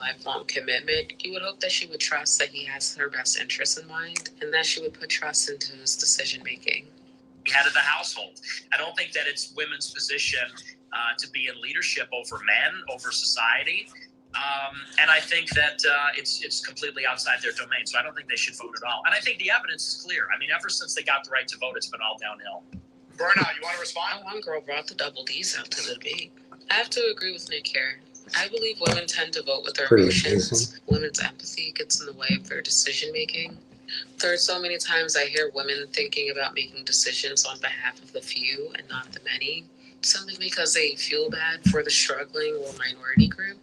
lifelong commitment, you would hope that she would trust that he has her best interests in mind and that she would put trust into his decision making. Head of the household. I don't think that it's women's position to be in leadership over men, over society. And I think that it's completely outside their domain. So I don't think they should vote at all. And I think the evidence is clear. I mean, ever since they got the right to vote, it's been all downhill. Burnout, you want to respond? One girl brought the double D's out to the debate. I have to agree with Nick here. I believe women tend to vote with their emotions. Women's empathy gets in the way of their decision making. There are so many times I hear women thinking about making decisions on behalf of the few and not the many, simply because they feel bad for the struggling or minority group.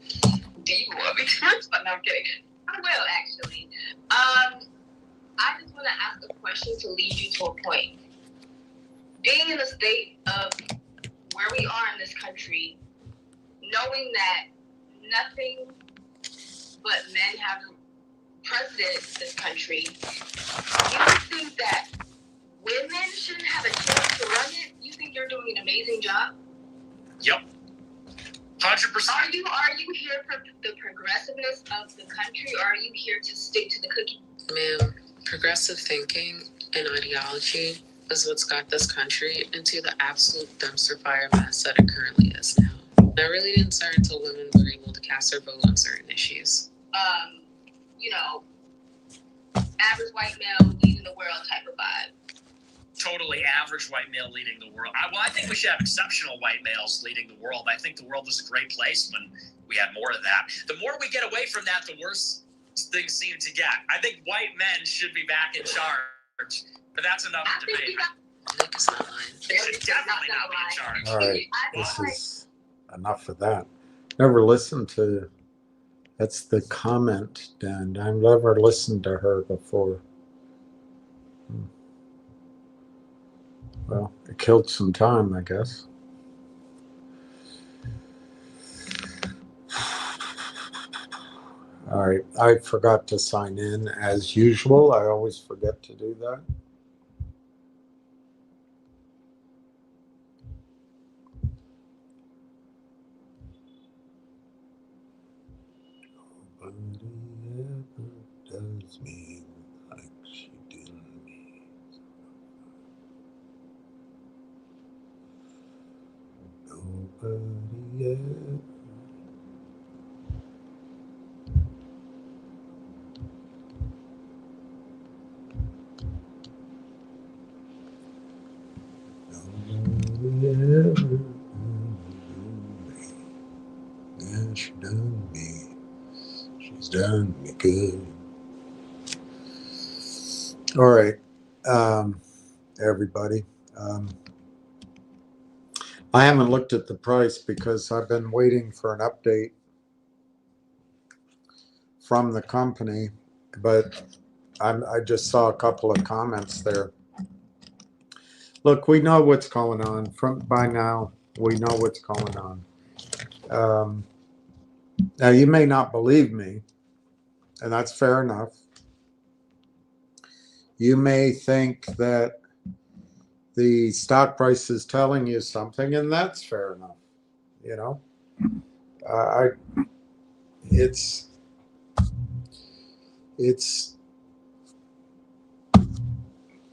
Do you want me to respond? No, I'm kidding. I will, actually. I just want to ask a question to lead you to a point. Being in the state of where we are in this country, knowing that nothing but men have president in this country, you think that women shouldn't have a chance to run it? You think you're doing an amazing job? Yep. 100%. Are you here for the progressiveness of the country, or are you here to stick to the cookie? Ma'am, progressive thinking and ideology is what's got this country into the absolute dumpster fire mess that it currently is now. I really didn't start until women were able to cast their vote on certain issues. Average white male leading the world type of vibe. Totally average white male leading the world. I think we should have exceptional white males leading the world. I think the world is a great place when we have more of that. The more we get away from that, the worse things seem to get. I think white men should be back in charge, but that's another debate. Nick is not lying. They should definitely not be in charge. All right, this is enough of that. Never listened to, that's the comment, and I've never listened to her before. Well, it killed some time, I guess. All right, I forgot to sign in as usual. I always forget to do that. Nobody ever does me like she did me. Nobody ever. Nobody ever do me. Yeah, she done me. She's done me good. All right, everybody. I haven't looked at the price because I've been waiting for an update from the company, but I just saw a couple of comments there. Look, we know what's going on. By now, we know what's going on. Now, you may not believe me, and that's fair enough. You may think that the stock price is telling you something, and that's fair enough. You know, it's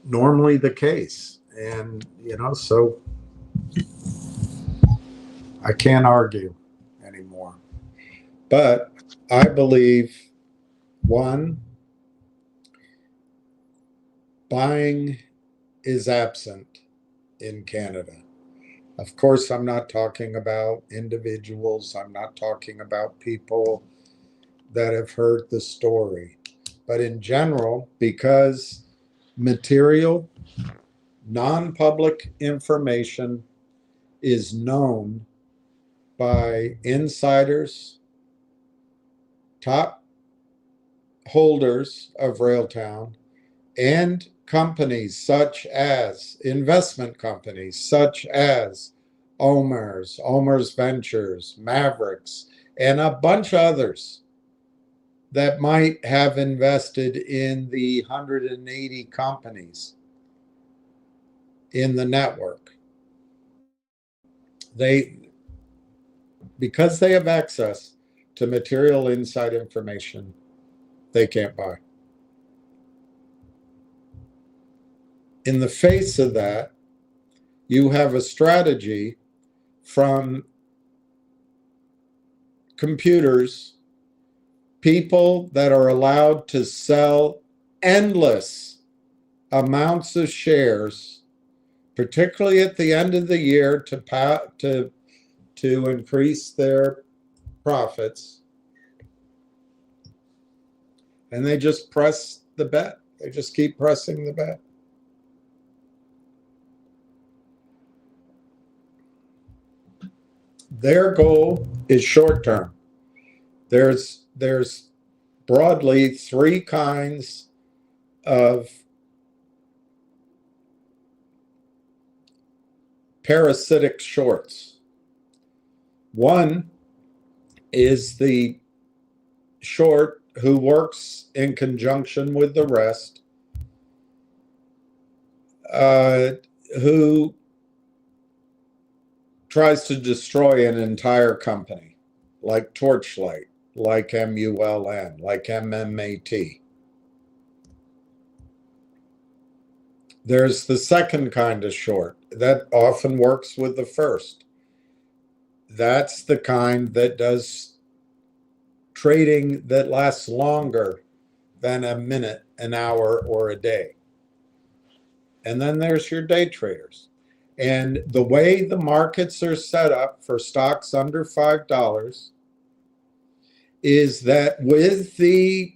normally the case, and so I can't argue anymore. But I believe, one, buying is absent in Canada. Of course, I'm not talking about individuals. I'm not talking about people that have heard the story. But in general, because material, non-public information is known by insiders, top holders of Railtown, and companies such as investment companies such as Omer's Ventures, Mavericks, and a bunch of others that might have invested in the 180 companies in the network. Because they have access to material inside information, they can't buy. In the face of that, you have a strategy from computers, people that are allowed to sell endless amounts of shares, particularly at the end of the year, to increase their profits. And they just press the bet. They just keep pressing the bet. Their goal is short term. There's broadly three kinds of parasitic shorts. One is the short who works in conjunction with the rest, who tries to destroy an entire company, like Torchlight, like MULN, like MMAT. There's the second kind of short that often works with the first. That's the kind that does trading that lasts longer than a minute, an hour, or a day. And then there's your day traders. And the way the markets are set up for stocks under $5 is that with the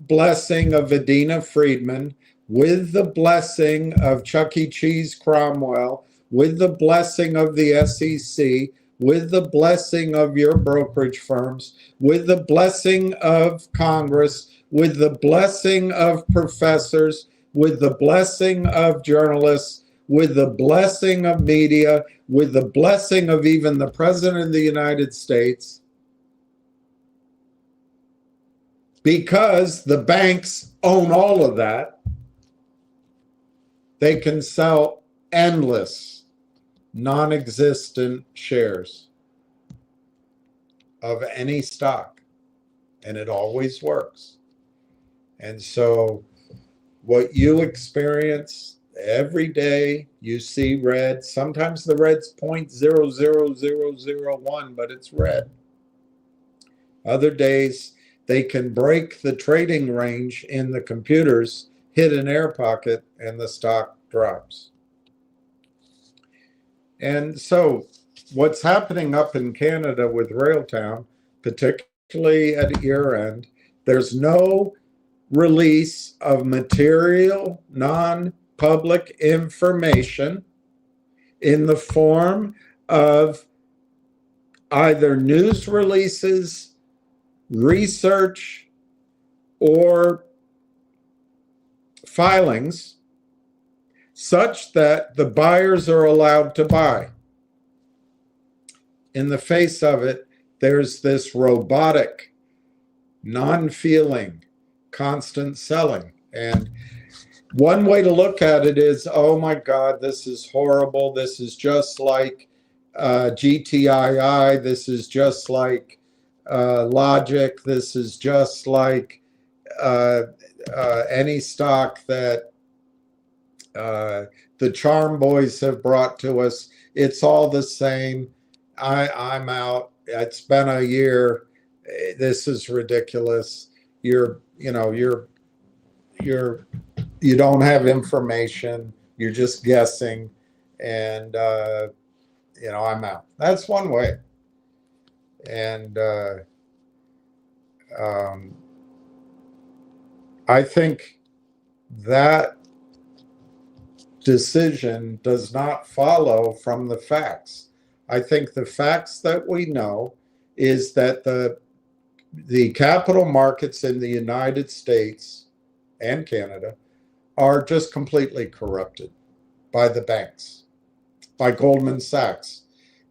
blessing of Adina Friedman, with the blessing of Chuck E. Cheese Cromwell, with the blessing of the SEC, with the blessing of your brokerage firms, with the blessing of Congress, with the blessing of professors, with the blessing of journalists, with the blessing of media, with the blessing of even the President of the United States, because the banks own all of that, they can sell endless, non-existent shares of any stock, and it always works. And so what you experience every day, you see red. Sometimes the red's 0.00001, but it's red. Other days, they can break the trading range in the computers, hit an air pocket, and the stock drops. And so what's happening up in Canada with Railtown, particularly at year end, there's no release of material, non-public information in the form of either news releases, research, or filings such that the buyers are allowed to buy. In the face of it, there's this robotic, non-feeling, constant selling. And one way to look at it is, oh my God, this is horrible. This is just like GTII. This is just like Logic. This is just like any stock that the Charm Boys have brought to us. It's all the same. I'm out. It's been a year. This is ridiculous. You don't have information. You're just guessing, and I'm out. That's one way. And I think that decision does not follow from the facts. I think the facts that we know is that the capital markets in the United States and Canada are just completely corrupted by the banks, by Goldman Sachs,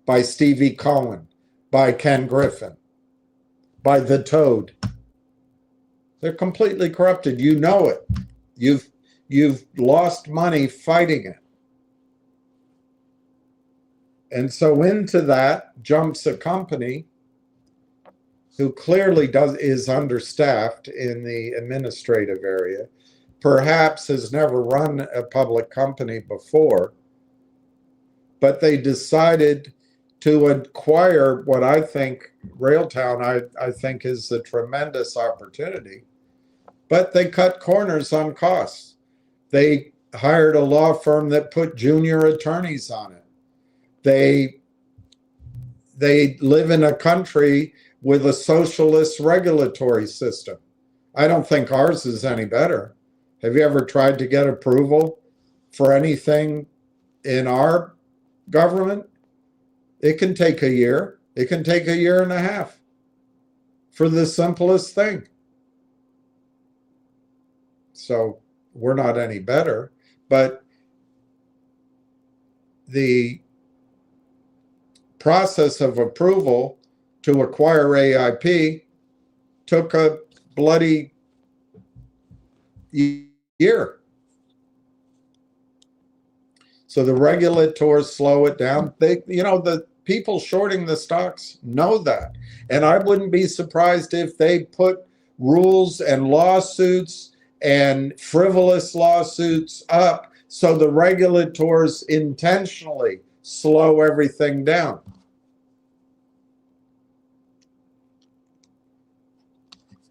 by Stevie Cohen, by Ken Griffin, by the Toad. They're completely corrupted. You know it. You've lost money fighting it. And so into that jumps a company who clearly is understaffed in the administrative area, perhaps has never run a public company before, but they decided to acquire what I think, Railtown, I think is a tremendous opportunity, but they cut corners on costs. They hired a law firm that put junior attorneys on it. They live in a country with a socialist regulatory system. I don't think ours is any better. Have you ever tried to get approval for anything in our government? It can take a year. It can take a year and a half for the simplest thing. So we're not any better, but the process of approval to acquire AIP took a bloody year. So the regulators slow it down. The people shorting the stocks know that. And I wouldn't be surprised if they put rules and lawsuits and frivolous lawsuits up so the regulators intentionally slow everything down.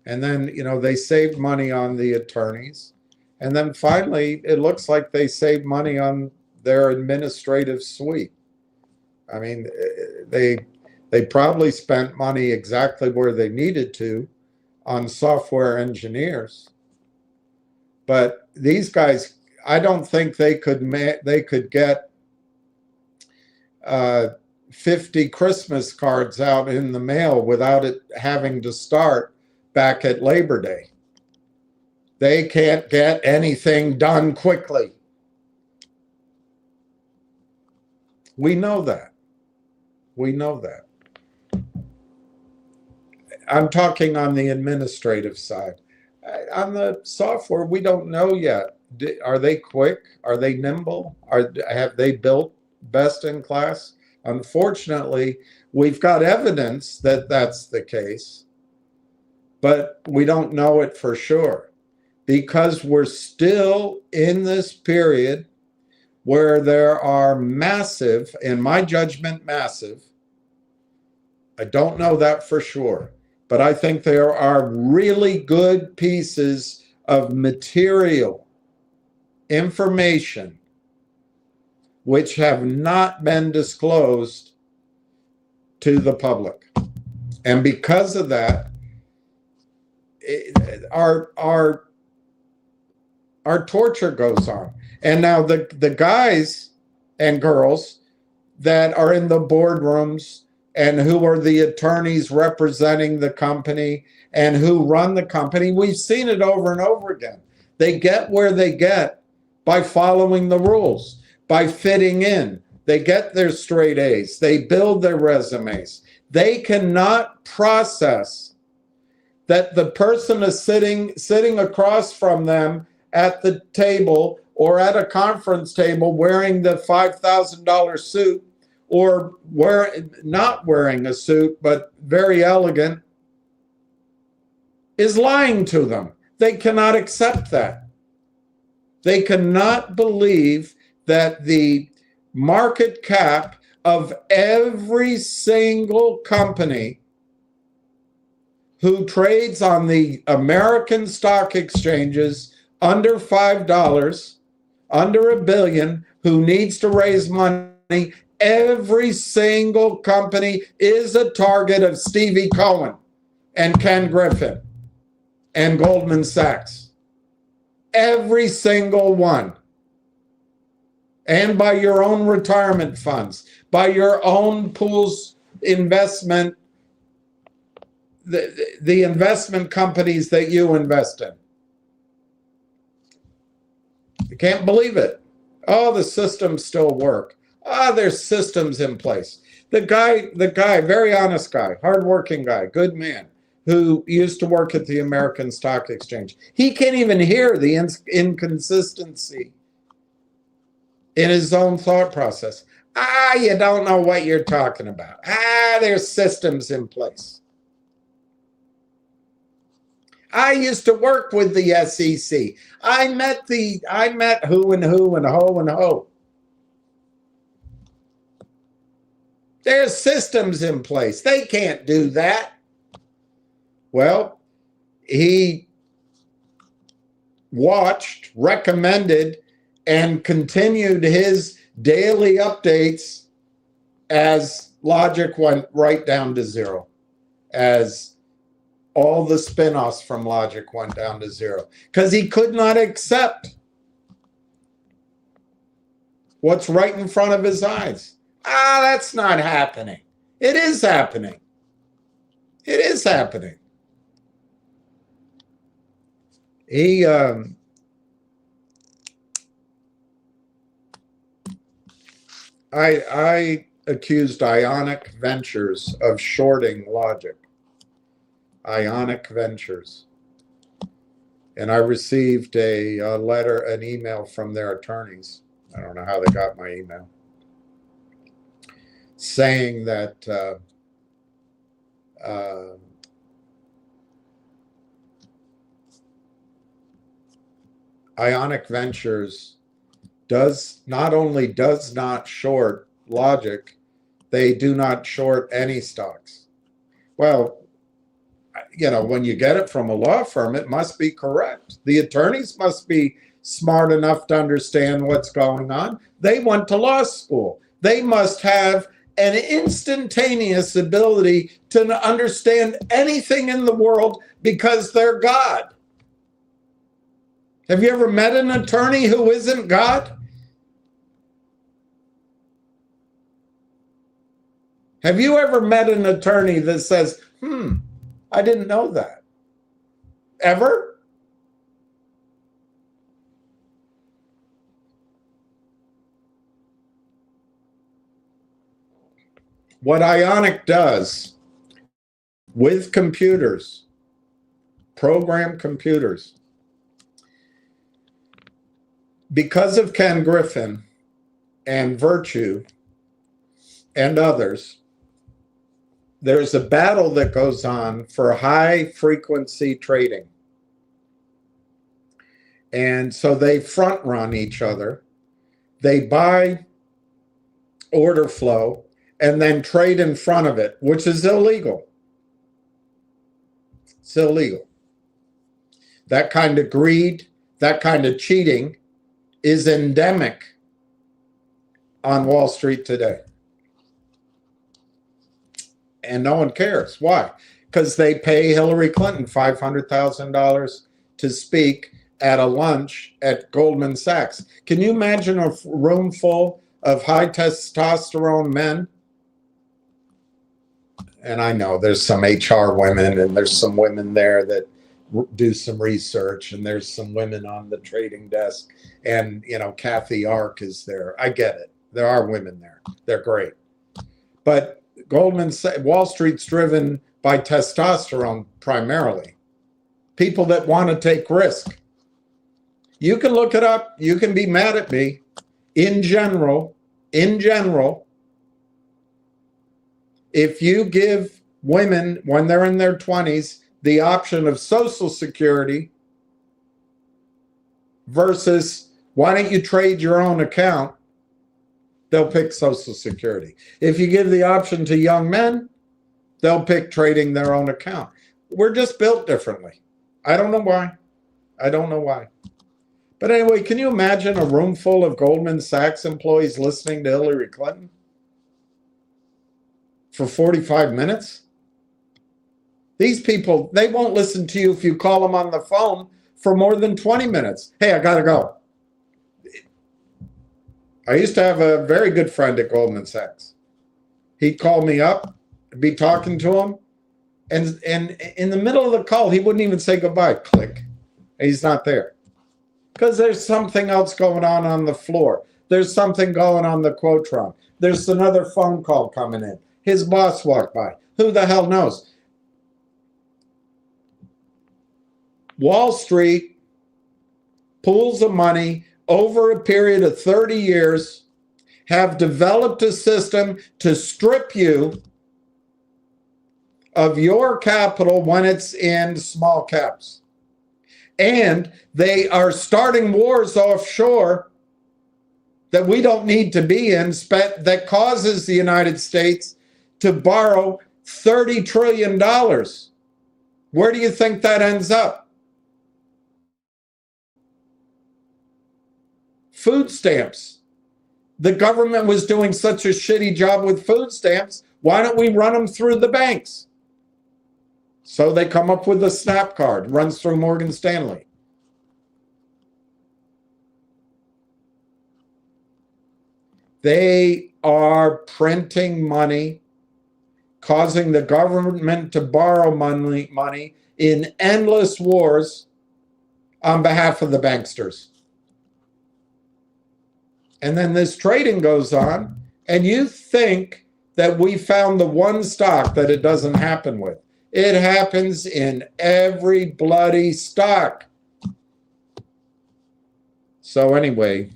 And then, they saved money on the attorneys. And then finally, it looks like they saved money on their administrative suite. I mean, they probably spent money exactly where they needed to on software engineers. But these guys, I don't think they could get 50 Christmas cards out in the mail without it having to start back at Labor Day. They can't get anything done quickly. We know that. We know that. I'm talking on the administrative side. On the software, we don't know yet. Are they quick? Are they nimble? Have they built best in class? Unfortunately, we've got evidence that that's the case, but we don't know it for sure because we're still in this period where there are massive, in my judgment, massive, I don't know that for sure, but I think there are really good pieces of material, information, which have not been disclosed to the public. And because of that, our torture goes on. And now the guys and girls that are in the boardrooms and who are the attorneys representing the company and who run the company, we've seen it over and over again. They get where they get by following the rules, by fitting in. They get their straight A's. They build their resumes. They cannot process that the person is sitting across from them at the table or at a conference table wearing the $5,000 suit or not wearing a suit but very elegant is lying to them. They cannot accept that. They cannot believe that the market cap of every single company who trades on the American stock exchanges under $5, under $1 billion, who needs to raise money, every single company is a target of Stevie Cohen and Ken Griffin and Goldman Sachs. Every single one. And by your own retirement funds, by your own pools investment, the investment companies that you invest in. You can't believe it. Oh, the systems still work. There's systems in place. The guy, very honest guy, hardworking guy, good man, who used to work at the American Stock Exchange. He can't even hear the inconsistency in his own thought process. You don't know what you're talking about. There's systems in place. I used to work with the SEC. I met who and ho and ho. There's systems in place. They can't do that. Well, he watched, recommended, and continued his daily updates as logic went right down to zero, as all the spin-offs from logic went down to zero, because he could not accept what's right in front of his eyes. That's not happening. It is happening. It is happening. I accused Ionic Ventures of shorting logic. Ionic Ventures. And I received a letter, an email from their attorneys. I don't know how they got my email, saying that Ionic Ventures does not short logic, they do not short any stocks. Well, you know, when you get it from a law firm, it must be correct. The attorneys must be smart enough to understand what's going on. They went to law school. They must have an instantaneous ability to understand anything in the world because they're God. Have you ever met an attorney who isn't God? Have you ever met an attorney that says, I didn't know that? Ever? What Ionic does with computers, program computers, because of Ken Griffin and Virtue and others, there's a battle that goes on for high frequency trading. And so they front run each other. They buy order flow and then trade in front of it, which is illegal. It's illegal. That kind of greed, that kind of cheating is endemic on Wall Street today. And no one cares. Why? Because they pay Hillary Clinton $500,000 to speak at a lunch at Goldman Sachs. Can you imagine a room full of high testosterone men? And I know there's some HR women and there's some women there that do some research, and there's some women on the trading desk, and you know, Kathy Ark is there. I get it. There are women there. They're great. But Wall Street's driven by testosterone primarily. People that want to take risk. You can look it up. You can be mad at me. In general, if you give women, when they're in their 20s, the option of Social Security versus why don't you trade your own account, they'll pick Social Security. If you give the option to young men, they'll pick trading their own account. We're just built differently. I don't know why. I don't know why. But anyway, can you imagine a room full of Goldman Sachs employees listening to Hillary Clinton for 45 minutes? These people, they won't listen to you if you call them on the phone for more than 20 minutes. Hey, I got to go. I used to have a very good friend at Goldman Sachs. He'd call me up, I'd be talking to him, and in the middle of the call, he wouldn't even say goodbye. Click. He's not there. Because there's something else going on the floor. There's something going on the Quotron. There's another phone call coming in. His boss walked by. Who the hell knows? Wall Street, pools of money over a period of 30 years have developed a system to strip you of your capital when it's in small caps. And they are starting wars offshore that we don't need to be in, that causes the United States to borrow $30 trillion. Where do you think that ends up? Food stamps. The government was doing such a shitty job with food stamps. Why don't we run them through the banks? So they come up with a SNAP card, runs through Morgan Stanley. They are printing money, causing the government to borrow money in endless wars on behalf of the banksters. And then this trading goes on, and you think that we found the one stock that it doesn't happen with. It happens in every bloody stock. So anyway,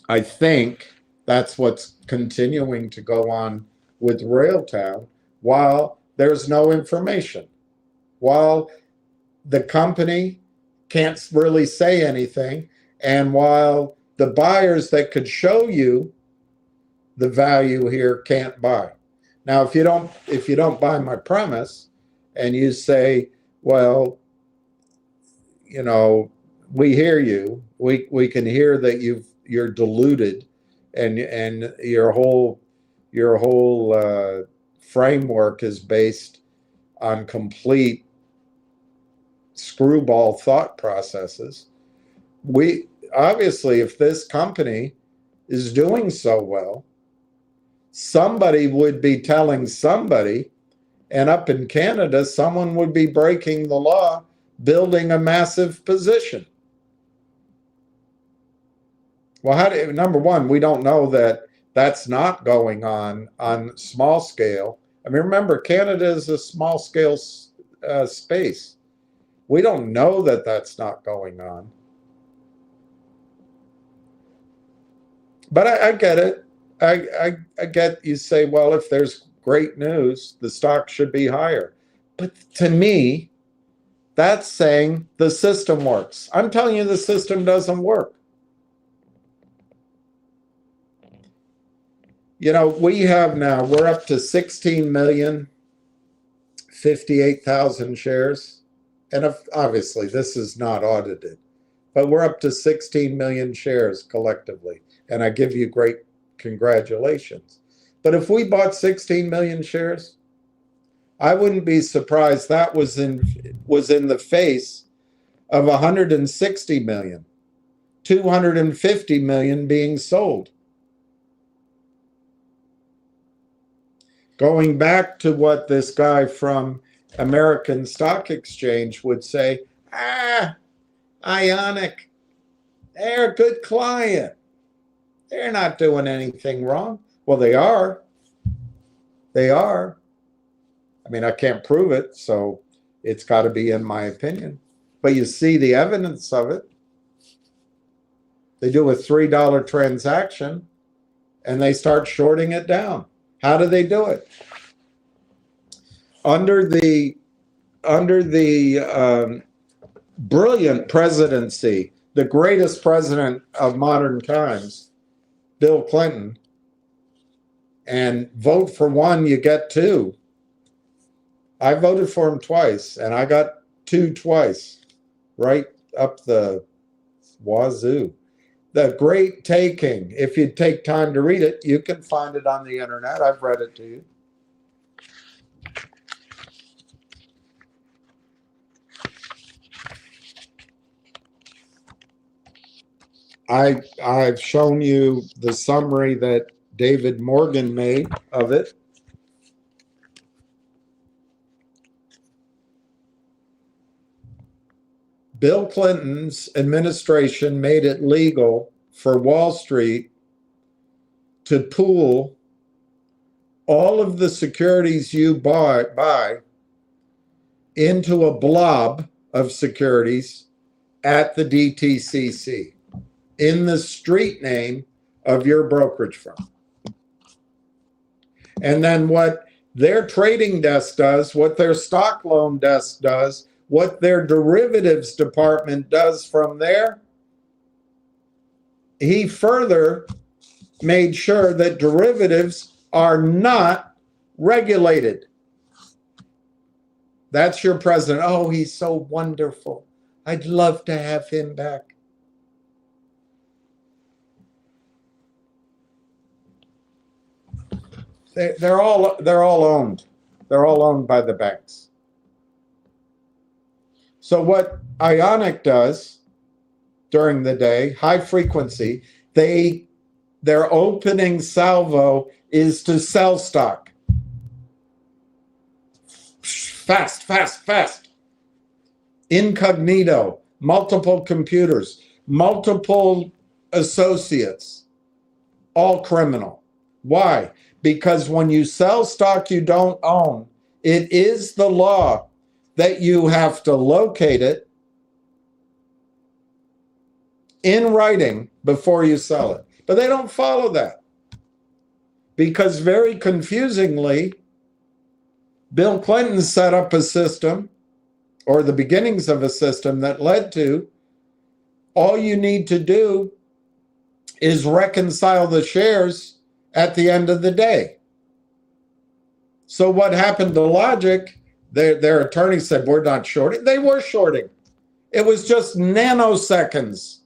I think that's what's continuing to go on with Railtown while there's no information. While the company can't really say anything, and while the buyers that could show you the value here can't buy. Now, if you don't buy my premise and you say, well, you know, we hear you, we can hear that you're deluded, and your whole framework is based on complete screwball thought processes. We obviously, if this company is doing so well, somebody would be telling somebody, and up in Canada, someone would be breaking the law, building a massive position. Well, number one, we don't know that that's not going on small scale. I mean, remember, Canada is a small scale space. We don't know that that's not going on. But I get it. I get you say, well, if there's great news, the stock should be higher. But to me, that's saying the system works. I'm telling you the system doesn't work. You know, we're up to 16,058,000 shares. And obviously, this is not audited. But we're up to 16 million shares collectively. And I give you great congratulations. But if we bought 16 million shares, I wouldn't be surprised that was in the face of 160 million, 250 million being sold. Going back to what this guy from American Stock Exchange would say, Ionic, they're a good client. They're not doing anything wrong. Well, they are. They are. I mean, I can't prove it, so it's got to be in my opinion. But you see the evidence of it. They do a $3 transaction, and they start shorting it down. How do they do it? Under the brilliant presidency, the greatest president of modern times, Bill Clinton, and vote for one, you get two. I voted for him twice, and I got two twice, right up the wazoo. The Great Taking, if you take time to read it, you can find it on the internet. I've read it to you. I've shown you the summary that David Morgan made of it. Bill Clinton's administration made it legal for Wall Street to pool all of the securities you buy into a blob of securities at the DTCC in the street name of your brokerage firm. And then what their trading desk does, what their stock loan desk does, what their derivatives department does from there. He further made sure that derivatives are not regulated. That's your president. Oh, he's so wonderful. I'd love to have him back. They're all owned. They're all owned by the banks. So what Ionic does during the day, high frequency, their opening salvo is to sell stock. Fast, fast, fast. Incognito, multiple computers, multiple associates, all criminal. Why? Because when you sell stock you don't own, it is the law that you have to locate it in writing before you sell it. But they don't follow that. Because very confusingly, Bill Clinton set up a system, or the beginnings of a system, that led to all you need to do is reconcile the shares at the end of the day. So what happened to Logic? Their attorney said, we're not shorting. They were shorting. It was just nanoseconds.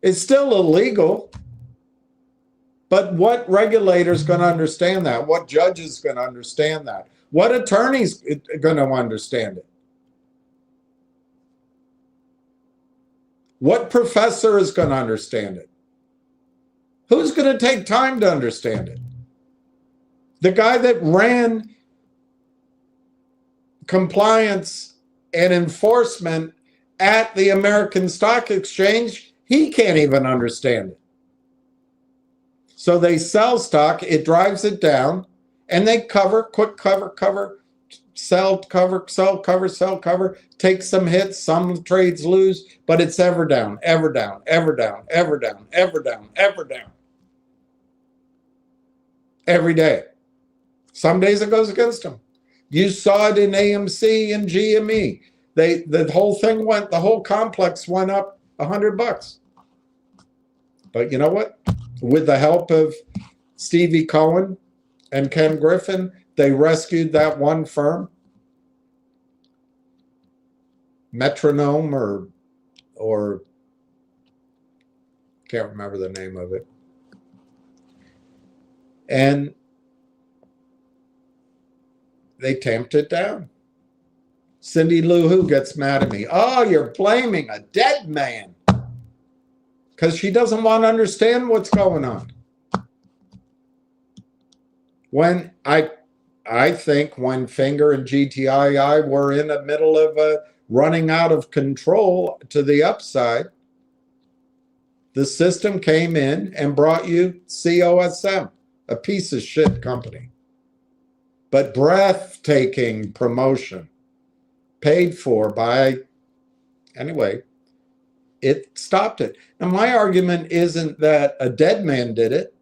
It's still illegal. But what regulator is going to understand that? What judge is going to understand that? What attorney's going to understand it? What professor is going to understand it? Who's going to take time to understand it? The guy that ran compliance and enforcement at the American Stock Exchange, he can't even understand it. So they sell stock, it drives it down, and they cover, quick cover, sell, cover, sell, cover, sell, cover, take some hits, some trades lose, but it's ever down, ever down, ever down, ever down, ever down, ever down. Every day. Some days it goes against them. You saw it in AMC and GME. The whole thing went, the whole complex went up $100. But you know what? With the help of Stevie Cohen and Ken Griffin, they rescued that one firm, Metronome or can't remember the name of it. And they tamped it down. Cindy Lou Who gets mad at me. Oh, you're blaming a dead man. Because she doesn't want to understand what's going on. When I think when Finger and GTII were in the middle of running out of control to the upside, the system came in and brought you COSM, a piece of shit company. But breathtaking promotion, paid for by, anyway, it stopped it. And my argument isn't that a dead man did it.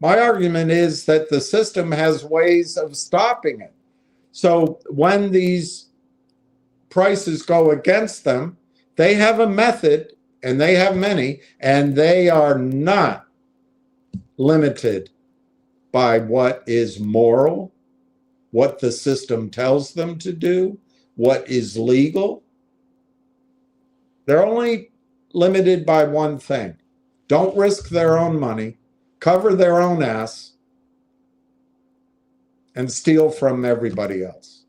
My argument is that the system has ways of stopping it. So when these prices go against them, they have a method, and they have many, and they are not limited by what is moral, what the system tells them to do, what is legal. They're only limited by one thing. Don't risk their own money, cover their own ass, and steal from everybody else.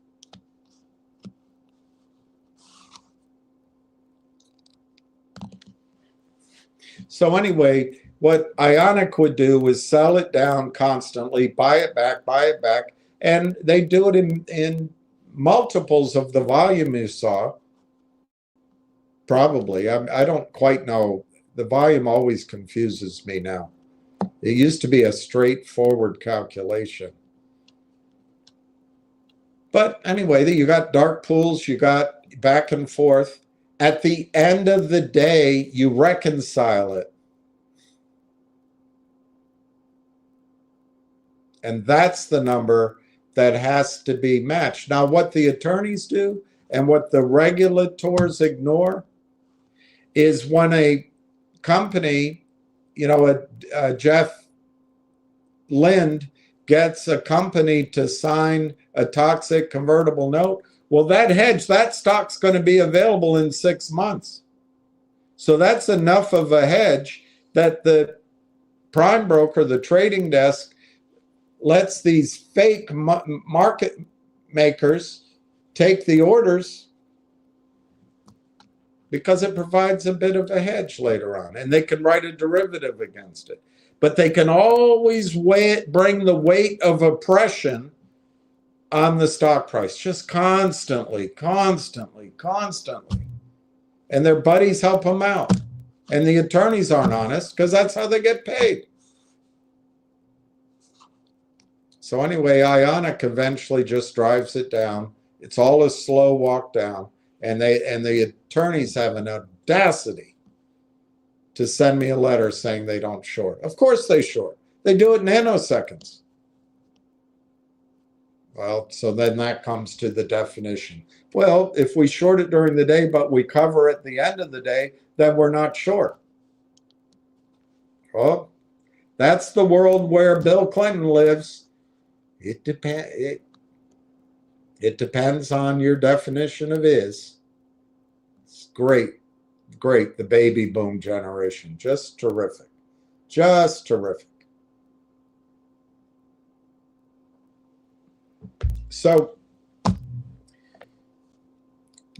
So anyway, what Ionic would do is sell it down constantly, buy it back, and they do it in multiples of the volume you saw. Probably. I don't quite know. The volume always confuses me now. It used to be a straightforward calculation. But anyway, you got dark pools, you got back and forth. At the end of the day, you reconcile it. And that's the number that has to be matched. Now, what the attorneys do and what the regulators ignore is when a company, Jeff Lind gets a company to sign a toxic convertible note, well, that hedge, that stock's going to be available in 6 months. So that's enough of a hedge that the prime broker, the trading desk, lets these fake market makers take the orders because it provides a bit of a hedge later on, and they can write a derivative against it. But they can always bring the weight of oppression on the stock price, just constantly. And their buddies help them out. And the attorneys aren't honest because that's how they get paid. So anyway, Ionic eventually just drives it down. It's all a slow walk down. And the attorneys have an audacity to send me a letter saying they don't short. Of course they short. They do it in nanoseconds. Well, so then that comes to the definition. Well, if we short it during the day, but we cover at the end of the day, then we're not short. Well, that's the world where Bill Clinton lives. It depends on your definition of is. It's great. The baby boom generation. Just terrific. So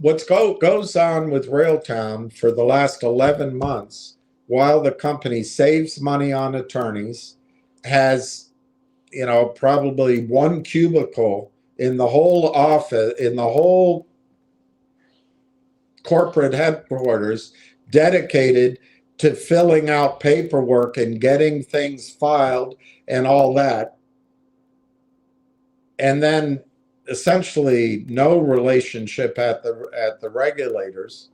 what goes on with Railtown for the last 11 months, while the company saves money on attorneys, has probably one cubicle in the whole office, in the whole corporate headquarters, dedicated to filling out paperwork and getting things filed and all that. And then essentially no relationship at the regulators.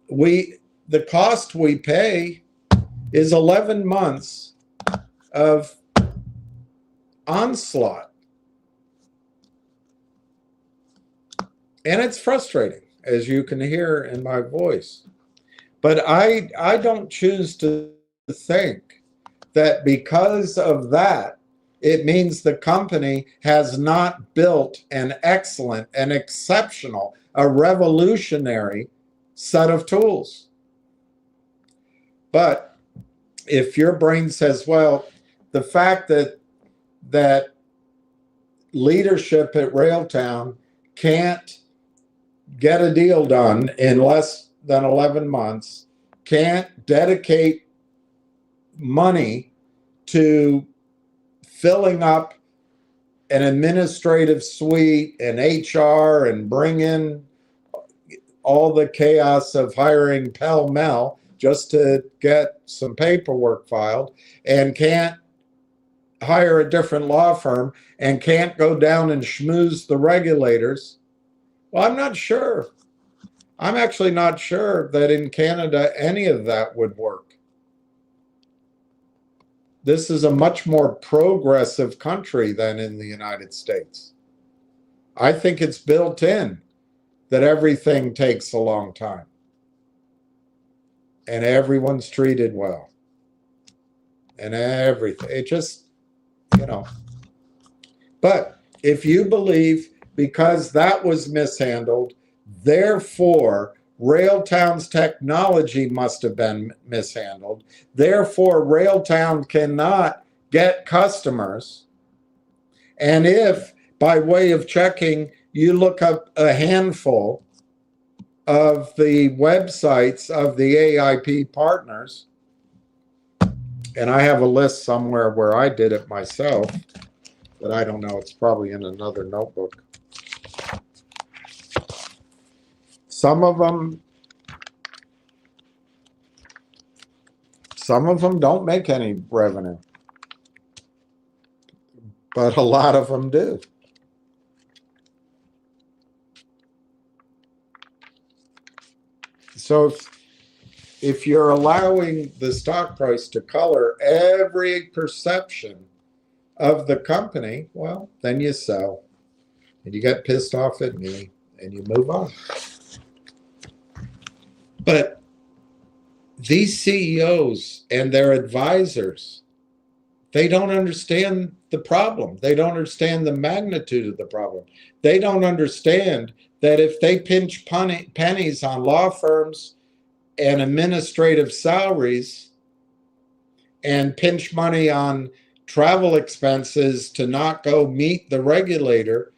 The cost we pay is 11 months of onslaught. And it's frustrating, as you can hear in my voice. But I don't choose to think that because of that, it means the company has not built an excellent, an exceptional, a revolutionary set of tools. But if your brain says, well, the fact that leadership at Railtown can't get a deal done in less than 11 months, can't dedicate money to filling up an administrative suite and HR and bring in all the chaos of hiring pell-mell just to get some paperwork filed, and can't hire a different law firm, and can't go down and schmooze the regulators. Well, I'm not sure. I'm actually not sure that in Canada any of that would work. This is a much more progressive country than in the United States. I think it's built in that everything takes a long time and everyone's treated well and everything. It just, But if you believe because that was mishandled, therefore Railtown's technology must have been mishandled, therefore Railtown cannot get customers, and if by way of checking you look up a handful of the websites of the AIP partners, and I have a list somewhere where I did it myself, but I don't know, it's probably in another notebook. Some of them don't make any revenue, but a lot of them do. So if you're allowing the stock price to color every perception of the company, well, then you sell. And you get pissed off at me and you move on. But these CEOs and their advisors, they don't understand the problem. They don't understand the magnitude of the problem. They don't understand that if they pinch pennies on law firms and administrative salaries and pinch money on travel expenses to not go meet the regulator,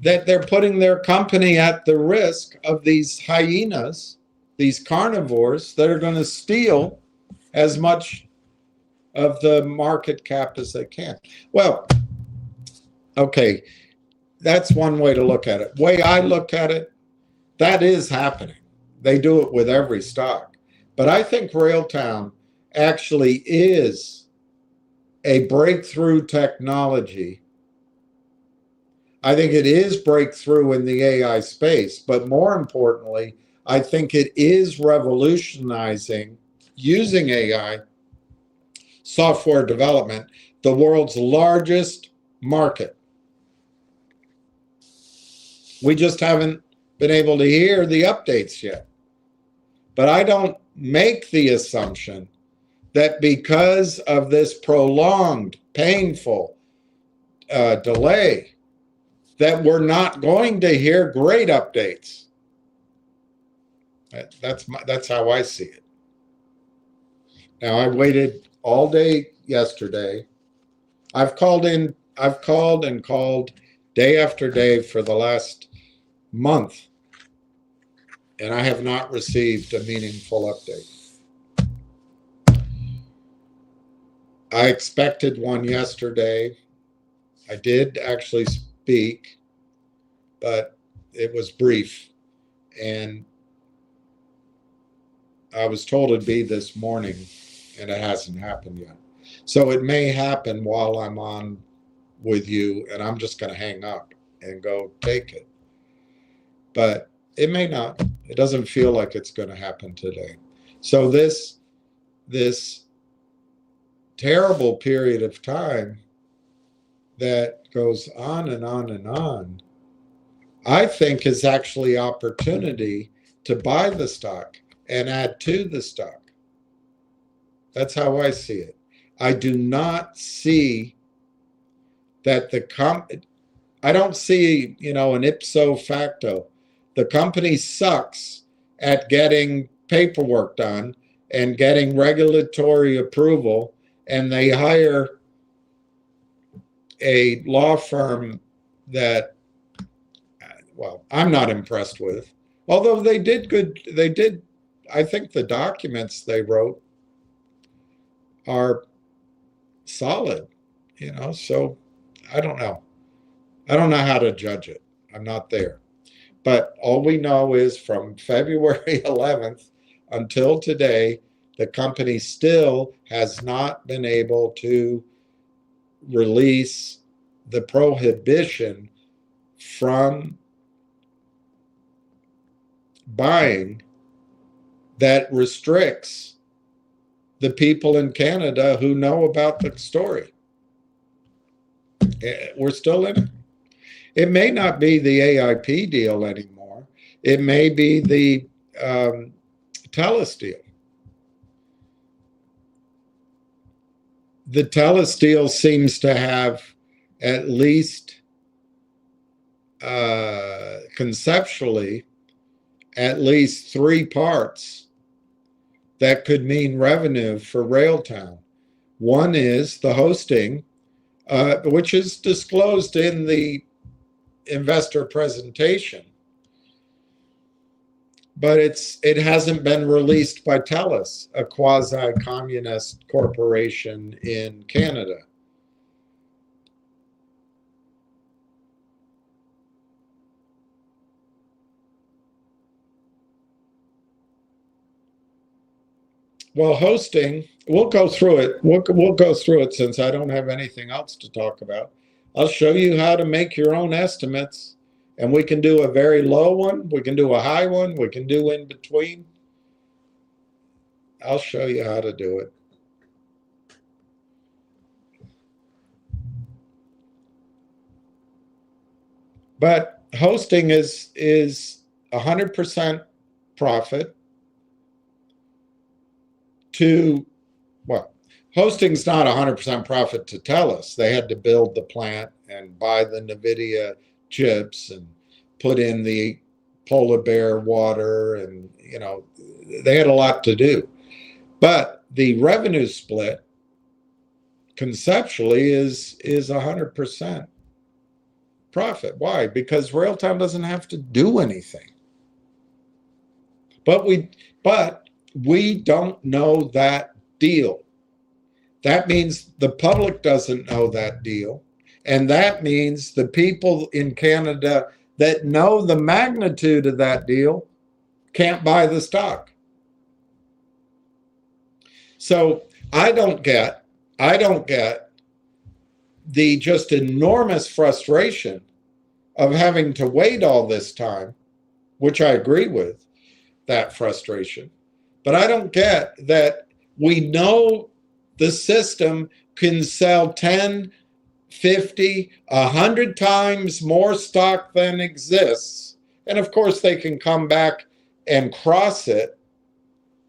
that they're putting their company at the risk of these hyenas, these carnivores that are going to steal as much of the market cap as they can. Well, okay, that's one way to look at it. Way I look at it, that is happening. They do it with every stock. But I think Railtown actually is a breakthrough technology. I think it is breakthrough in the AI space, but more importantly, I think it is revolutionizing, using AI, software development, the world's largest market. We just haven't been able to hear the updates yet. But I don't make the assumption that because of this prolonged, painful delay, that we're not going to hear great updates. That's how I see it. Now, I waited all day yesterday. I've called and called day after day for the last month, and I have not received a meaningful update. I expected one yesterday. I did actually speak, but it was brief, and I was told it'd be this morning, and it hasn't happened yet. So it may happen while I'm on with you, and I'm just going to hang up and go take it. But it may not. It doesn't feel like it's going to happen today. So this terrible period of time that goes on and on and on, I think is actually opportunity to buy the stock and add to the stock. That's how I see it. I do not see that I don't see, an ipso facto. The company sucks at getting paperwork done and getting regulatory approval, and they hire a law firm that, well, I'm not impressed with. Although they did, I think the documents they wrote are solid, so I don't know. I don't know how to judge it. I'm not there. But all we know is from February 11th until today, the company still has not been able to release the prohibition from buying that restricts the people in Canada who know about the story. We're still in it. It may not be the AIP deal anymore. It may be the TELUS deal. The TELUS deal seems to have at least conceptually at least three parts that could mean revenue for Railtown. One is the hosting, which is disclosed in the investor presentation, but it hasn't been released by TELUS, a quasi-communist corporation in Canada. Well, hosting, we'll go through it. We'll go through it since I don't have anything else to talk about. I'll show you how to make your own estimates, and we can do a very low one. We can do a high one. We can do in between. I'll show you how to do it. But hosting is 100% profit to, well, hosting's not 100% profit to TELUS. They had to build the plant and buy the NVIDIA chips and put in the polar bear water, and they had a lot to do. But the revenue split conceptually is 100% profit. Why? Because Railtown doesn't have to do anything. But we don't know that deal. That means the public doesn't know that deal. And that means the people in Canada that know the magnitude of that deal can't buy the stock. So I don't get the just enormous frustration of having to wait all this time, which I agree with, that frustration. But I don't get that we know the system can sell 10, 50, 100 times more stock than exists. And of course, they can come back and cross it.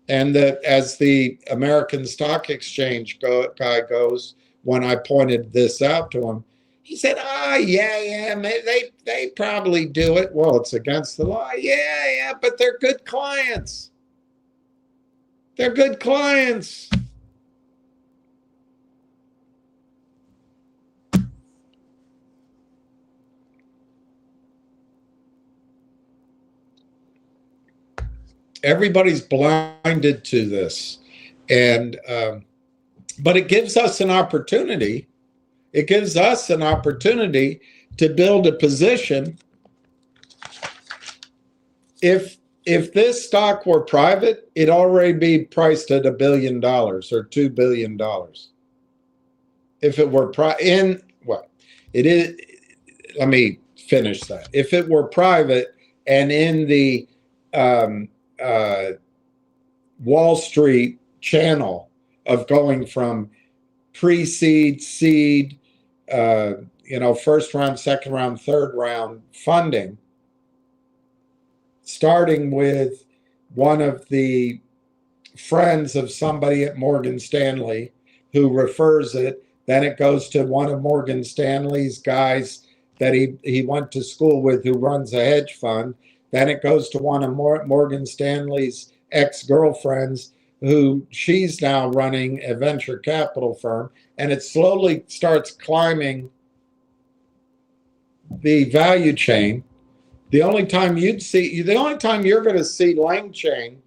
And that, as the American Stock Exchange guy goes, when I pointed this out to him, he said, yeah, they probably do it. Well, it's against the law. Yeah, but they're good clients. They're good clients. Everybody's blinded to this, and but it gives us an opportunity. It gives us an opportunity to build a position. If this stock were private, it'd already be priced at $1 billion or $2 billion. If it were it is. Let me finish that. If it were private and in the Wall Street channel of going from pre-seed, seed, first round, second round, third round funding, starting with one of the friends of somebody at Morgan Stanley who refers it, then it goes to one of Morgan Stanley's guys that he went to school with who runs a hedge fund. Then it goes to one of Morgan Stanley's ex-girlfriends who she's now running a venture capital firm, and it slowly starts climbing the value chain. The only time you're going to see Lang Chain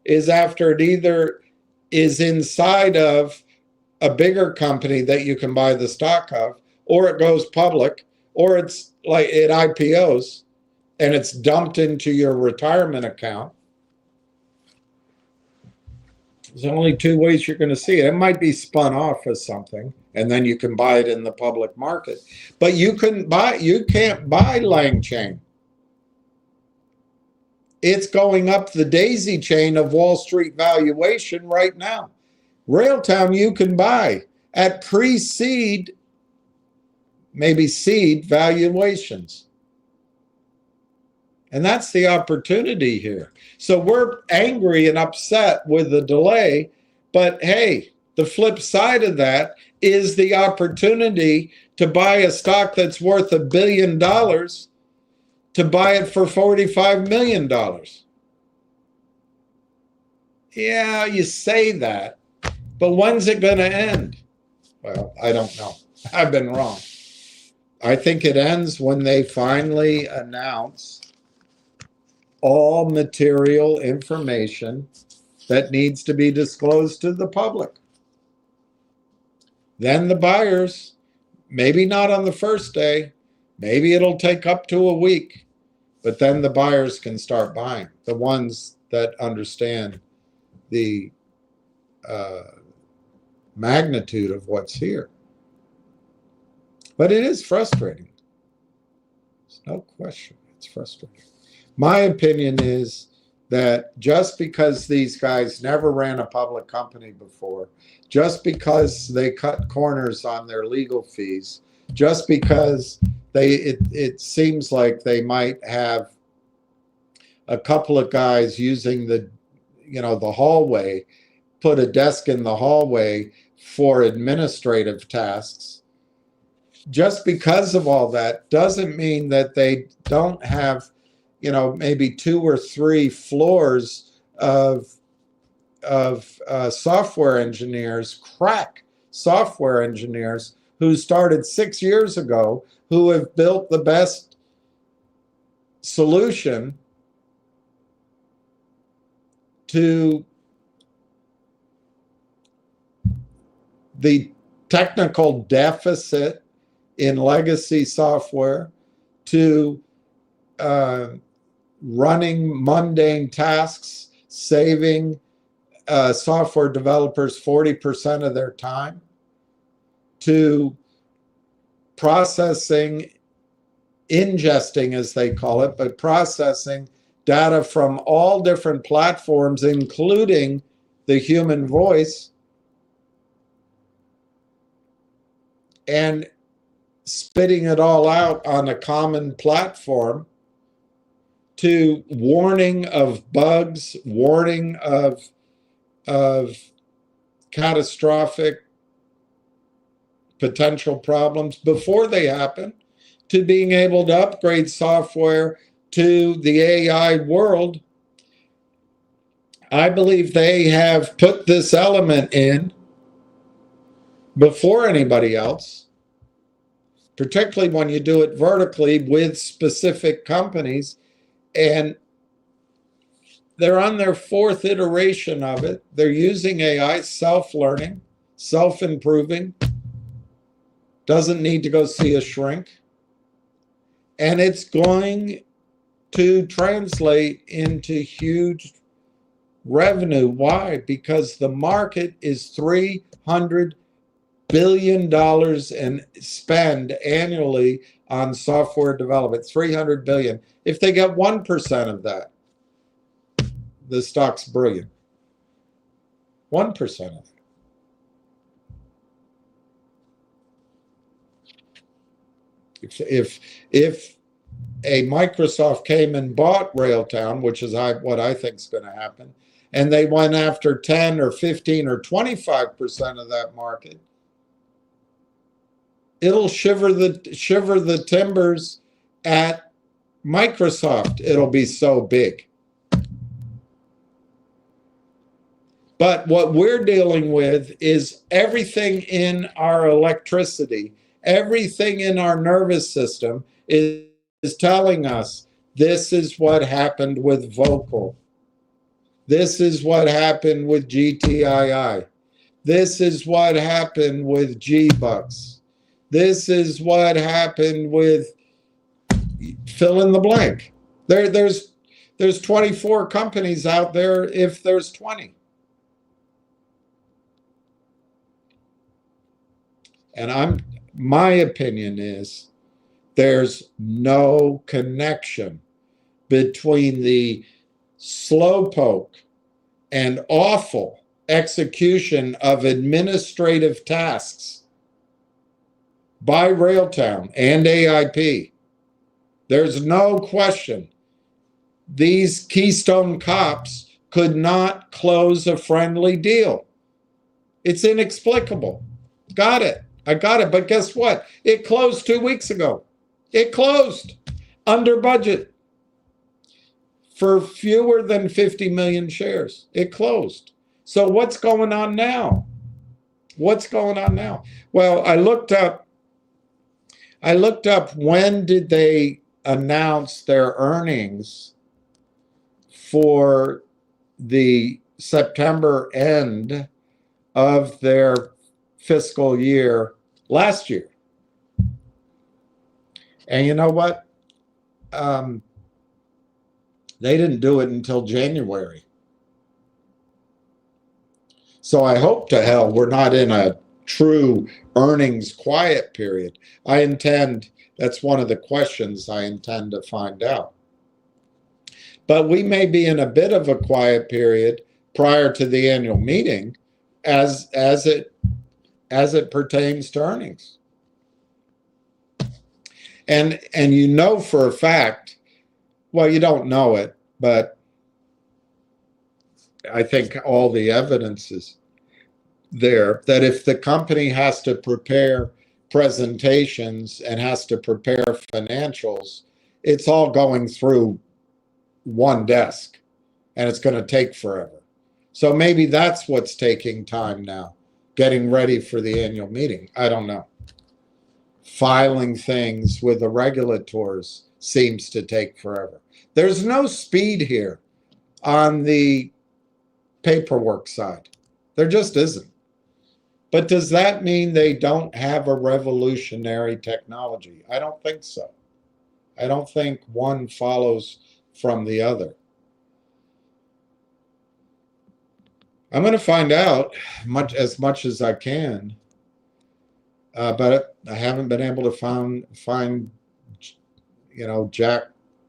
is after it either is inside of a bigger company that you can buy the stock of, or it goes public, or it's like it IPOs and it's dumped into your retirement account. There's only two ways you're going to see it. It might be spun off as something, and then you can buy it in the public market. But you can't buy Lang Chain. It's going up the daisy chain of Wall Street valuation right now. Railtown you can buy at pre-seed, maybe seed valuations. And that's the opportunity here. So we're angry and upset with the delay, but hey, the flip side of that is the opportunity to buy a stock that's worth $1 billion, to buy it for $45 million. Yeah, you say that, but when's it going to end? Well, I don't know. I've been wrong. I think it ends when they finally announce all material information that needs to be disclosed to the public. Then the buyers, maybe not on the first day, maybe it'll take up to a week, but then the buyers can start buying, the ones that understand the magnitude of what's here. But it is frustrating. There's no question, it's frustrating. My opinion is that just because these guys never ran a public company before, just because they cut corners on their legal fees, just because it seems like they might have a couple of guys using the hallway, put a desk in the hallway for administrative tasks. Just because of all that doesn't mean that they don't have, maybe 2 or 3 floors of software engineers, crack software engineers who started 6 years ago, who have built the best solution to the technical deficit in legacy software, to running mundane tasks, saving software developers 40% of their time, to processing, ingesting as they call it, but processing data from all different platforms, including the human voice, and spitting it all out on a common platform, to warning of bugs, warning of catastrophic potential problems before they happen, to being able to upgrade software to the AI world. I believe they have put this element in before anybody else, particularly when you do it vertically with specific companies. And they're on their 4th iteration of it. They're using AI, self-learning, self-improving, doesn't need to go see a shrink. And it's going to translate into huge revenue. Why? Because the market is $300 billion and spend annually on software development. 300 billion. If they get 1% of that, the stock's brilliant. 1% of it. If a Microsoft came and bought Railtown, which is what I think is going to happen, and they went after 10 or 15 or 25% of that market, it'll shiver the timbers at Microsoft. It'll be so big. But what we're dealing with is everything in our electricity, everything in our nervous system is telling us this is what happened with Vocal. This is what happened with GTII. This is what happened with G-Bucks. This is what happened with fill in the blank. There's 24 companies out there if there's 20. And my opinion is there's no connection between the slowpoke and awful execution of administrative tasks by Railtown and AIP. There's no question. These Keystone cops could not close a friendly deal. It's inexplicable. Got it. I got it. But guess what? It closed 2 weeks ago. It closed under budget for fewer than 50 million shares. It closed. So what's going on now? What's going on now? Well, I looked up when did they announce their earnings for the September end of their fiscal year last year. And you know what? They didn't do it until January. So I hope to hell we're not in a true earnings quiet period. That's one of the questions I intend to find out. But we may be in a bit of a quiet period prior to the annual meeting as it pertains to earnings. And you know for a fact, well, you don't know it, but I think all the evidence is there that if the company has to prepare presentations and has to prepare financials, it's all going through one desk and it's going to take forever. So maybe that's what's taking time now, getting ready for the annual meeting. I don't know. Filing things with the regulators seems to take forever. There's no speed here on the paperwork side. There just isn't. But does that mean they don't have a revolutionary technology? I don't think so. I don't think one follows from the other. I'm going to find out as much as I can, but I haven't been able to find Jack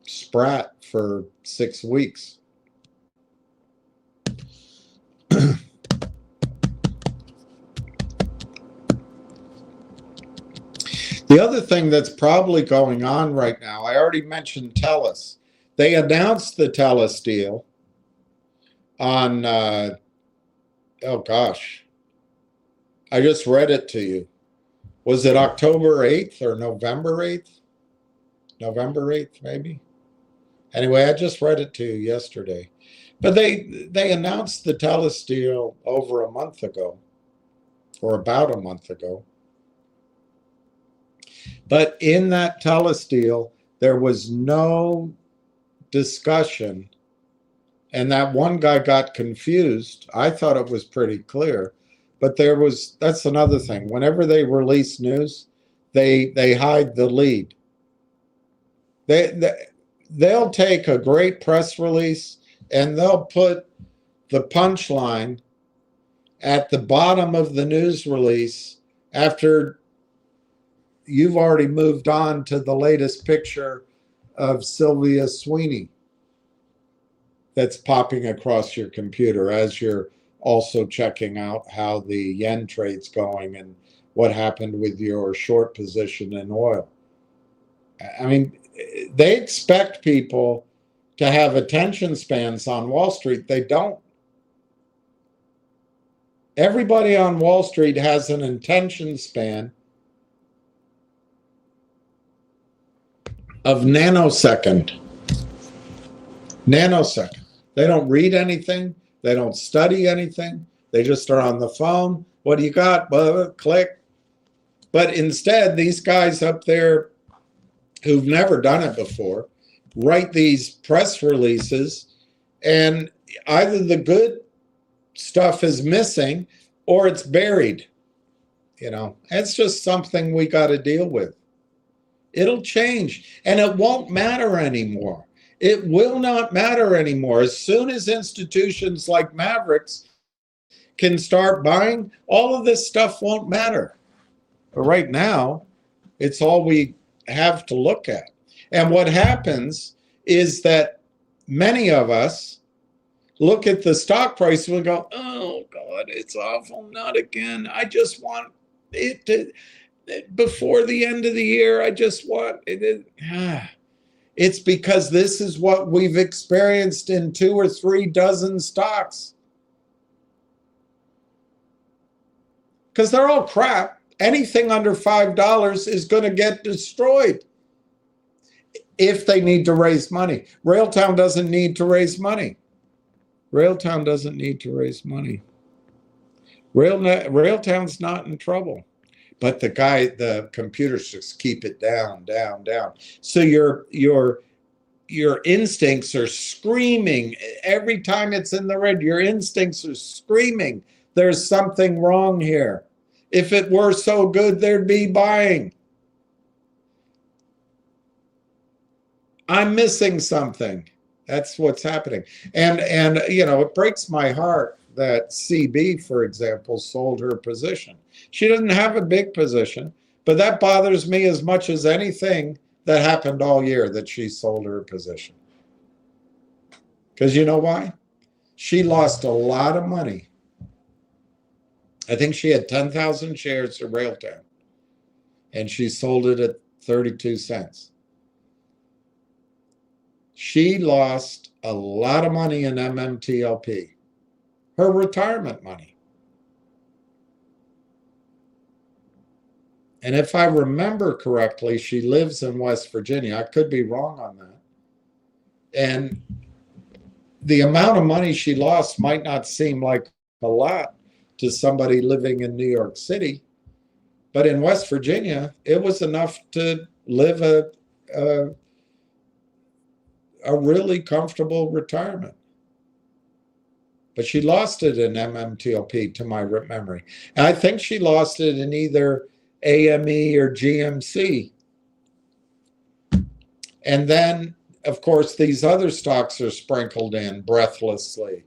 Spratt for 6 weeks. The other thing that's probably going on right now, I already mentioned TELUS. They announced the TELUS deal on, oh gosh, I just read it to you. Was it October 8th or November 8th? November 8th, maybe? Anyway, I just read it to you yesterday. But they announced the TELUS deal over a month ago, or about a month ago. But in that TELUS deal, there was no discussion, and that one guy got confused. I thought it was pretty clear, but that's another thing. Whenever they release news, they hide the lead. They'll take a great press release and they'll put the punchline at the bottom of the news release after you've already moved on to the latest picture of Sylvia Sweeney that's popping across your computer as you're also checking out how the yen trade's going and what happened with your short position in oil. I mean, they expect people to have attention spans on Wall Street. They don't. Everybody on Wall Street has an attention span of nanosecond. Nanosecond. They don't read anything. They don't study anything. They just are on the phone. What do you got? Click. But instead, these guys up there who've never done it before write these press releases, and either the good stuff is missing or it's buried. It's just something we got to deal with. It'll change, and it won't matter anymore. It will not matter anymore. As soon as institutions like Mavericks can start buying, all of this stuff won't matter. But right now, it's all we have to look at. And what happens is that many of us look at the stock price and go, oh, God, it's awful. Not again. I just want it to... Before the end of the year, I just want it. It's because this is what we've experienced in 2 or 3 dozen stocks. Because they're all crap. Anything under $5 is going to get destroyed if they need to raise money. Railtown doesn't need to raise money. Railtown doesn't need to raise money. Railtown's not in trouble. But the computers just keep it down, down, down. So your instincts are screaming. Every time it's in the red, your instincts are screaming. There's something wrong here. If it were so good, there'd be buying. I'm missing something. That's what's happening. And it breaks my heart that CB, for example, sold her position. She doesn't have a big position, but that bothers me as much as anything that happened all year that she sold her position. Because you know why? She lost a lot of money. I think she had 10,000 shares of Railtown, and she sold it at 32 cents. She lost a lot of money in MMTLP, her retirement money. And if I remember correctly, she lives in West Virginia. I could be wrong on that. And the amount of money she lost might not seem like a lot to somebody living in New York City, but in West Virginia, it was enough to live a really comfortable retirement. But she lost it in MMTLP, to my memory. And I think she lost it in either AME or GMC. And then, of course, these other stocks are sprinkled in breathlessly.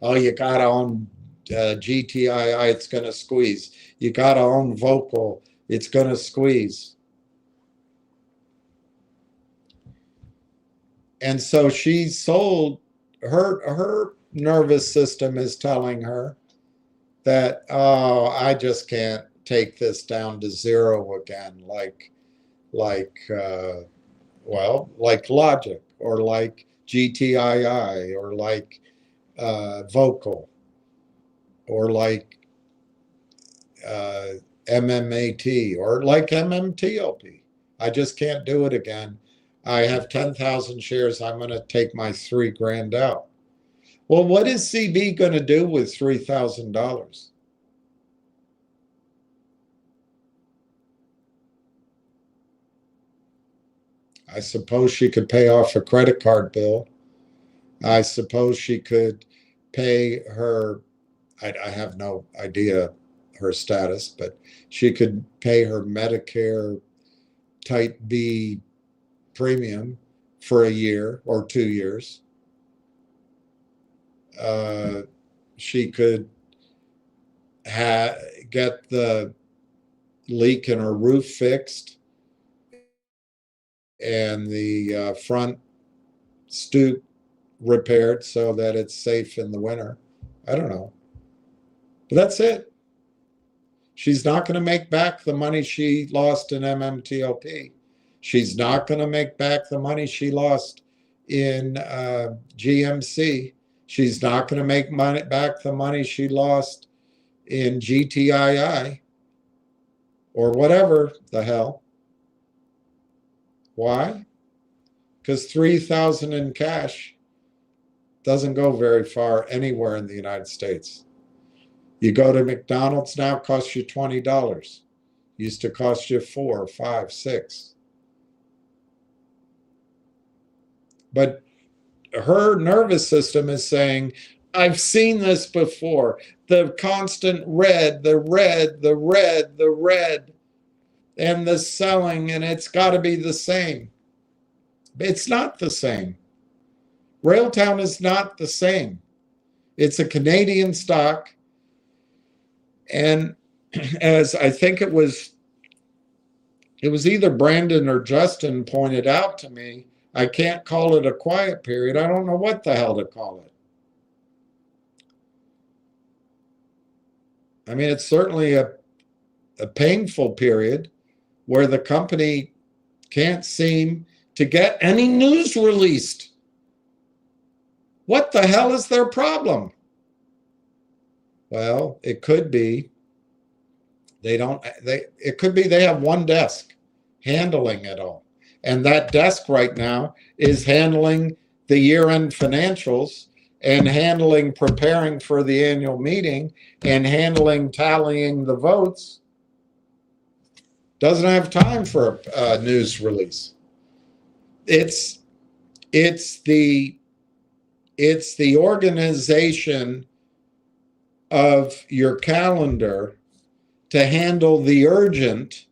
Oh, you got to own GTII, it's going to squeeze. You got to own Vocal, it's going to squeeze. And so she sold, her nervous system is telling her that, oh, I just can't take this down to zero again, like Logic, or like GTII, or like Vocal, or like MMAT, or like MMTLP. I just can't do it again. I have 10,000 shares. I'm going to take my $3,000 out. Well, what is CB going to do with $3,000? I suppose she could pay off a credit card bill. I suppose she could pay her, I have no idea her status, but she could pay her Medicare Type B premium for a year or 2 years. She could get the leak in her roof fixed and the front stoop repaired so that it's safe in the winter. I don't know. But that's it. She's not going to make back the money she lost in MMTLP. She's not going to make back the money she lost in GMC. She's not going to make back the money she lost in GTII or whatever the hell. Why? Because $3,000 in cash doesn't go very far anywhere in the United States. You go to McDonald's now, it costs you $20. Used to cost you $4, $5, $6. But her nervous system is saying, I've seen this before. The constant red, the red, the red, the red, and the selling, and it's got to be the same. It's not the same. Railtown is not the same. It's a Canadian stock. And as I think it was either Brandon or Justin pointed out to me, I can't call it a quiet period. I don't know what the hell to call it. I mean, it's certainly a painful period where the company can't seem to get any news released. What the hell is their problem? Well, it could be it could be they have one desk handling it all. And that desk right now is handling the year-end financials and handling preparing for the annual meeting and handling tallying the votes. Doesn't have time for a news release. It's the organization of your calendar to handle the urgent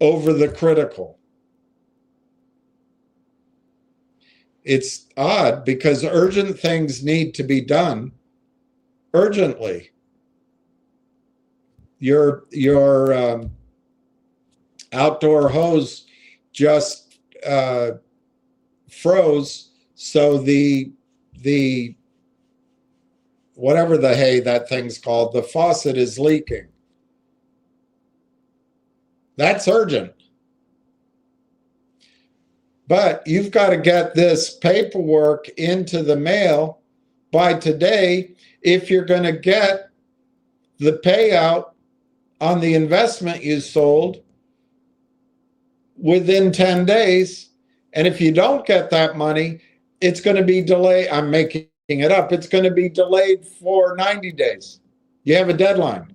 over the critical. It's odd because urgent things need to be done urgently. Your outdoor hose just froze, so the whatever the hay that thing's called, the faucet is leaking. That's urgent. But you've got to get this paperwork into the mail by today if you're going to get the payout on the investment you sold within 10 days. And if you don't get that money, it's going to be delayed. I'm making it up. It's going to be delayed for 90 days. You have a deadline.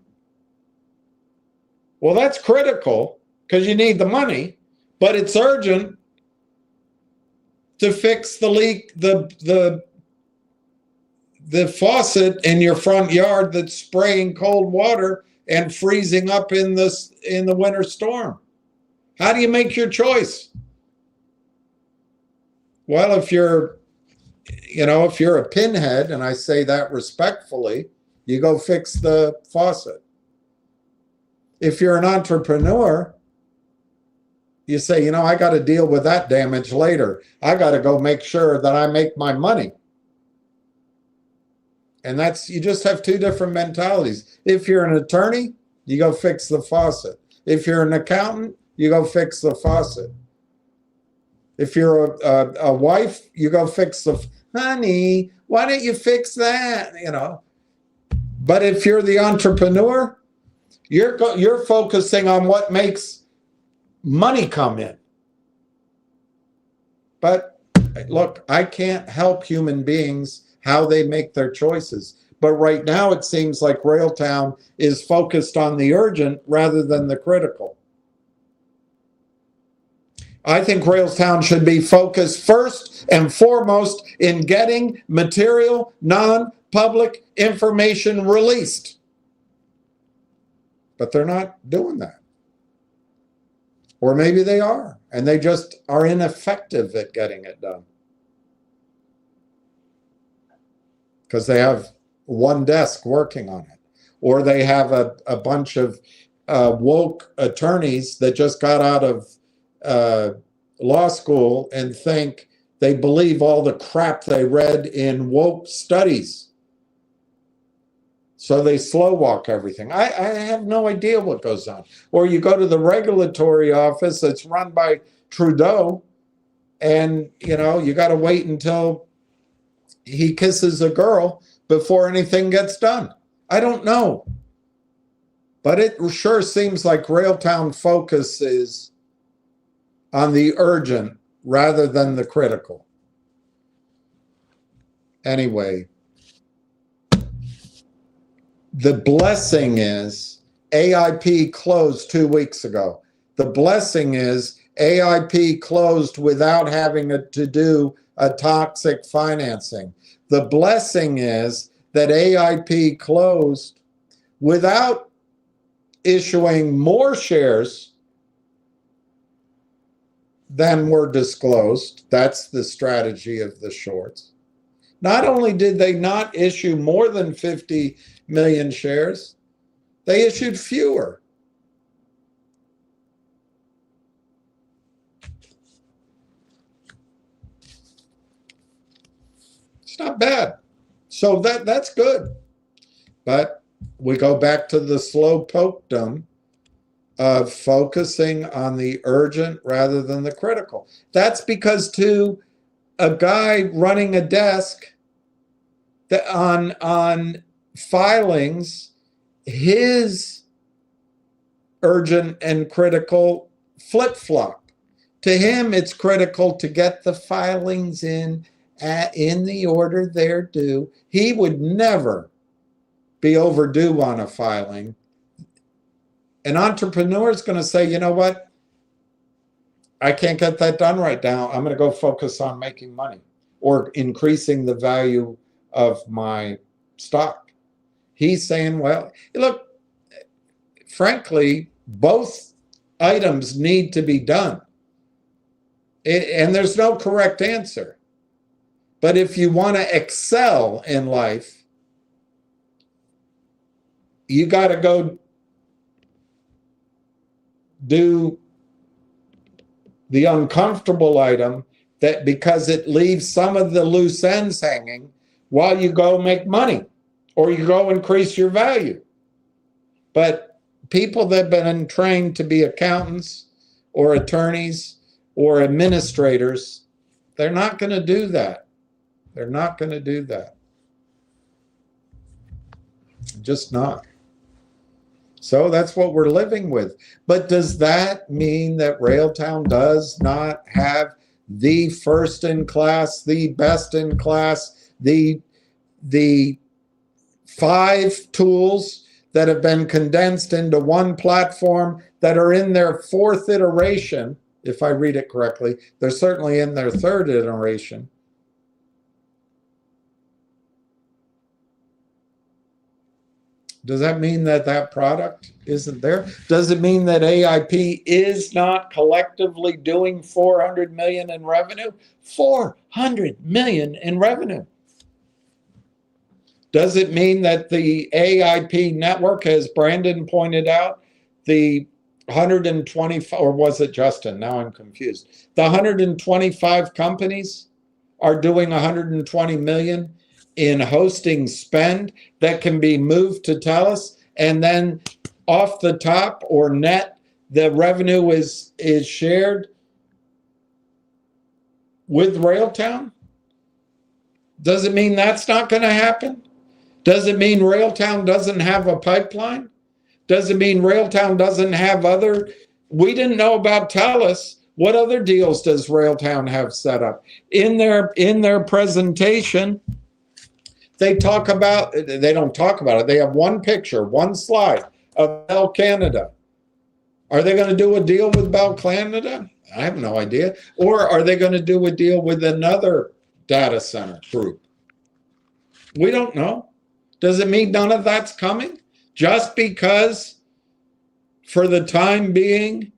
Well, that's critical because you need the money, but it's urgent to fix the leak, the faucet in your front yard that's spraying cold water and freezing up in the winter storm. How do you make your choice? Well, if you're a pinhead, and I say that respectfully, you go fix the faucet. If you're an entrepreneur, you say, I got to deal with that damage later. I got to go make sure that I make my money. And you just have two different mentalities. If you're an attorney, you go fix the faucet. If you're an accountant, you go fix the faucet. If you're a wife, you go fix honey, why don't you fix that? But if you're the entrepreneur, you're focusing on what makes money come in. But look, I can't help human beings how they make their choices. But right now it seems like Railtown is focused on the urgent rather than the critical. I think Railtown should be focused first and foremost in getting material, non-public information released. But they're not doing that. Or maybe they are, and they just are ineffective at getting it done. Because they have one desk working on it. Or they have a bunch of woke attorneys that just got out of law school and think they believe all the crap they read in woke studies. So they slow walk everything. I have no idea what goes on. Or you go to the regulatory office that's run by Trudeau, and you got to wait until he kisses a girl before anything gets done. I don't know. But it sure seems like Railtown focus is on the urgent rather than the critical. Anyway, the blessing is AIP closed 2 weeks ago. The blessing is AIP closed without having to do a toxic financing. The blessing is that AIP closed without issuing more shares than were disclosed. That's the strategy of the shorts. Not only did they not issue more than 50 million shares, they issued fewer. It's not bad. So that's good. But we go back to the slow pokedom of focusing on the urgent rather than the critical. That's because to a guy running a desk that on filings, his urgent and critical flip-flop. To him, it's critical to get the filings in the order they're due. He would never be overdue on a filing. An entrepreneur is going to say, you know what? I can't get that done right now. I'm going to go focus on making money or increasing the value of my stock. He's saying, well, look, frankly, both items need to be done. And there's no correct answer. But if you want to excel in life, you got to go do the uncomfortable item that because it leaves some of the loose ends hanging while you go make money or you go increase your value. But people that have been trained to be accountants or attorneys or administrators. They're not going to do that. They're not going to do that. Just not. So that's what we're living with. But does that mean that Railtown does not have the first in class, the best in class, the 5 tools that have been condensed into one platform that are in their 4th iteration? If I read it correctly, they're certainly in their 3rd iteration. Does that mean that that product isn't there? Does it mean that AIP is not collectively doing 400 million in revenue? 400 million in revenue. Does it mean that the AIP network, as Brandon pointed out, the 125, or was it Justin? Now I'm confused. The 125 companies are doing 120 million in hosting spend that can be moved to TELUS, and then off the top or net, the revenue is shared with Railtown? Does it mean that's not going to happen? Does it mean Railtown doesn't have a pipeline? Does it mean Railtown doesn't have other? We didn't know about TELUS. What other deals does Railtown have set up? In their presentation, they talk about, they don't talk about it. They have one picture, one slide of Bell Canada. Are they going to do a deal with Bell Canada? I have no idea. Or are they going to do a deal with another data center group? We don't know. Does it mean none of that's coming? Just because, for the time being,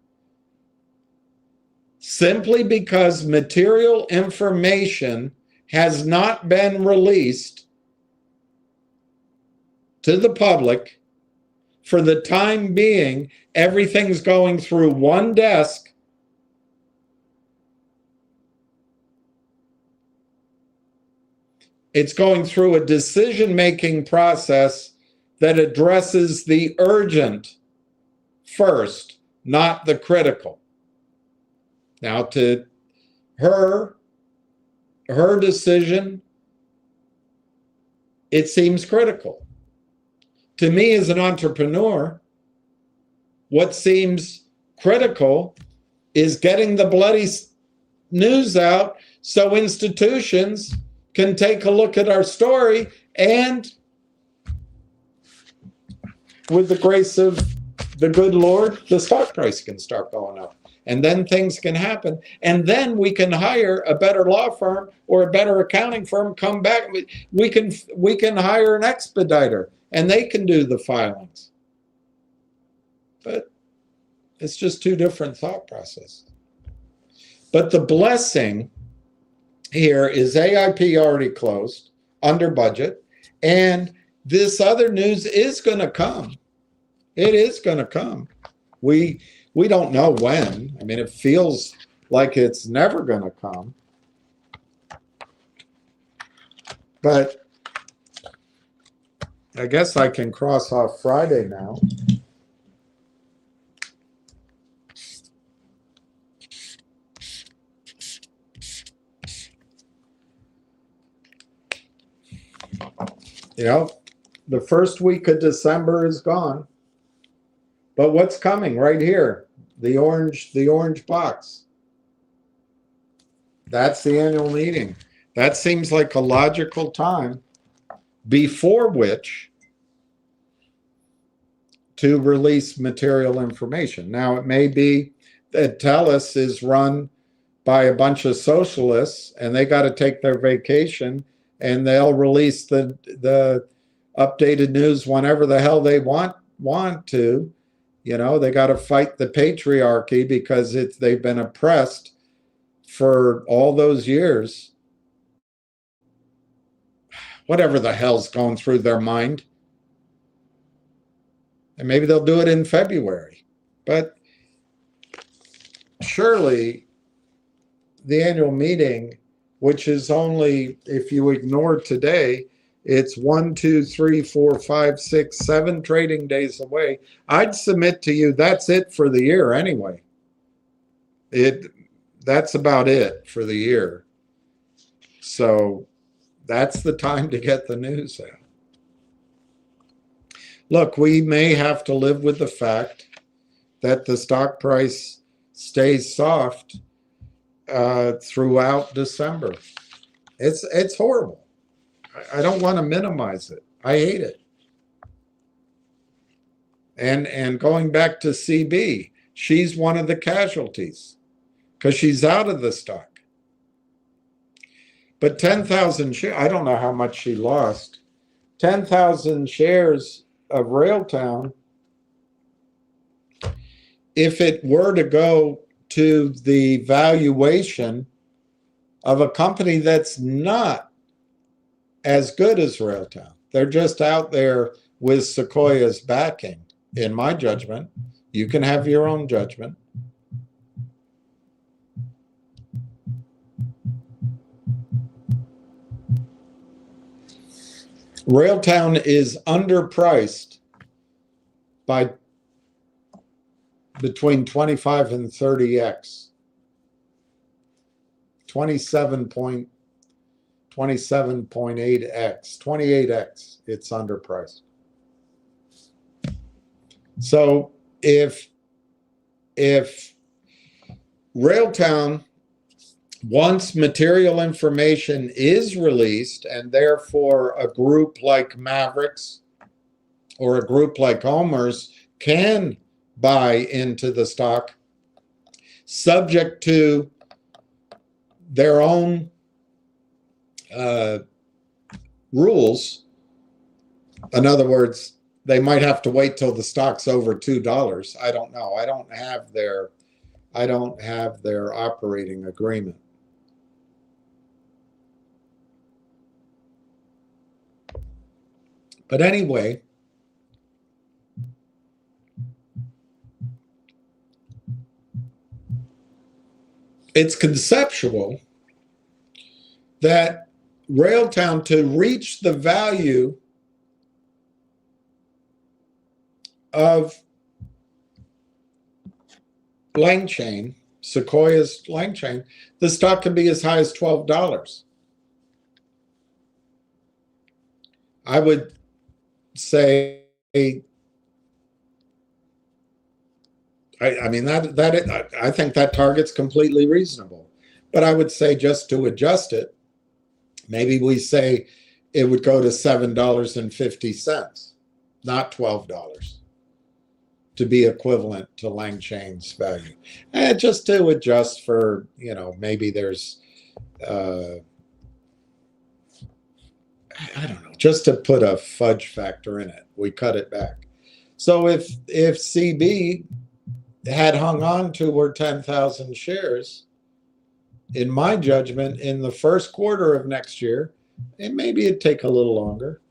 simply because material information has not been released to the public, for the time being, everything's going through one desk. It's going through a decision-making process that addresses the urgent first, not the critical. Now, to her decision, it seems critical. To me, as an entrepreneur, what seems critical is getting the bloody news out so institutions can take a look at our story, and with the grace of the good Lord, the stock price can start going up. And then things can happen. And then we can hire a better law firm or a better accounting firm, come back. We can hire an expediter, and they can do the filings. But it's just two different thought processes. But the blessing here is AIP already closed, under budget, and this other news is going to come. It is going to come. We don't know when. I mean, it feels like it's never going to come. But I guess I can cross off Friday now. You know, the first week of December is gone. But what's coming right here? The orange box. That's the annual meeting. That seems like a logical time before which to release material information. Now, it may be that TELUS is run by a bunch of socialists and they got to take their vacation, and they'll release the updated news whenever the hell they want to. You know, they got to fight the patriarchy because they've been oppressed for all those years. Whatever the hell's going through their mind. And maybe they'll do it in February. But surely the annual meeting, which is only, if you ignore today, it's 1, 2, 3, 4, 5, 6, 7 trading days away. I'd submit to you that's it for the year anyway. that's about it for the year. So that's the time to get the news out. Look, we may have to live with the fact that the stock price stays soft throughout December. It's horrible. I don't want to minimize it. I hate it. And going back to CB, she's one of the casualties because she's out of the stock. But 10,000 shares, I don't know how much she lost. 10,000 shares of Railtown, if it were to go to the valuation of a company that's not as good as Railtown, they're just out there with Sequoia's backing, in my judgment. You can have your own judgment. Railtown is underpriced by between 25 and 30x. 27.8x, 28x, it's underpriced. So if Railtown, once material information is released, and therefore a group like Mavericks or a group like Homer's can buy into the stock, subject to their own rules. In other words, they might have to wait till the stock's over $2. I don't know. I don't have their operating agreement. But anyway, it's conceptual that Railtown, to reach the value of Langchain, Sequoia's Langchain, the stock can be as high as $12. I would say, I mean, I think that target's completely reasonable. But I would say, just to adjust it, maybe we say it would go to $7.50, not $12, to be equivalent to Langchain's value. And just to adjust for, maybe there's, I don't know, just to put a fudge factor in it, we cut it back. So if CB had hung on to her 10,000 shares, in my judgment, in the first quarter of next year, and maybe it'd take a little longer,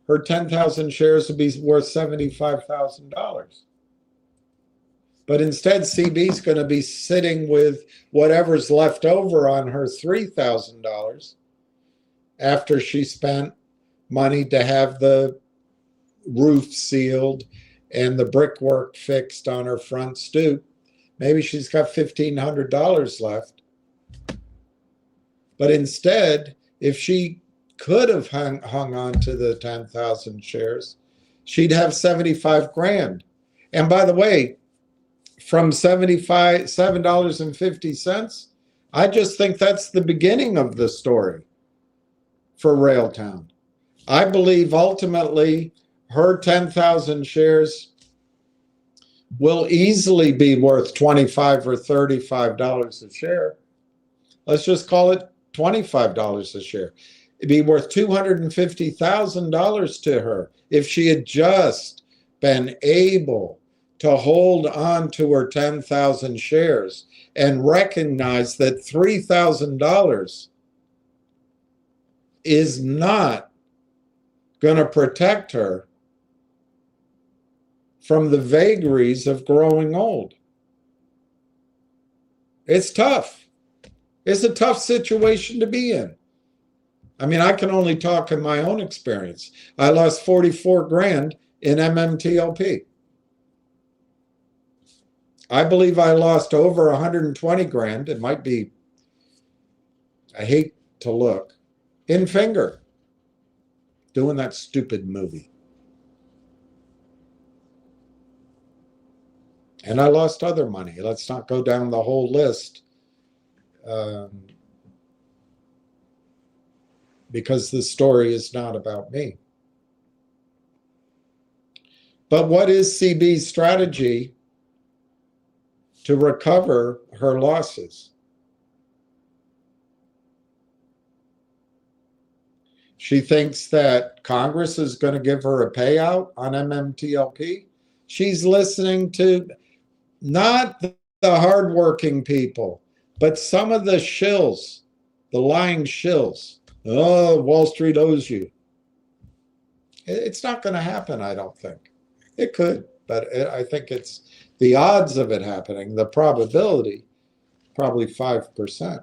her 10,000 shares would be worth $75,000. But instead, CB's going to be sitting with whatever's left over on her $3,000 after she spent money to have the roof sealed and the brickwork fixed on her front stoop. Maybe she's got $1,500 left. But instead, if she could have hung on to the 10,000 shares, she'd have 75 grand. And by the way, from $7.50, I just think that's the beginning of the story for Railtown. I believe ultimately her 10,000 shares will easily be worth $25 or $35 a share. Let's just call it $25 a share. It'd be worth $250,000 to her if she had just been able to hold on to her 10,000 shares and recognize that $3,000 is not going to protect her from the vagaries of growing old. It's tough. It's a tough situation to be in. I mean, I can only talk in my own experience. I lost 44 grand in MMTLP. I believe I lost over 120 grand. It might be, I hate to look, in finger, doing that stupid movie. And I lost other money. Let's not go down the whole list. Because the story is not about me. But what is CB's strategy to recover her losses? She thinks that Congress is going to give her a payout on MMTLP. She's listening to not the hardworking people, but some of the shills, the lying shills. Oh, Wall Street owes you. It's not going to happen, I don't think. It could, but I think it's the odds of it happening, the probability, probably 5%.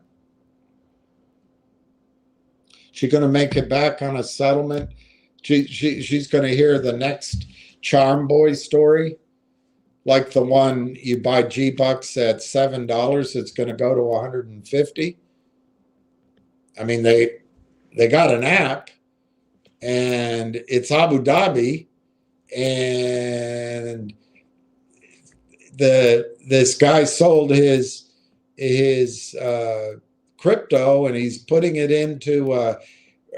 She's going to make it back on a settlement. She's going to hear the next Charm Boy story, like the one you buy G-Bucks at $7, it's going to go to 150. I mean, they got an app, and it's Abu Dhabi, and this guy sold his crypto, and he's putting it into a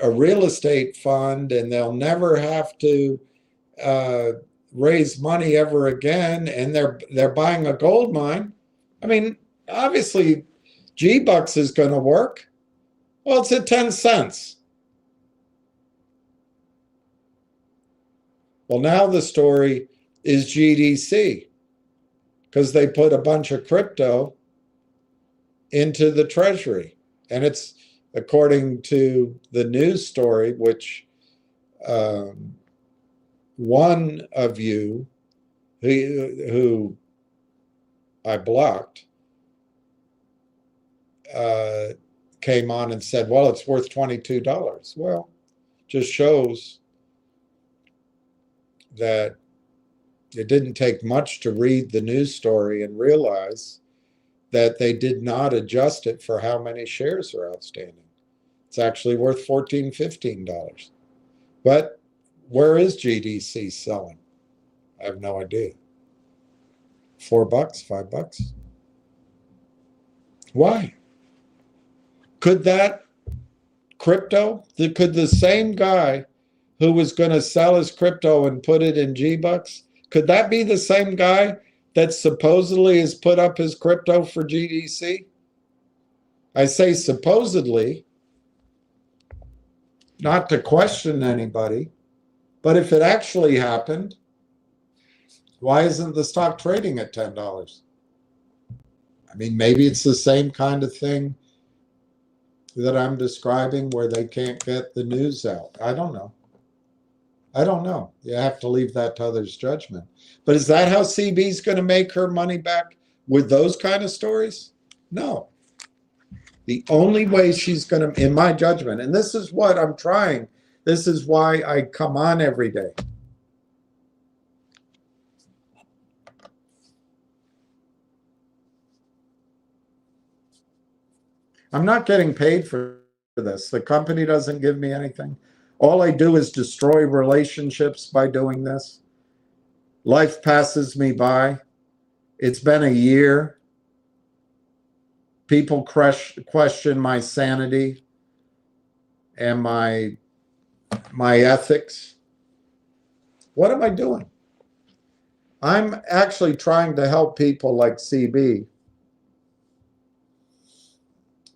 real estate fund, and they'll never have to raise money ever again, and they're buying a gold mine. I mean, obviously G-Bucks is going to work. Well, it's at 10 cents. Well, now the story is GDC, because they put a bunch of crypto into the treasury. And it's, according to the news story, which one of you who I blocked came on and said, well, it's worth $22. Well, just shows that it didn't take much to read the news story and realize that they did not adjust it for how many shares are outstanding. It's actually worth $14, $15. But where is GDC selling? I have no idea. $4, $5? Why? Could that crypto, could the same guy who was going to sell his crypto and put it in G-Bucks, could that be the same guy that supposedly has put up his crypto for GDC? I say supposedly, not to question anybody, but if it actually happened, why isn't the stock trading at $10? I mean, maybe it's the same kind of thing that I'm describing where they can't get the news out. I don't know. I don't know. You have to leave that to others' judgment. But is that how CB's going to make her money back with those kind of stories? No. The only way she's going to, in my judgment, and this is what I'm trying, this is why I come on every day. I'm not getting paid for this. The company doesn't give me anything. All I do is destroy relationships by doing this. Life passes me by. It's been a year. People question my sanity and my ethics. What am I doing? I'm actually trying to help people like CB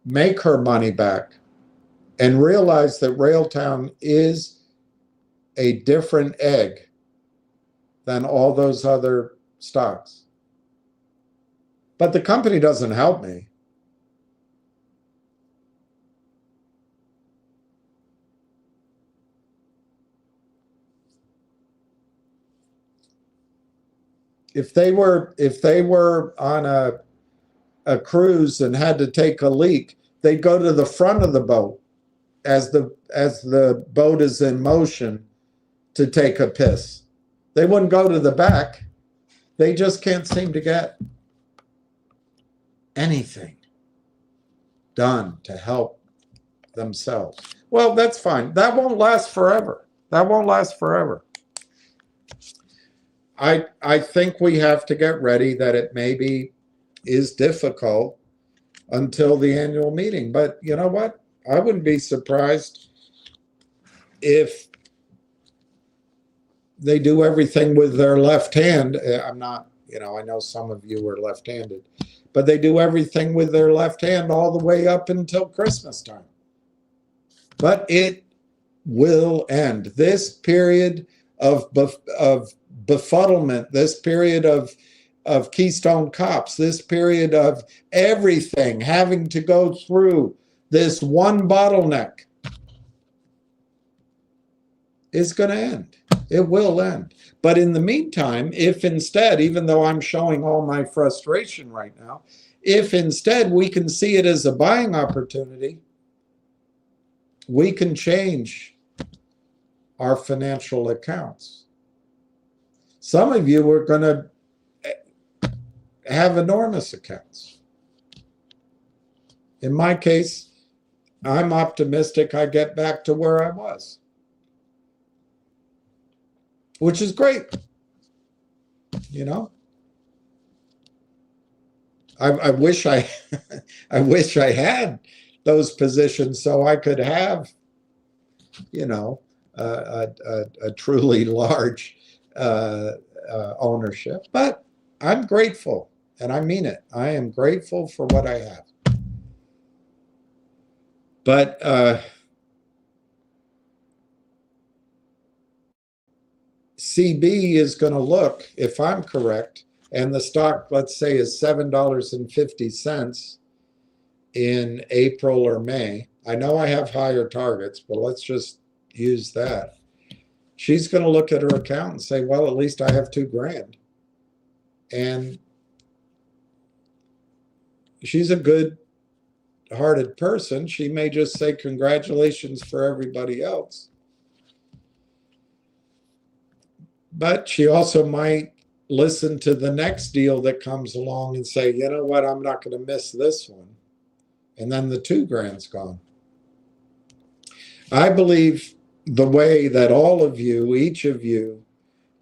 make her money back and realize that Railtown is a different egg than all those other stocks. But the company doesn't help me. If they were on a cruise and had to take a leak, they'd go to the front of the boat as the boat is in motion to take a piss. They wouldn't go to the back. They just can't seem to get. anything done to help themselves. Well, that's fine. That won't last forever. That won't last forever. I think we have to get ready that it maybe is difficult until the annual meeting. But you know what? I wouldn't be surprised if they do everything with their left hand. I'm not, I know some of you are left-handed, but they do everything with their left hand all the way up until Christmas time. But it will end. This period of befuddlement, this period of Keystone Cops, this period of everything having to go through this one bottleneck is going to end. It will end. But in the meantime, if instead, even though I'm showing all my frustration right now, if instead we can see it as a buying opportunity, we can change our financial accounts. Some of you are going to have enormous accounts. In my case, I'm optimistic I get back to where I was, which is great. I wish I had those positions so I could have, a truly large ownership. But I'm grateful, and I mean it. I am grateful for what I have. But CB is going to look, if I'm correct, and the stock, let's say, is $7.50 in April or May. I know I have higher targets, but let's just use that. She's going to look at her account and say, well, at least I have $2,000. And she's a good-hearted person. She may just say congratulations for everybody else. But she also might listen to the next deal that comes along and say, you know what, I'm not going to miss this one. And then the $2,000's gone. I believe the way that all of you, each of you,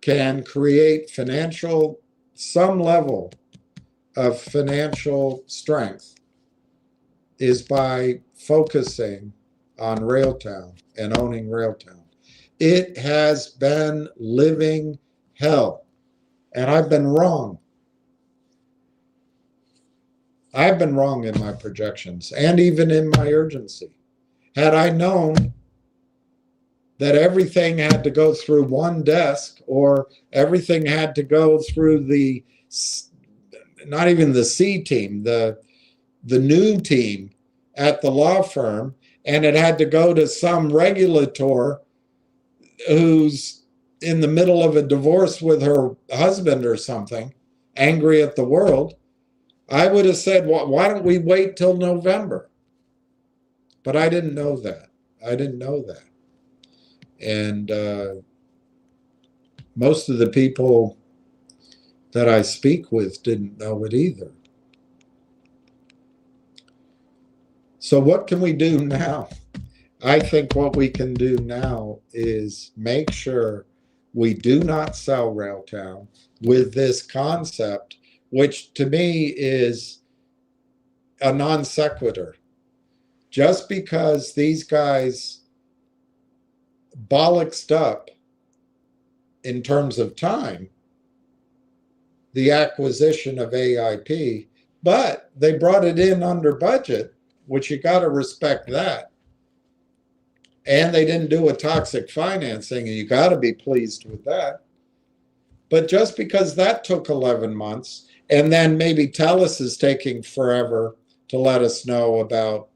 can create some level of financial strength is by focusing on Railtown and owning Railtown. It has been living hell, and I've been wrong. I've been wrong in my projections and even in my urgency. Had I known that everything had to go through one desk, or everything had to go through not even the C team, the new team at the law firm, and it had to go to some regulator who's in the middle of a divorce with her husband or something, angry at the world, I would have said, well, why don't we wait till November? But I didn't know that. And most of the people that I speak with didn't know it either. So what can we do now? I think what we can do now is make sure we do not sell Railtown with this concept, which to me is a non sequitur. Just because these guys bollocksed up in terms of time the acquisition of AIP, but they brought it in under budget, which you got to respect that. And they didn't do a toxic financing, and you got to be pleased with that. But just because that took 11 months, and then maybe TELUS is taking forever to let us know about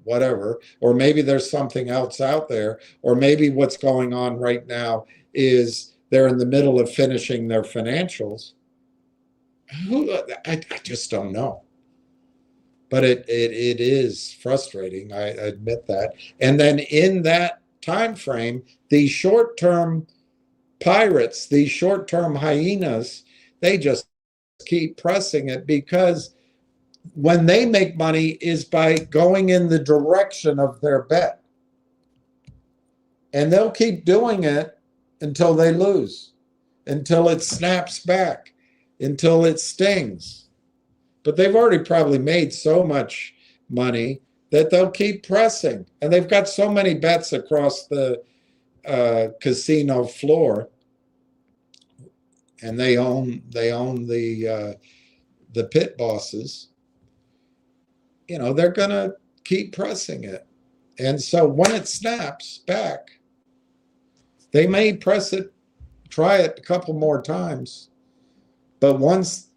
whatever, or maybe there's something else out there, or maybe what's going on right now is they're in the middle of finishing their financials. I just don't know. But it is frustrating, I admit that. And then in that time frame, these short-term pirates, these short-term hyenas, they just keep pressing it because when they make money is by going in the direction of their bet. And they'll keep doing it until they lose, until it snaps back, until it stings. But they've already probably made so much money that they'll keep pressing. And they've got so many bets across the casino floor, and they own the pit bosses. You know, they're gonna keep pressing it. And so when it snaps back, they may press it, try it a couple more times, but once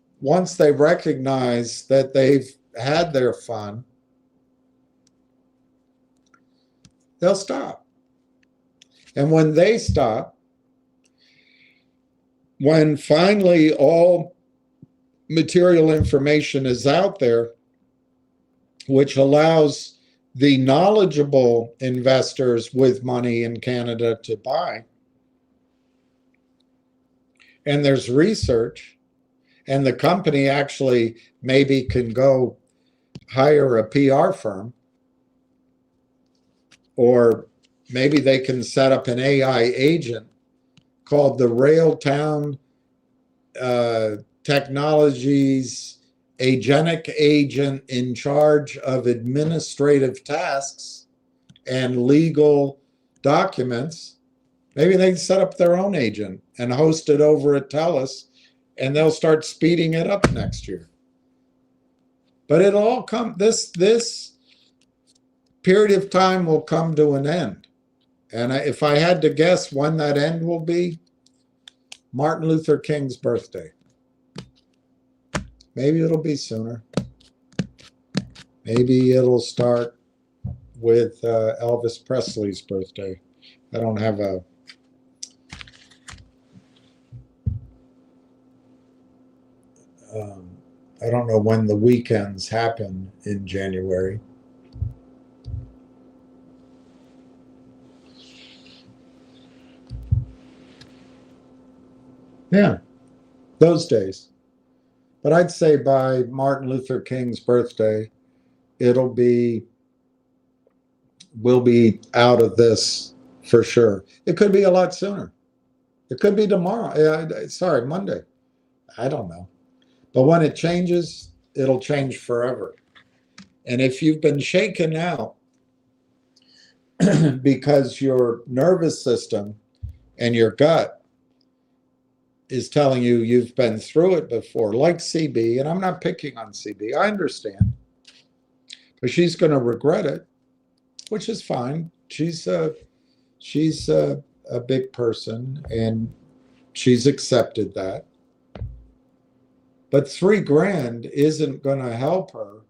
they recognize that they've had their fun, they'll stop. And when they stop, when finally all material information is out there, which allows the knowledgeable investors with money in Canada to buy, and there's research, and the company actually maybe can go hire a PR firm, or maybe they can set up an AI agent called the Railtown Technologies Agentic Agent in charge of administrative tasks and legal documents. Maybe they can set up their own agent and host it over at TELUS, and they'll start speeding it up next year. But it'll all come, this period of time will come to an end. And if I had to guess when that end will be, Martin Luther King's birthday. Maybe it'll be sooner. Maybe it'll start with Elvis Presley's birthday. I don't have a I don't know when the weekends happen in January. Yeah, those days. But I'd say by Martin Luther King's birthday, we'll be out of this for sure. It could be a lot sooner. It could be tomorrow. Sorry, Monday. I don't know. But when it changes, it'll change forever. And if you've been shaken out because your nervous system and your gut is telling you you've been through it before, like CB, and I'm not picking on CB, I understand. But she's going to regret it, which is fine. She's a big person, and she's accepted that. But $3,000 isn't going to help her.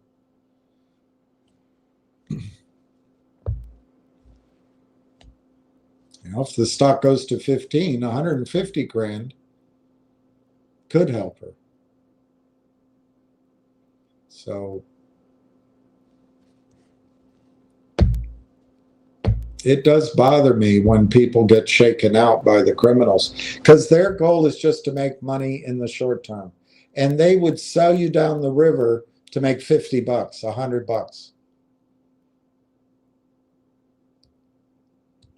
You know, if the stock goes to 15, 150 grand could help her. So it does bother me when people get shaken out by the criminals, because their goal is just to make money in the short term. And they would sell you down the river to make $50, $100.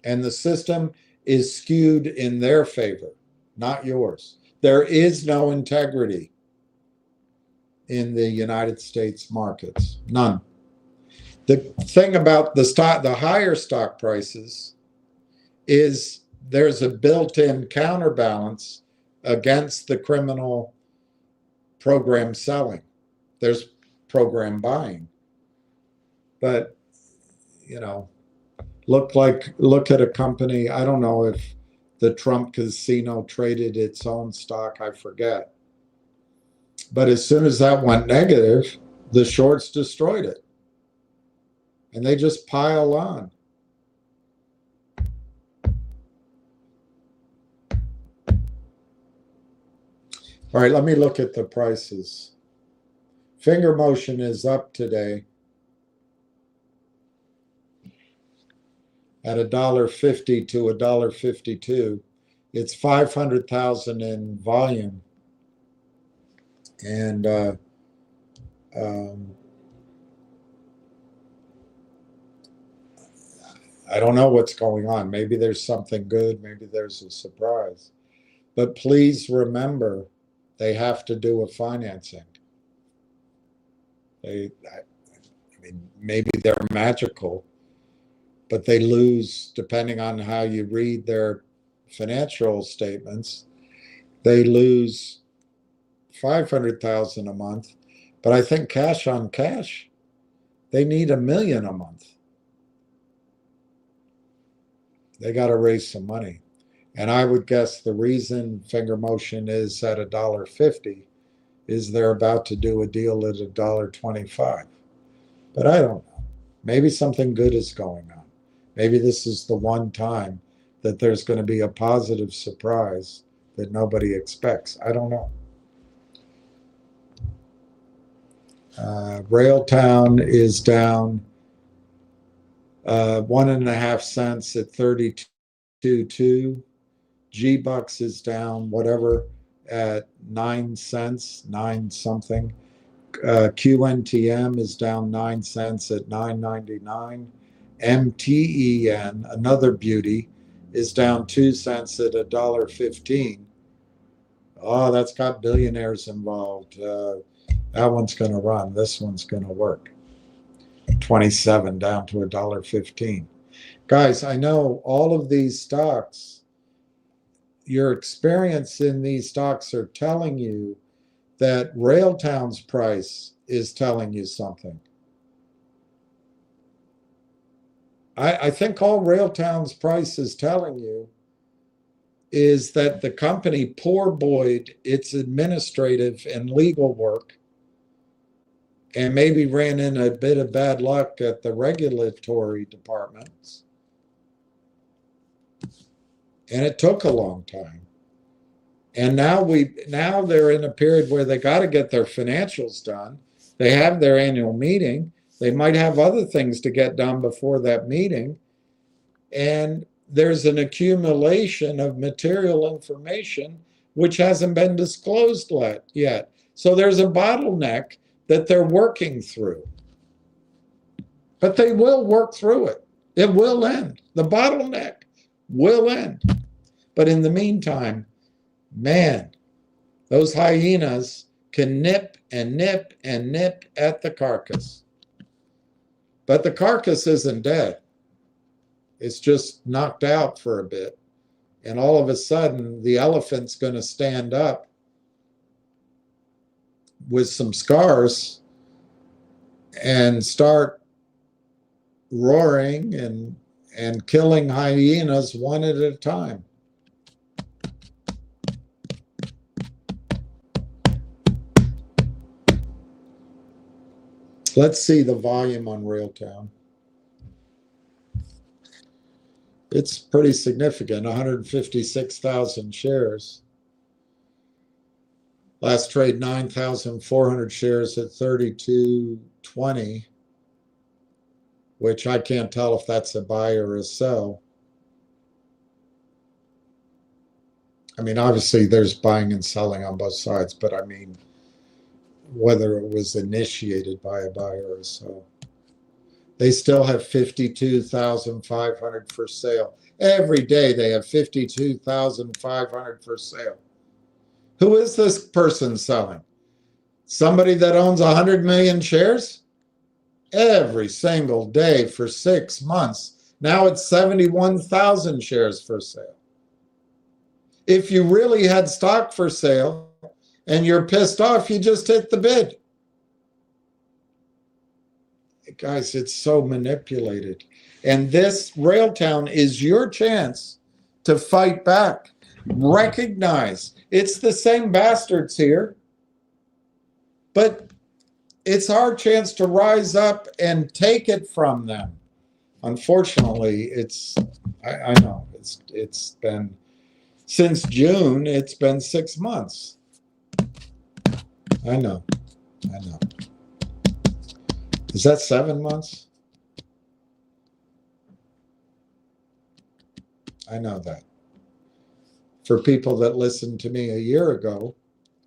And the system is skewed in their favor, not yours. There is no integrity in the United States markets, none. The thing about the higher stock prices is there's a built-in counterbalance against the criminal program selling. There's program buying. But, you know, look at a company, I don't know if the Trump casino traded its own stock, I forget. But as soon as that went negative, the shorts destroyed it. And they just pile on. All right, let me look at the prices. Finger motion is up today at $1.50 to $1.52. It's 500,000 in volume. And Um, I don't know what's going on. Maybe there's something good. Maybe there's a surprise. But please remember, they have to do a financing. I mean, maybe they're magical, but they lose, depending on how you read their financial statements, they lose 500,000 a month. But I think cash on cash, they need $1 million a month. They got to raise some money. And I would guess the reason Finger Motion is at $1.50 is they're about to do a deal at $1.25. But I don't know. Maybe something good is going on. Maybe this is the one time that there's going to be a positive surprise that nobody expects. I don't know. Railtown is down 1.5 cents at 32.2. G-Bucks is down whatever at 9 cents, 9 something. QNTM is down 9 cents at 9.99. MTEN, another beauty, is down 2 cents at $1.15. Oh, that's got billionaires involved. That one's going to run. This one's going to work. 27 down to $1.15. Guys, I know all of these stocks, your experience in these stocks are telling you that Railtown's price is telling you something. I think all Railtown's price is telling you is that the company poor-boyed its administrative and legal work and maybe ran in a bit of bad luck at the regulatory departments. And it took a long time. And now they're in a period where they got to get their financials done. They have their annual meeting. They might have other things to get done before that meeting. And there's an accumulation of material information which hasn't been disclosed yet. So there's a bottleneck that they're working through. But they will work through it. It will end. The bottleneck will end. But in the meantime, man, those hyenas can nip and nip and nip at the carcass. But the carcass isn't dead. It's just knocked out for a bit. And all of a sudden, the elephant's going to stand up with some scars and start roaring and killing hyenas one at a time. Let's see the volume on Railtown. It's pretty significant, 156,000 shares. Last trade, 9,400 shares at 32.20, which I can't tell if that's a buy or a sell. I mean, obviously there's buying and selling on both sides, but I mean, whether it was initiated by a buyer or a sell. They still have 52,500 for sale. Every day they have 52,500 for sale. Who is this person selling? Somebody that owns 100 million shares? Every single day for 6 months. Now it's 71,000 shares for sale. If you really had stock for sale and you're pissed off, you just hit the bid. Guys, it's so manipulated. And this Railtown is your chance to fight back. Recognize it's the same bastards here, but it's our chance to rise up and take it from them. Unfortunately, I know it's been since June, it's been 6 months. I know. Is that 7 months? I know that. For people that listened to me a year ago,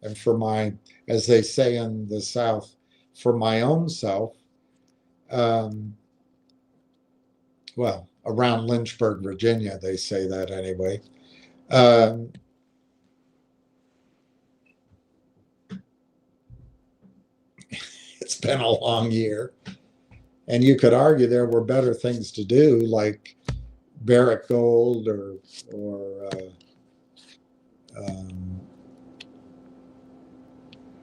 and for my, as they say in the South, for my own self, well, around Lynchburg, Virginia, they say that anyway. It's been a long year. And you could argue there were better things to do, like Barrick Gold or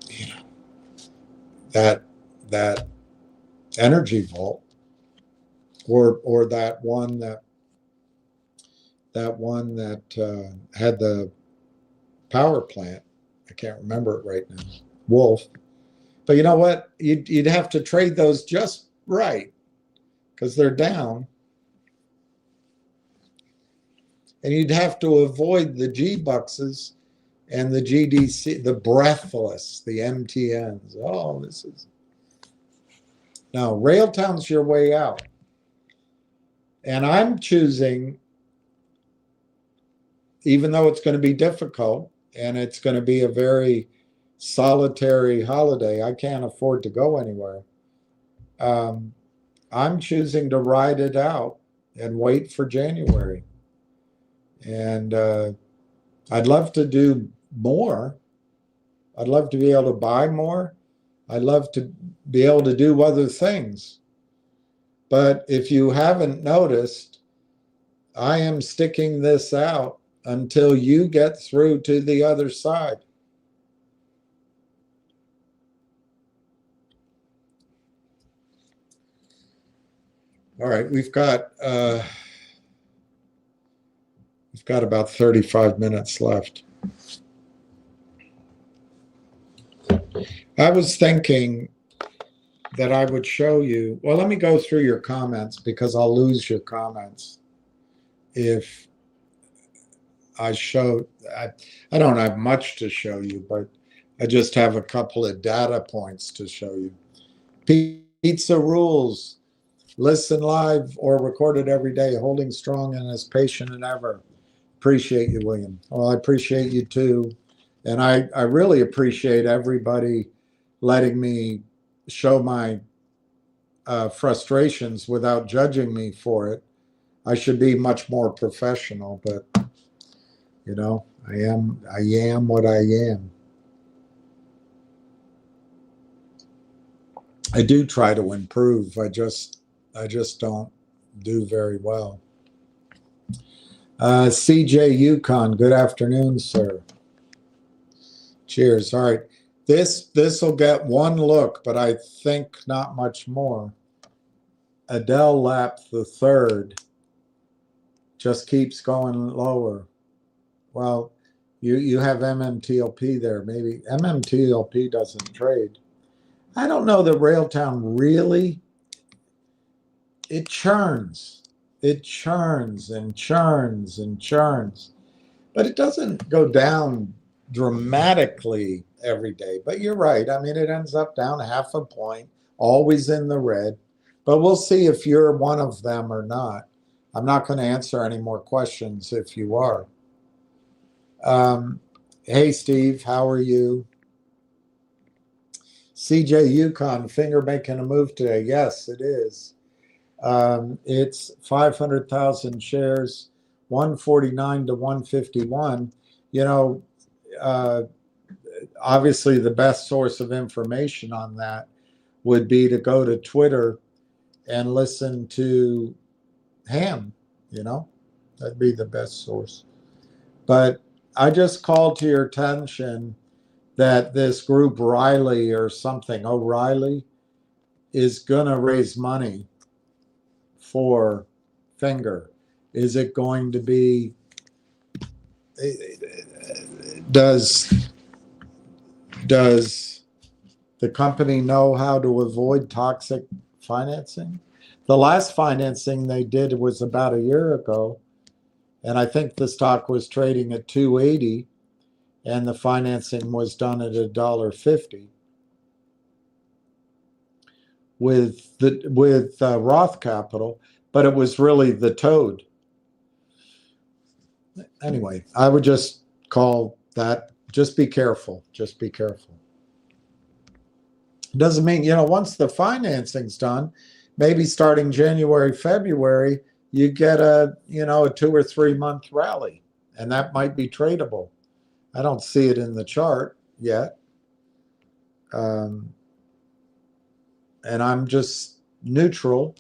you know, that energy vault, or that one that had the power plant. I can't remember it right now. Wolf. But you know what? You'd have to trade those just right because they're down. And you'd have to avoid the G-Buckses and the GDC, the breathless, the MTNs. Oh, this is... Now, Railtown's your way out. And I'm choosing, even though it's going to be difficult and it's going to be a very solitary holiday, I can't afford to go anywhere. I'm choosing to ride it out and wait for January. And I'd love to do more. I'd love to be able to buy more. I'd love to be able to do other things. But if you haven't noticed, I am sticking this out until you get through to the other side. All right, we've got about 35 minutes left. I was thinking that I would show you, well, let me go through your comments because I'll lose your comments if I show, I don't have much to show you, but I just have a couple of data points to show you. Pizza rules, listen live or recorded every day, holding strong and as patient as ever. Appreciate you, William. Well, I appreciate you too. And I really appreciate everybody letting me show my frustrations without judging me for it. I should be much more professional, but you know, I am what I am. I do try to improve. I just don't do very well. CJ Yukon, good afternoon, sir. Cheers. All right. This will get one look, but I think not much more. Adele Lap the third just keeps going lower. Well, you have MMTLP there. Maybe MMTLP doesn't trade. I don't know that Railtown really, it churns. It churns and churns and churns. But it doesn't go down dramatically every day. But you're right. I mean, it ends up down half a point, always in the red. But we'll see if you're one of them or not. I'm not going to answer any more questions if you are. Hey, Steve, how are you? CJ Yukon, finger making a move today. Yes, it is. It's 500,000 shares, 149 to 151. You know, obviously the best source of information on that would be to go to Twitter and listen to Ham, you know, that'd be the best source. But I just called to your attention that this group Riley or something, O'Reilly, is going to raise money for Finger. Is it going to be, does the company know how to avoid toxic financing? The last financing they did was about a year ago, and I think the stock was trading at 280, and the financing was done at $1.50 with Roth Capital, but it was really the Toad. Anyway, I would just call that, just be careful. Just be careful. Doesn't mean, once the financing's done, maybe starting January, February, you get a 2 or 3 month rally, and that might be tradable. I don't see it in the chart yet. And I'm just neutral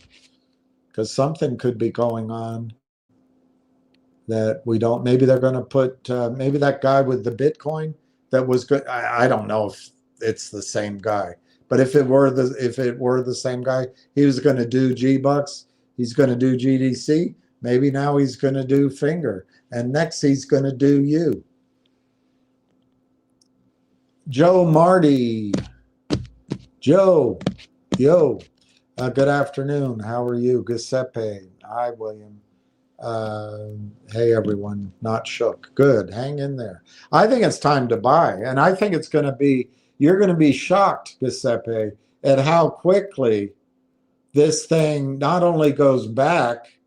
because something could be going on that we don't. Maybe they're going to put, maybe that guy with the Bitcoin that was good. I don't know if it's the same guy, but if it were the same guy, he was going to do G-Bucks. He's going to do GDC. Maybe now he's going to do Finger, and next he's going to do you. Joe Marty. Joe, yo, good afternoon. How are you? Giuseppe. Hi, William. Hey, everyone. Not shook. Good. Hang in there. I think it's time to buy, and I think it's going to be, you're going to be shocked, Giuseppe, at how quickly this thing not only goes back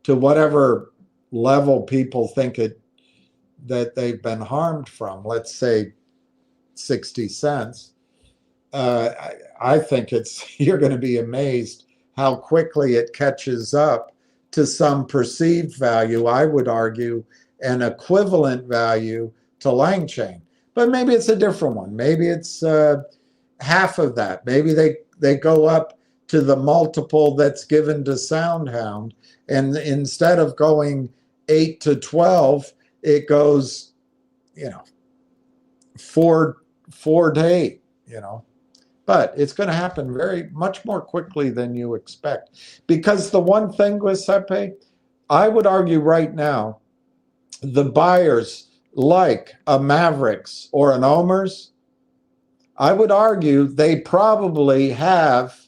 to whatever level people think that they've been harmed from, let's say 60 cents. I think you're going to be amazed how quickly it catches up to some perceived value, I would argue, an equivalent value to Langchain. But maybe it's a different one. Maybe it's half of that. Maybe they go up to the multiple that's given to SoundHound, and instead of going 8 to 12, it goes, 4 to 8, But it's going to happen very much more quickly than you expect. Because the one thing, Giuseppe, I would argue right now, the buyers like a Mavericks or an Omers, I would argue they probably have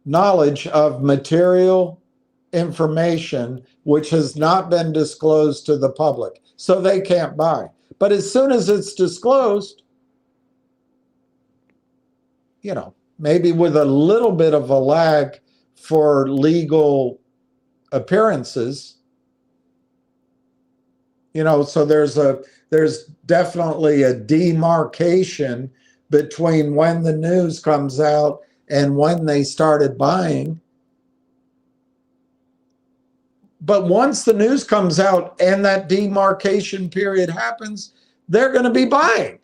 knowledge of material information which has not been disclosed to the public. So they can't buy. But as soon as it's disclosed, maybe with a little bit of a lag for legal appearances, so there's definitely a demarcation between when the news comes out and when they started buying. But once the news comes out and that demarcation period happens, they're going to be buying.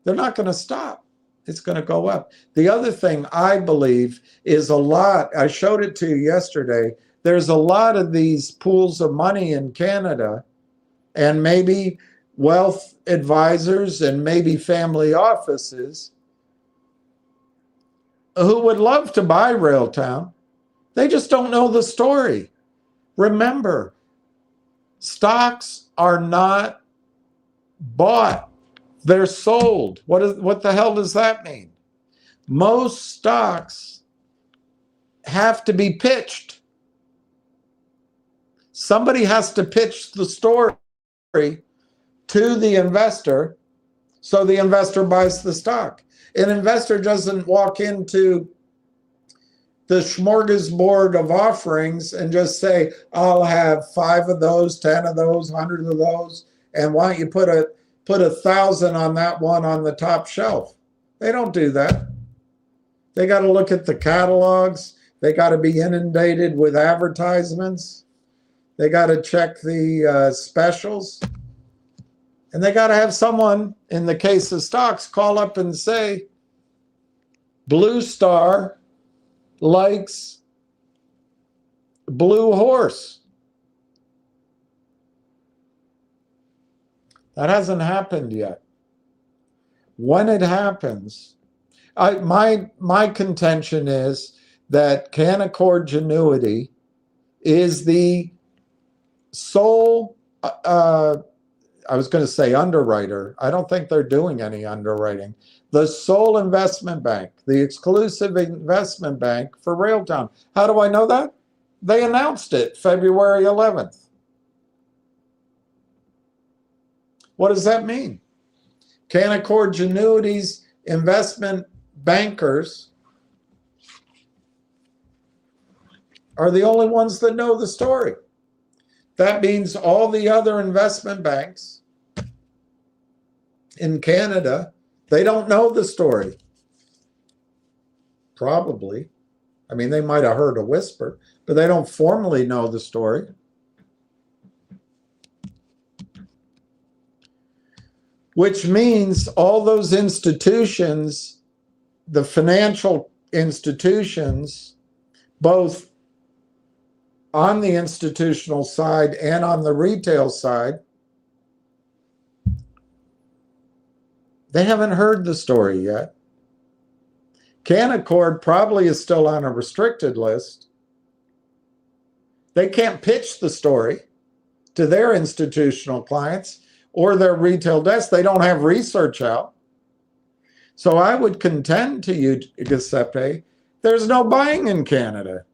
They're not going to stop. It's going to go up. The other thing I believe is I showed it to you yesterday, there's a lot of these pools of money in Canada, and maybe wealth advisors and maybe family offices who would love to buy Railtown. They just don't know the story. Remember, stocks are not bought. They're sold. What the hell does that mean? Most stocks have to be pitched. Somebody has to pitch the story to the investor, so the investor buys the stock. An investor doesn't walk into the smorgasbord of offerings and just say, I'll have 5 of those, 10 of those, 100 of those, and why don't you put 1,000 on that one on the top shelf. They don't do that. They got to look at the catalogs. They got to be inundated with advertisements. They got to check the specials. And they got to have someone, in the case of stocks, call up and say, Blue Star likes Blue Horse. That hasn't happened yet. When it happens, my contention is that Canaccord Genuity is the sole, I was going to say underwriter. I don't think they're doing any underwriting. The sole investment bank, the exclusive investment bank for Railtown. How do I know that? They announced it February 11th. What does that mean? Canaccord Genuity's investment bankers are the only ones that know the story. That means all the other investment banks in Canada They don't know the story. Probably. I mean, they might have heard a whisper, but they don't formally know the story. Which means all those institutions, the financial institutions, both on the institutional side and on the retail side, they haven't heard the story yet. Canaccord probably is still on a restricted list. They can't pitch the story to their institutional clients or their retail desk. They don't have research out. So I would contend to you, Giuseppe, there's no buying in Canada.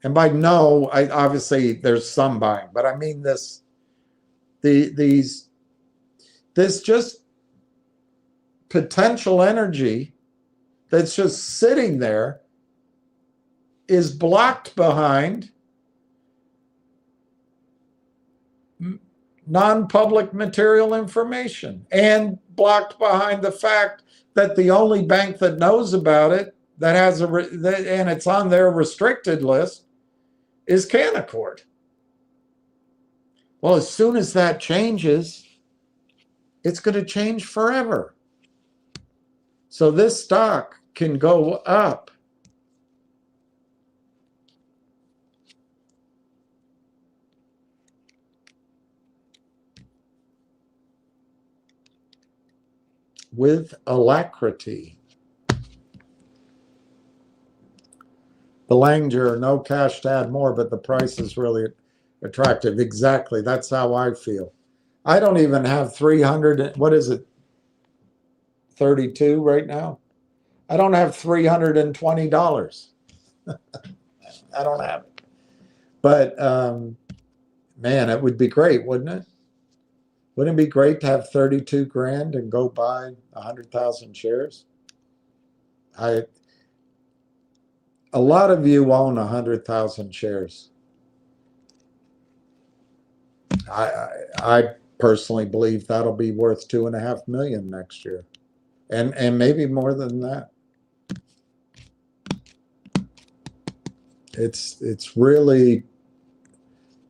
And by no, obviously there's some buying, but I mean this just potential energy that's just sitting there is blocked behind non-public material information and blocked behind the fact that the only bank that knows about it that has and it's on their restricted list is Canaccord. Well, as soon as that changes, it's going to change forever. So this stock can go up. With alacrity. Belanger, no cash to add more, but the price is really attractive. Exactly. That's how I feel. I don't even have 300. What is it? 32 right now. I don't have $320. I don't have it. But man, it would be great, wouldn't it? Wouldn't it be great to have 32 grand and go buy 100,000 shares? A lot of you own 100,000 shares. I personally believe that'll be worth 2.5 million next year, and maybe more than that. It's really,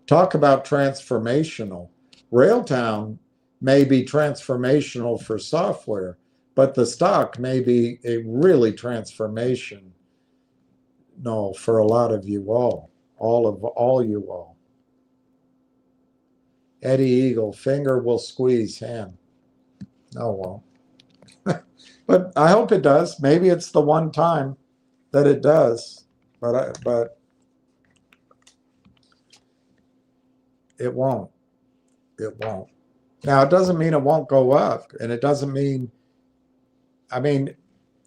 talk about transformational. Railtown may be transformational for software, but the stock may be a really transformational for a lot of you all you all. Eddie Eagle, finger will squeeze hand. No, won't. But I hope it does. Maybe it's the one time that it does, but it won't. It won't. Now, it doesn't mean it won't go up, and it doesn't mean, I mean,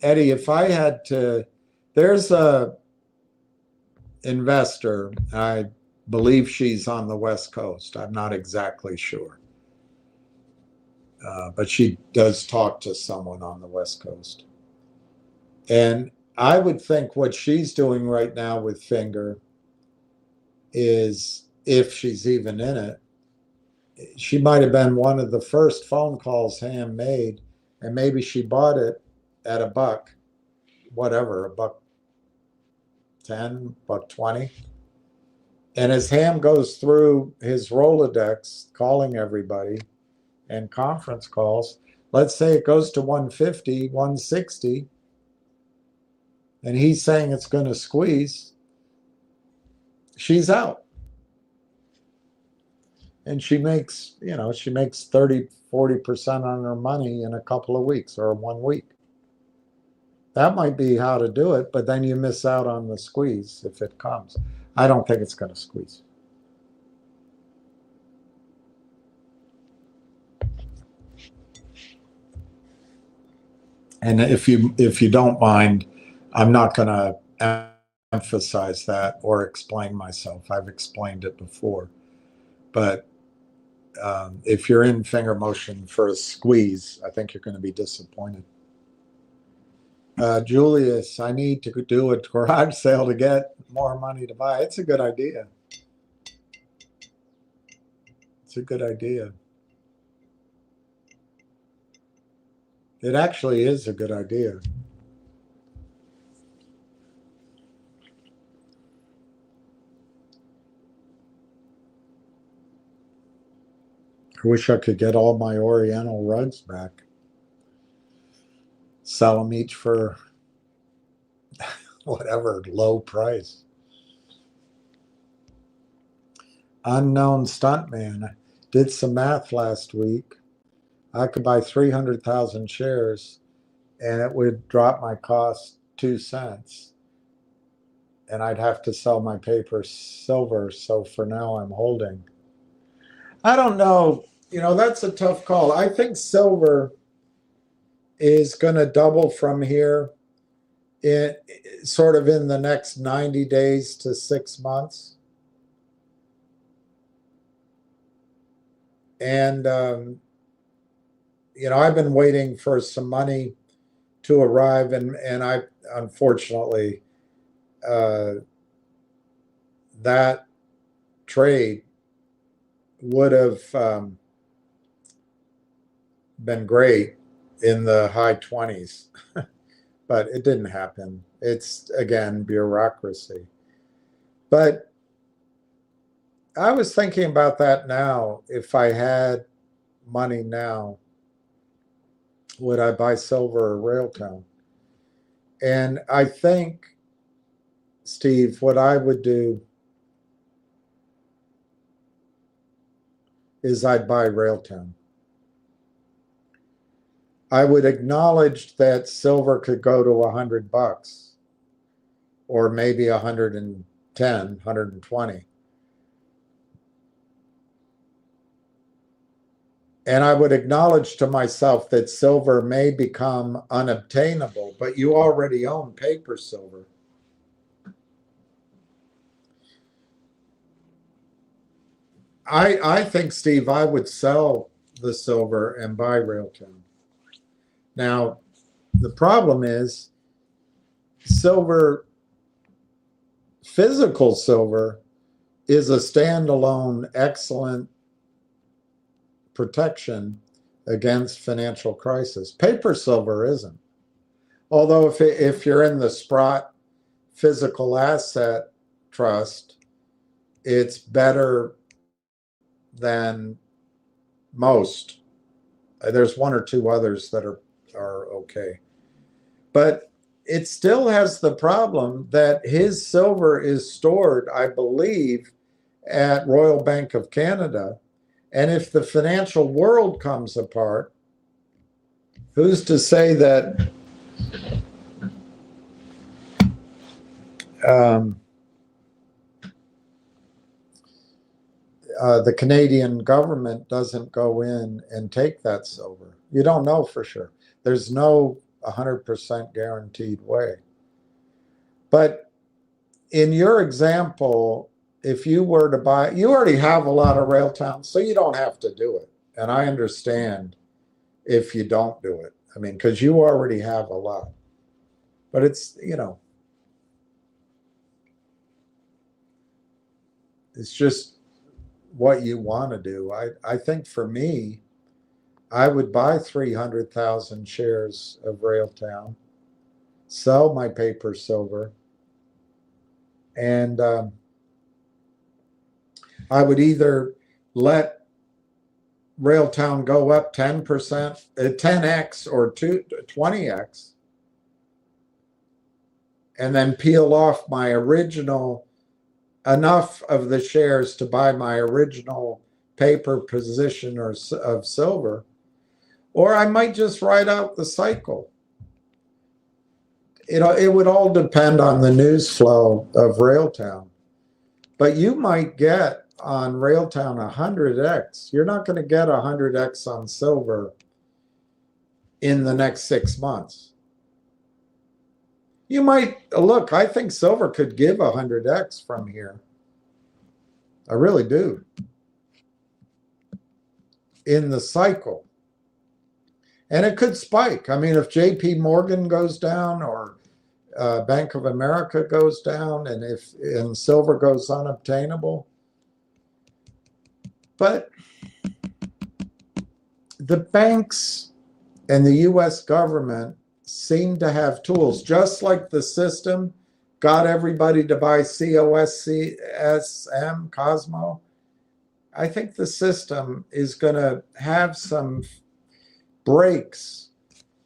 Eddie, if I had to, there's a investor, I believe she's on the West Coast. I'm not exactly sure. But she does talk to someone on the West Coast. And I would think what she's doing right now with Finger is, if she's even in it, she might have been one of the first phone calls Ham made, and maybe she bought it at $1, whatever, $1.10, $1.20. And as Ham goes through his Rolodex, calling everybody and conference calls, let's say it goes to 150, 160, and he's saying it's going to squeeze, she's out. And she makes 30, 40% on her money in a couple of weeks or 1 week. That might be how to do it, but then you miss out on the squeeze if it comes. I don't think it's going to squeeze. And if you don't mind, I'm not going to emphasize that or explain myself. I've explained it before. But if you're in finger motion for a squeeze, I think you're going to be disappointed. Julius, I need to do a garage sale to get more money to buy. It's a good idea. It's a good idea. It actually is a good idea. I wish I could get all my Oriental rugs back. Sell them each for whatever low price. Unknown stuntman. Did some math last week. I could buy 300,000 shares and it would drop my cost 2 cents. And I'd have to sell my paper silver. So for now, I'm holding. I don't know. You know, that's a tough call. I think silver is going to double from here in sort of in the next 90 days to 6 months. And, you know, I've been waiting for some money to arrive, and I, unfortunately, that trade would have been great in the high 20s, but it didn't happen. It's, again, bureaucracy. But I was thinking about that now. If I had money now, would I buy silver or Railtown? And I think, Steve, what I would do is I'd buy Railtown. I would acknowledge that silver could go to $100 or maybe 110, 120. And I would acknowledge to myself that silver may become unobtainable, but you already own paper silver. I think, Steve, I would sell the silver and buy Railtown. Now, the problem is silver, physical silver, is a standalone excellent protection against financial crisis. Paper silver isn't. Although if you're in the Sprott physical asset trust, it's better than most. There's one or two others that are okay. But it still has the problem that his silver is stored, I believe, at Royal Bank of Canada. And if the financial world comes apart, who's to say that the Canadian government doesn't go in and take that silver? You don't know for sure. There's no 100% guaranteed way. But in your example, if you were to buy, you already have a lot of Railtown, so you don't have to do it. And I understand if you don't do it. I mean, because you already have a lot. But it's, you know, it's just what you want to do. I think for me, I would buy 300,000 shares of Railtown, sell my paper silver, and I would either let Railtown go up 10%, 10x or 20x, and then peel off my original, enough of the shares to buy my original paper position of silver, or I might just ride out the cycle. It would all depend on the news flow of Railtown. But you might get on Railtown 100x. You're not going to get 100x on silver in the next 6 months. You might, look, I think silver could give 100x from here. I really do. In the cycle. And it could spike. I mean, if JP Morgan goes down or Bank of America goes down, and silver goes unobtainable. But the banks And the US government seemed to have tools, just like the system got everybody to buy COSCSM, Cosmo. I think the system is going to have some brakes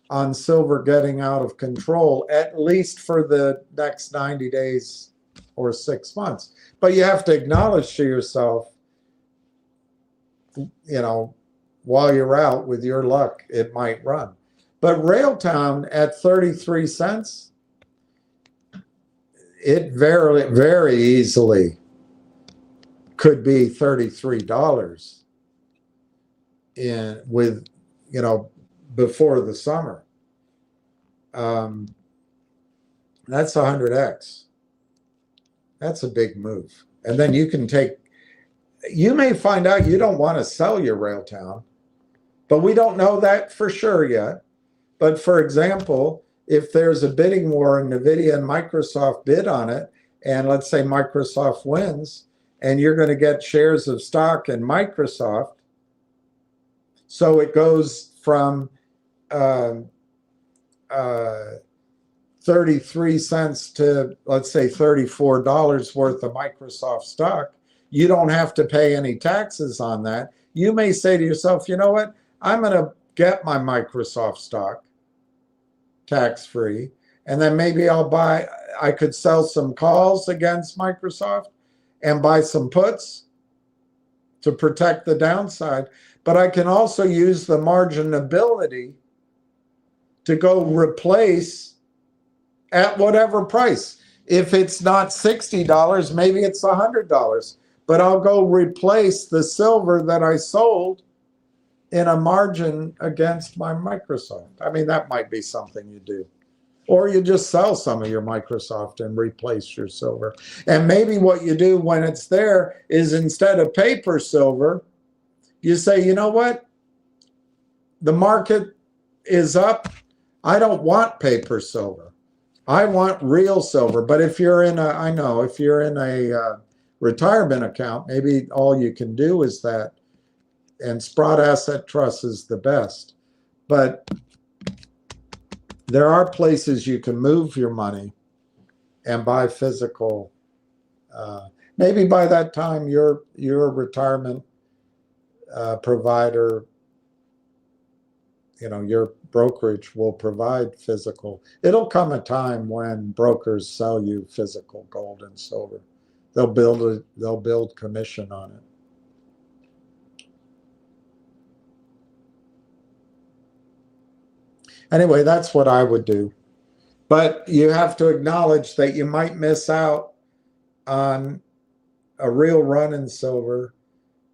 on silver getting out of control, at least for the next 90 days or 6 months. But you have to acknowledge to yourself, while you're out, with your luck, it might run. But Railtown at 33 cents, it very, very easily could be $33 before the summer. That's 100x. That's a big move. And then you may find out you don't want to sell your Railtown, but we don't know that for sure yet. But for example, if there's a bidding war and NVIDIA and Microsoft bid on it, and let's say Microsoft wins, and you're going to get shares of stock in Microsoft, so it goes from 33 cents to, let's say, $34 worth of Microsoft stock. You don't have to pay any taxes on that. You may say to yourself, you know what? I'm going to get my Microsoft stock tax-free, and then maybe I could sell some calls against Microsoft and buy some puts to protect the downside. But I can also use the marginability to go replace at whatever price. If it's not $60, maybe it's $100. But I'll go replace the silver that I sold in a margin against my Microsoft. I mean, that might be something you do. Or you just sell some of your Microsoft and replace your silver. And maybe what you do when it's there is, instead of paper silver, you say, you know what? The market is up. I don't want paper silver. I want real silver. But if you're in a retirement account, maybe all you can do is that. And Sprott Asset Trust is the best. But there are places you can move your money and buy physical. Maybe by that time, your retirement provider, your brokerage will provide physical. It'll come a time when brokers sell you physical gold and silver. They'll build commission on it. Anyway, that's what I would do. But you have to acknowledge that you might miss out on a real run in silver,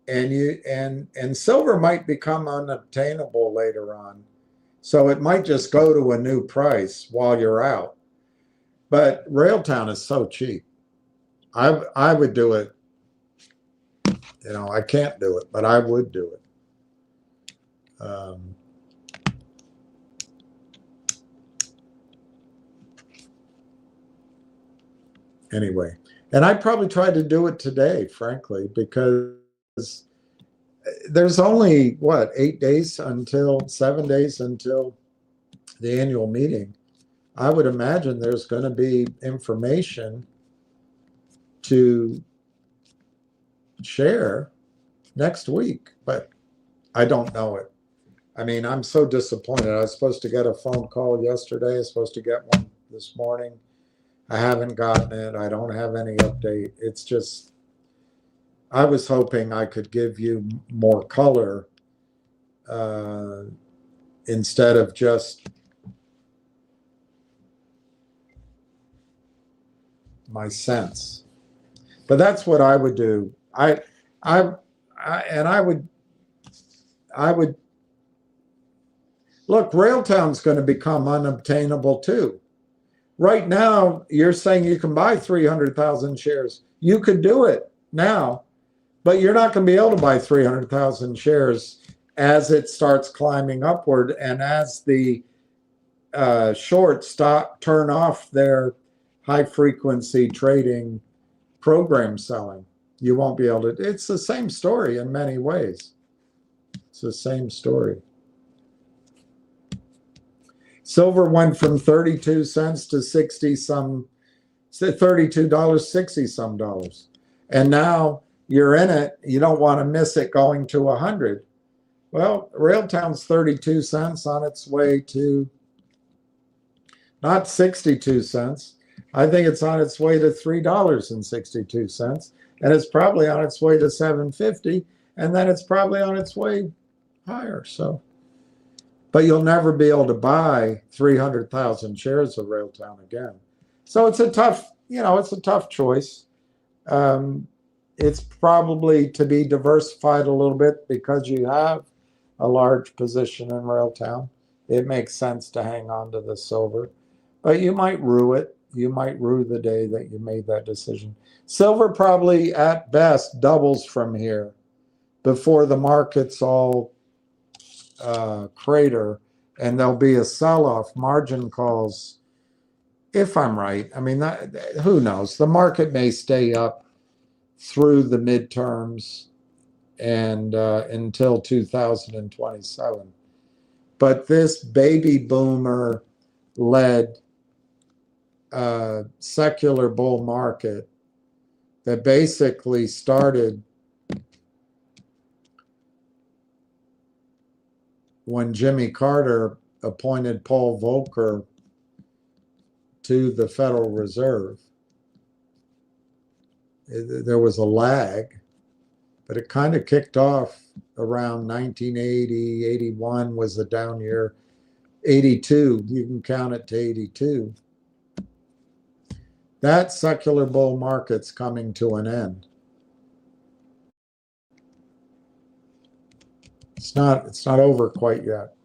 and silver might become unobtainable later on. So it might just go to a new price while you're out. But Railtown is so cheap. I would do it. I can't do it, but I would do it. Anyway, and I'd probably try to do it today, frankly, because there's only, 7 days until the annual meeting. I would imagine there's going to be information to share next week, but I don't know it. I mean, I'm so disappointed. I was supposed to get a phone call yesterday. I was supposed to get one this morning. I haven't gotten it. I don't have any update. It's just, I was hoping I could give you more color instead of just my sense. But that's what I would do. I would look, Railtown's going to become unobtainable too. Right now, you're saying you can buy 300,000 shares. You could do it now, but you're not going to be able to buy 300,000 shares as it starts climbing upward, and as the shorts turn off their high-frequency trading program selling. You won't be able to. It's the same story in many ways. It's the same story. Silver went from 32 cents to 60 some, $32, 60 some dollars. And now you're in it. You don't want to miss it going to 100. Well, Railtown's 32 cents on its way to not 62 cents. I think it's on its way to $3.62. And it's probably on its way to $7.50. And then it's probably on its way higher. So, but you'll never be able to buy 300,000 shares of Railtown again. So it's a tough, it's a tough choice. It's probably to be diversified a little bit because you have a large position in Railtown. It makes sense to hang on to the silver, but you might rue it. You might rue the day that you made that decision. Silver probably at best doubles from here before the markets all crater and there'll be a sell-off, margin calls, if I'm right. I mean, who knows? The market may stay up through the midterms and until 2027. But this baby boomer led secular bull market that basically started when Jimmy Carter appointed Paul Volcker to the Federal Reserve. There was a lag, but it kind of kicked off around 1980, 81 was the down year. 82, you can count it to 82. That secular bull market's coming to an end. It's not over quite yet.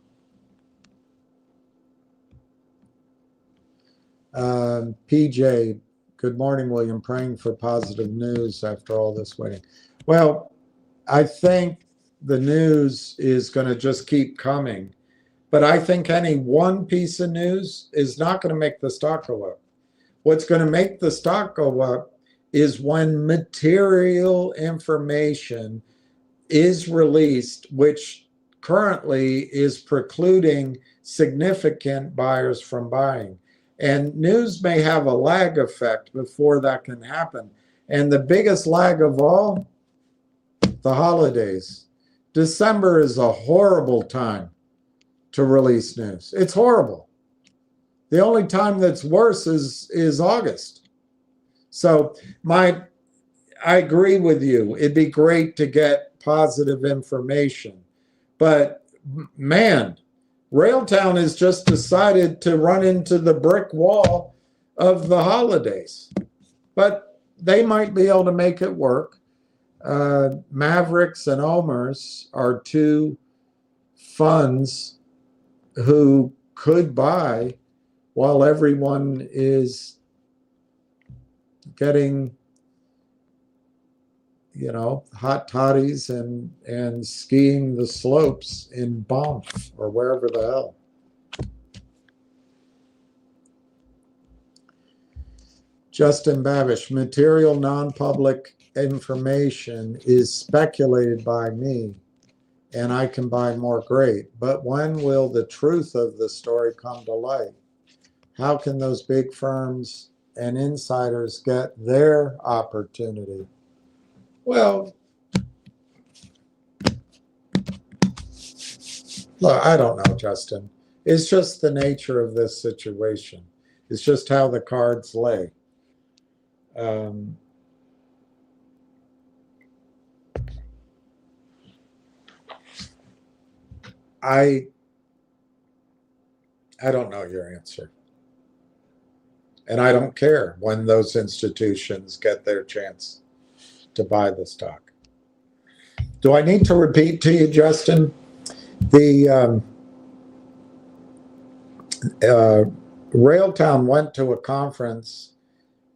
PJ, good morning, William. Praying for positive news after all this waiting. Well, I think the news is going to just keep coming. But I think any one piece of news is not going to make the stock go up. What's going to make the stock go up is when material information is released, which currently is precluding significant buyers from buying. And news may have a lag effect before that can happen. And the biggest lag of all, the holidays. December is a horrible time to release news. It's horrible. The only time that's worse is August. So I agree with you. It'd be great to get positive information. But man, Railtown has just decided to run into the brick wall of the holidays. But they might be able to make it work. Mavericks and Omers are two funds who could buy while everyone is getting, hot toddies and skiing the slopes in Banff or wherever the hell. Justin Babish, material non-public information is speculated by me and I can buy more, great. But when will the truth of the story come to light? How can those big firms and insiders get their opportunity? Well, look, I don't know, Justin. It's just the nature of this situation. It's just how the cards lay. I don't know your answer. And I don't care when those institutions get their chance to buy the stock. Do I need to repeat to you, Justin? The Railtown went to a conference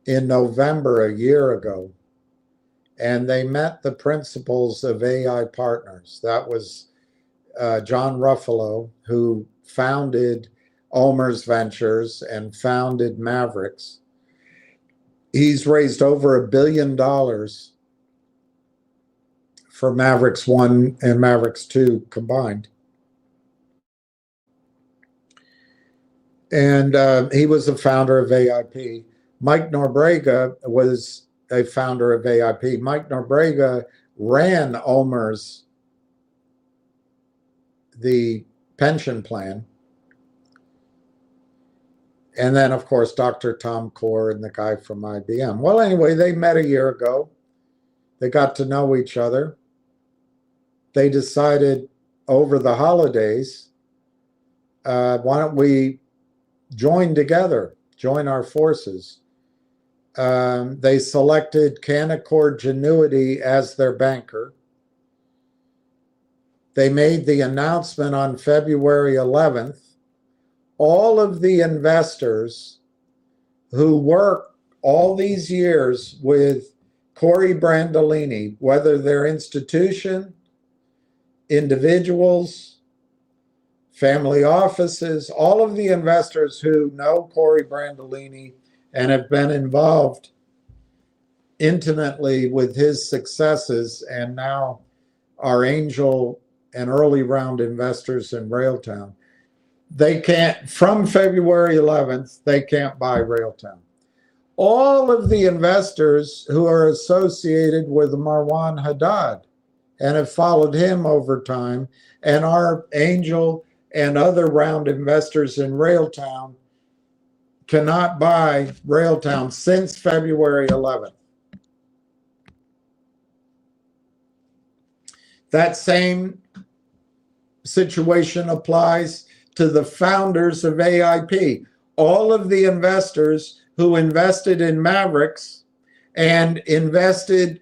in November a year ago, and they met the principals of AI Partners. That was John Ruffalo, who founded Ulmer's Ventures and founded Mavericks. He's raised over $1 billion for Mavericks 1 and Mavericks 2 combined. And he was the founder of AIP. Mike Norbrega was a founder of AIP. Mike Norbrega ran Ulmer's, the pension plan. And then, of course, Dr. Tom Core and the guy from IBM. Well, anyway, they met a year ago. They got to know each other. They decided over the holidays, why don't we join together, join our forces. They selected Canaccord Genuity as their banker. They made the announcement on February 11th. All of the investors who worked all these years with Corey Brandolini, whether they're institution, individuals, family offices, all of the investors who know Corey Brandolini and have been involved intimately with his successes and now are angel and early round investors in Railtown, they can't, from February 11th, they can't buy Railtown. All of the investors who are associated with Marwan Haddad and have followed him over time and are angel and other round investors in Railtown cannot buy Railtown since February 11th. That same situation applies to the founders of AIP. All of the investors who invested in Mavericks and invested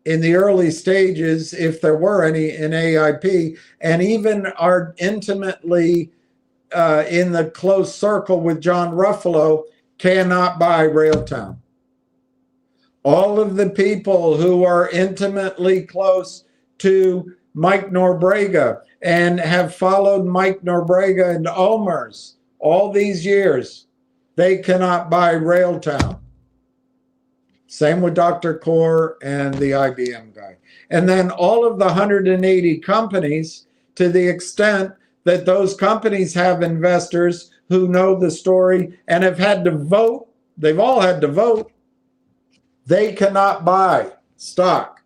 in the early stages, if there were any, in AIP, and even are intimately in the close circle with John Ruffalo, cannot buy Railtown. All of the people who are intimately close to Mike Norbrega and have followed Mike Norbrega and Ulmer's all these years, they cannot buy Railtown. Same with Dr. Core and the IBM guy. And then all of the 180 companies, to the extent that those companies have investors who know the story and have had to vote, they've all had to vote, they cannot buy stock.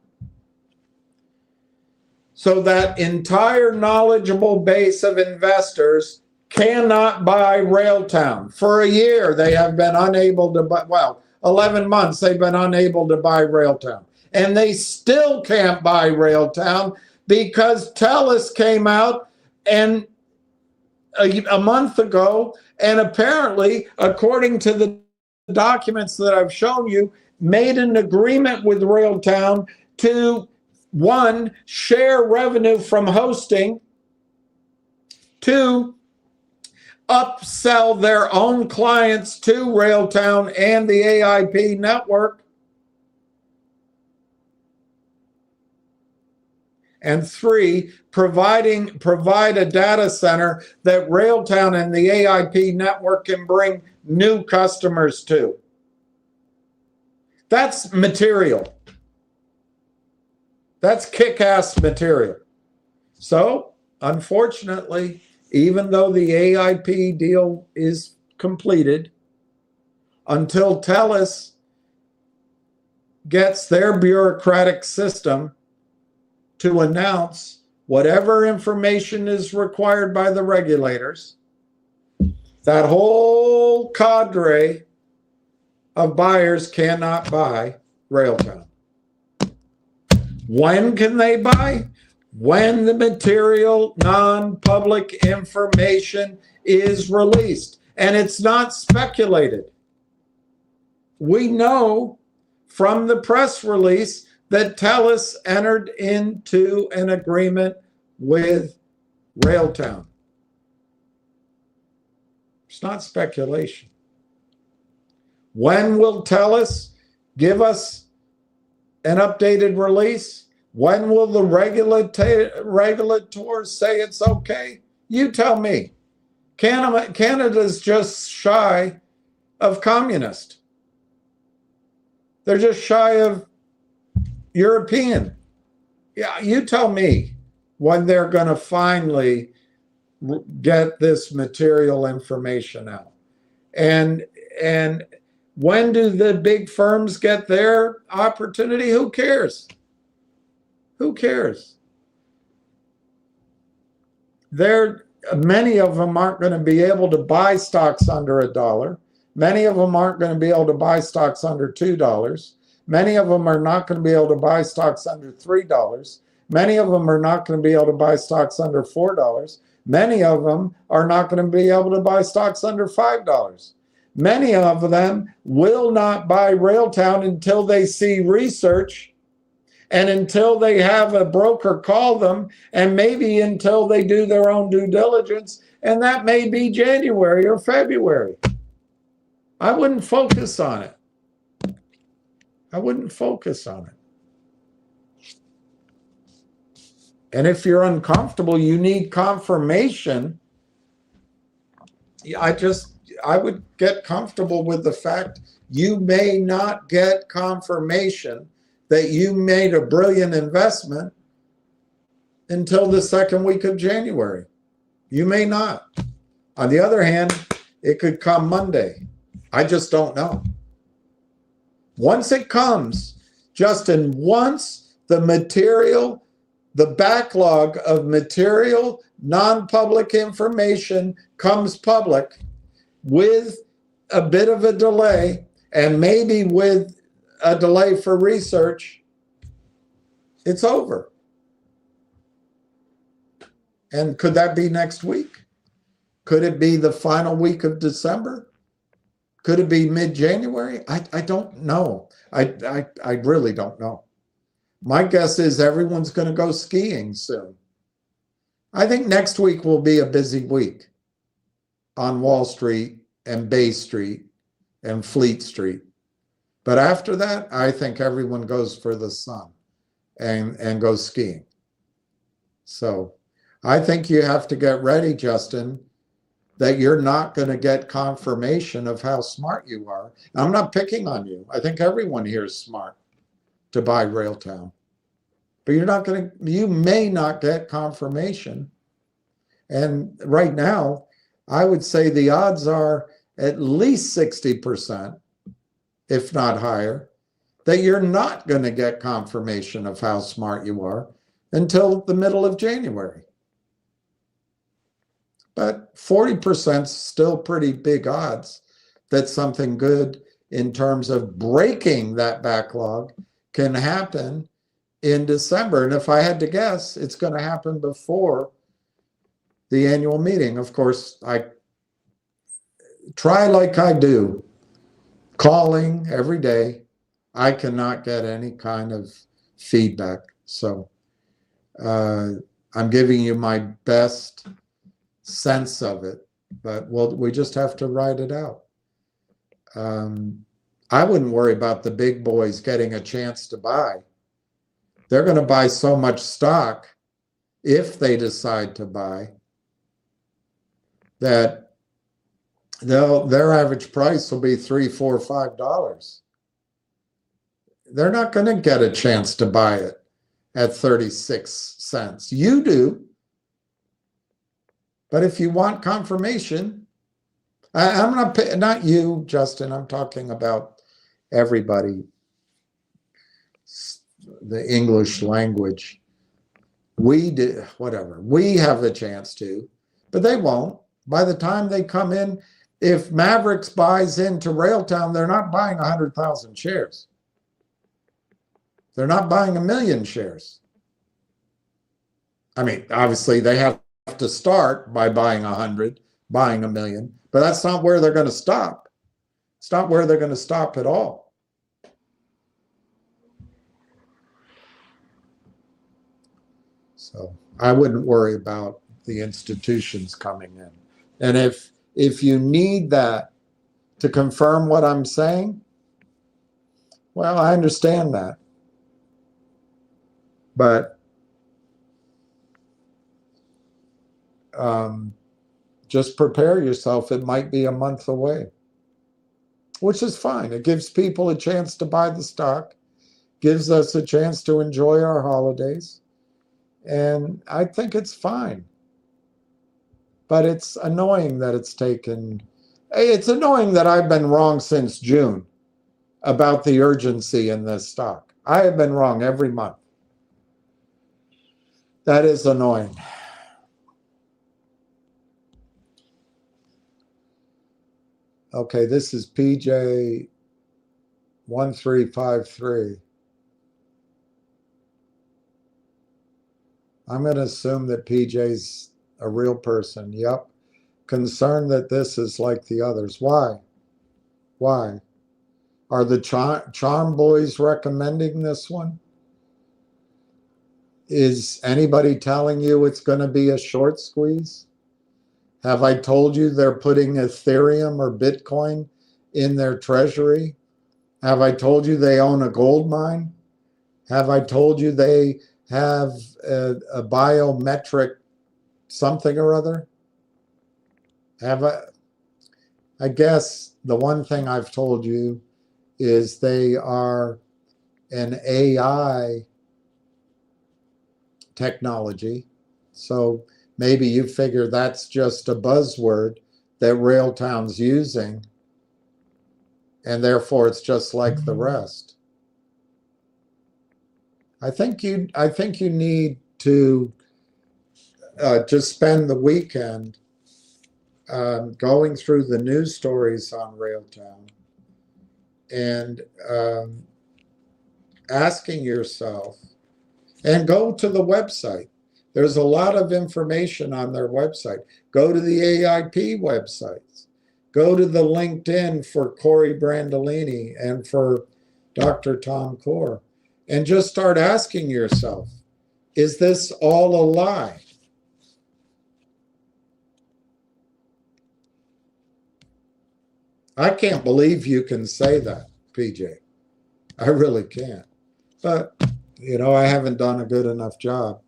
So that entire knowledgeable base of investors cannot buy Railtown. For a year, they have been unable to buy, well, 11 months, they've been unable to buy Railtown. And they still can't buy Railtown because TELUS came out and a month ago, and apparently, according to the documents that I've shown you, made an agreement with Railtown to, one, share revenue from hosting, two, upsell their own clients to Railtown and the AIP network, and three, provide a data center that Railtown and the AIP network can bring new customers to. That's material. That's kick-ass material. So, unfortunately, even though the AIP deal is completed, until TELUS gets their bureaucratic system to announce whatever information is required by the regulators, that whole cadre of buyers cannot buy Railtown. When can they buy? When the material non-public information is released. And it's not speculated. We know from the press release that TELUS entered into an agreement with Railtown. It's not speculation. When will TELUS give us an updated release? When will the regulators say it's okay? You tell me. Canada's just shy of communist. They're just shy of European. Yeah, you tell me when they're going to finally get this material information out. And when do the big firms get their opportunity? Who cares? Who cares? Many of them aren't going to be able to buy stocks under $1. Many of them aren't going to be able to buy stocks under $2. Many of them are not going to be able to buy stocks under $3. Many of them are not going to be able to buy stocks under $4. Many of them are not going to be able to buy stocks under $5. Many of them will not buy Railtown until they see research and until they have a broker call them, and maybe until they do their own due diligence, and that may be January or February. I wouldn't focus on it. I wouldn't focus on it. And if you're uncomfortable, you need confirmation. I would get comfortable with the fact you may not get confirmation that you made a brilliant investment until the second week of January. You may not. On the other hand, it could come Monday. I just don't know. Once it comes, Justin, once the material, the backlog of material, non-public information comes public with a bit of a delay, and maybe with a delay for research, it's over. And could that be next week? Could it be the final week of December? Could it be mid-January? I don't know. I really don't know. My guess is everyone's going to go skiing soon. I think next week will be a busy week on Wall Street and Bay Street and Fleet Street. But after that, I think everyone goes for the sun and goes skiing. So I think you have to get ready, Justin, that you're not going to get confirmation of how smart you are. I'm not picking on you. I think everyone here is smart to buy Railtown. But you may not get confirmation. And right now, I would say the odds are at least 60%, if not higher, that you're not going to get confirmation of how smart you are until the middle of January. But 40% is still pretty big odds that something good in terms of breaking that backlog can happen in December. And if I had to guess, it's going to happen before the annual meeting. Of course, I try like I do, calling every day. I cannot get any kind of feedback. So I'm giving you my best sense of it, but we just have to ride it out. I wouldn't worry about the big boys getting a chance to buy. They're going to buy so much stock if they decide to buy that their average price will be $3, $4, $5. They're not going to get a chance to buy it at 36 cents. You do. But if you want confirmation, I'm not you, Justin, I'm talking about everybody, the English language. We do, whatever. We have the chance to, but they won't. By the time they come in, if Mavericks buys into Railtown, they're not buying 100,000 shares. They're not buying 1 million shares. I mean, obviously they have to start by buying 100, buying 1 million, but that's not where they're going to stop. It's not where they're going to stop at all. So I wouldn't worry about the institutions coming in. And if you need that to confirm what I'm saying, well, I understand that. But just prepare yourself. It might be a month away, which is fine. It gives people a chance to buy the stock, gives us a chance to enjoy our holidays, and I think it's fine. But it's annoying that it's taken. It's annoying that I've been wrong since June about the urgency in this stock. I have been wrong every month. That is annoying. Okay, this is PJ 1353. I'm going to assume that PJ's a real person. Yep. Concerned that this is like the others. Why? Why? Are the Charm Boys recommending this one? Is anybody telling you it's going to be a short squeeze? Have I told you they're putting Ethereum or Bitcoin in their treasury? Have I told you they own a gold mine? Have I told you they have a biometric something or other? Have I guess the one thing I've told you is they are an AI technology. So maybe you figure that's just a buzzword that Railtown's using, and therefore it's just like the rest. I think you need to just spend the weekend going through the news stories on Railtown and asking yourself, and go to the website. There's a lot of information on their website. Go to the AIP websites. Go to the LinkedIn for Corey Brandolini and for Dr. Tom Core. And just start asking yourself, is this all a lie? I can't believe you can say that, PJ. I really can't. But, I haven't done a good enough job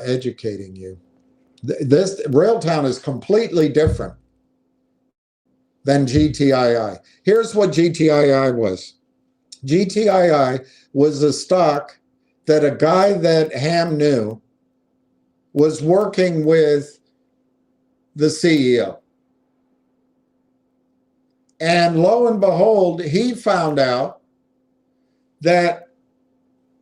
educating you. This Railtown is completely different than GTII. Here's what GTII was. GTII was a stock that a guy that Ham knew was working with the CEO. And lo and behold, he found out that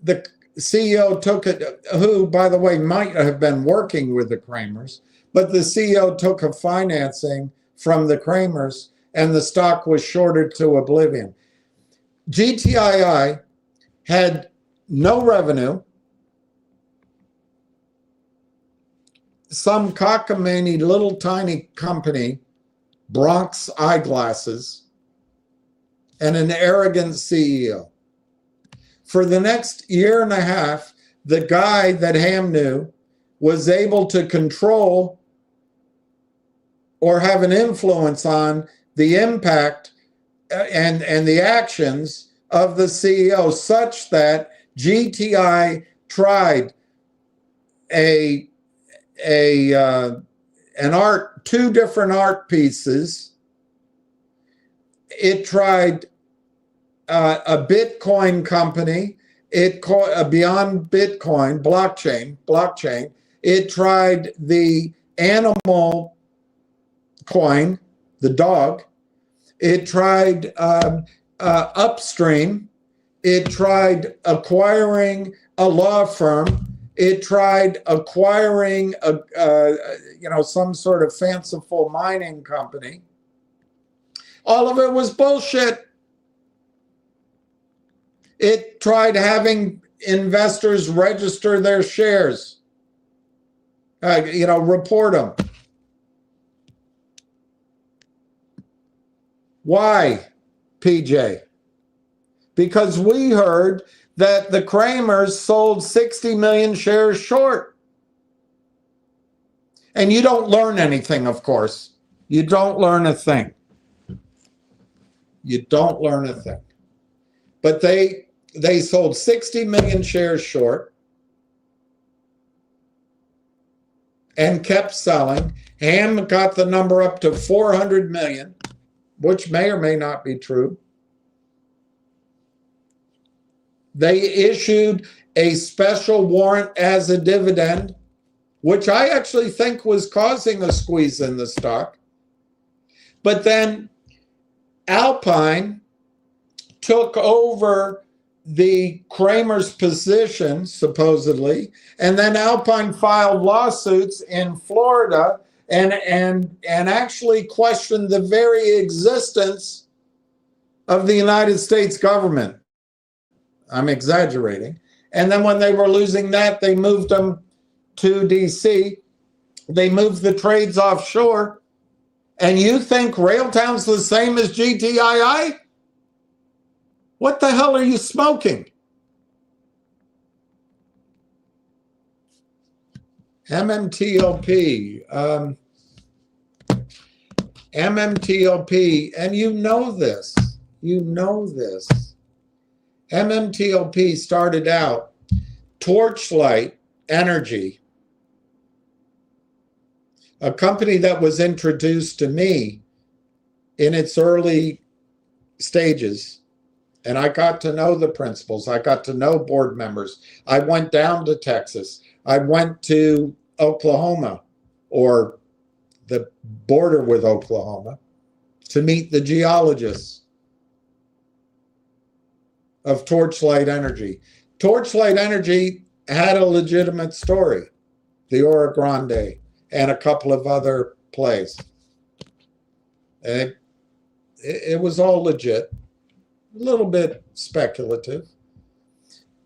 the CEO took it, who, by the way, might have been working with the Kramers, but the CEO took a financing from the Kramers and the stock was shorted to oblivion. GTII had no revenue, some cockamamie little tiny company, Bronx eyeglasses, and an arrogant CEO. For the next year and a half, the guy that Ham knew was able to control or have an influence on the impact and the actions of the CEO, such that GTI tried two different art pieces. It tried a Bitcoin company. It called Beyond Bitcoin blockchain. It tried the animal coin, the dog. It tried Upstream. It tried acquiring a law firm. It tried acquiring some sort of fanciful mining company. All of it was bullshit. It tried having investors register their shares, report them. Why, PJ? Because we heard that the Kramers sold 60 million shares short. And you don't learn anything, of course. You don't learn a thing. You don't learn a thing. But they sold 60 million shares short and kept selling. Ham got the number up to 400 million, which may or may not be true. They issued a special warrant as a dividend which I actually think was causing a squeeze in the stock. But then Alpine took over the Kramer's position, supposedly, and then Alpine filed lawsuits in Florida and actually questioned the very existence of the United States government. I'm exaggerating. And then when they were losing that, they moved them to DC. They moved the trades offshore. And you think Railtown's the same as GTII? What the hell are you smoking? MMTLP. MMTLP, and you know this. You know this. MMTLP started out Torchlight Energy, a company that was introduced to me in its early stages. And I got to know the principals. I got to know board members. I went down to Texas. I went to Oklahoma, or the border with Oklahoma, to meet the geologists of Torchlight Energy. Torchlight Energy had a legitimate story, the Ora Grande, and a couple of other plays. And it was all legit, a little bit speculative.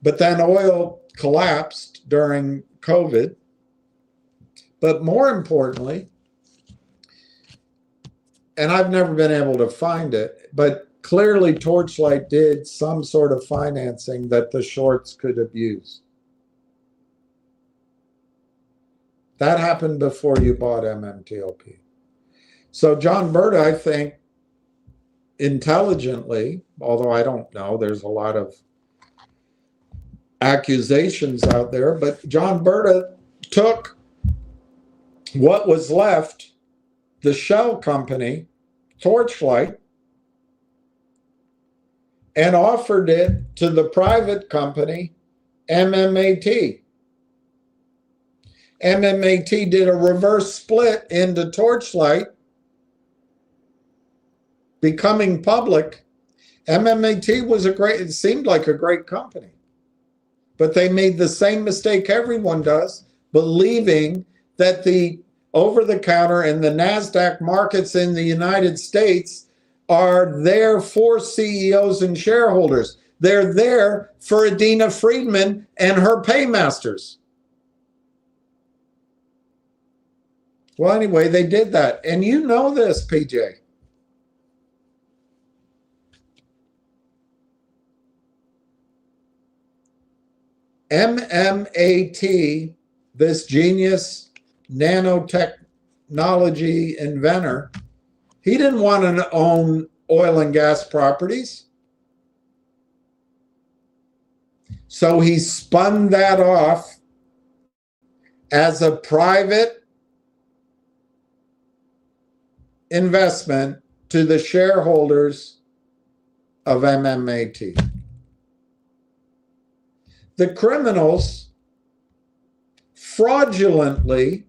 But then oil collapsed during COVID. But more importantly, and I've never been able to find it, but clearly Torchlight did some sort of financing that the shorts could abuse. That happened before you bought MMTLP. So John Berta, I think, intelligently, although I don't know, there's a lot of accusations out there, but John Berta took what was left, the shell company, Torchlight, and offered it to the private company, MMAT. MMAT did a reverse split into Torchlight, becoming public. MMAT was it seemed like a great company, but they made the same mistake everyone does, believing that the over-the-counter and the NASDAQ markets in the United States are there for CEOs and shareholders. They're there for Adina Friedman and her paymasters. Well, anyway, they did that. And you know this, PJ. MMAT, this genius nanotechnology inventor, he didn't want to own oil and gas properties. So he spun that off as a private investment to the shareholders of MMAT. The criminals fraudulently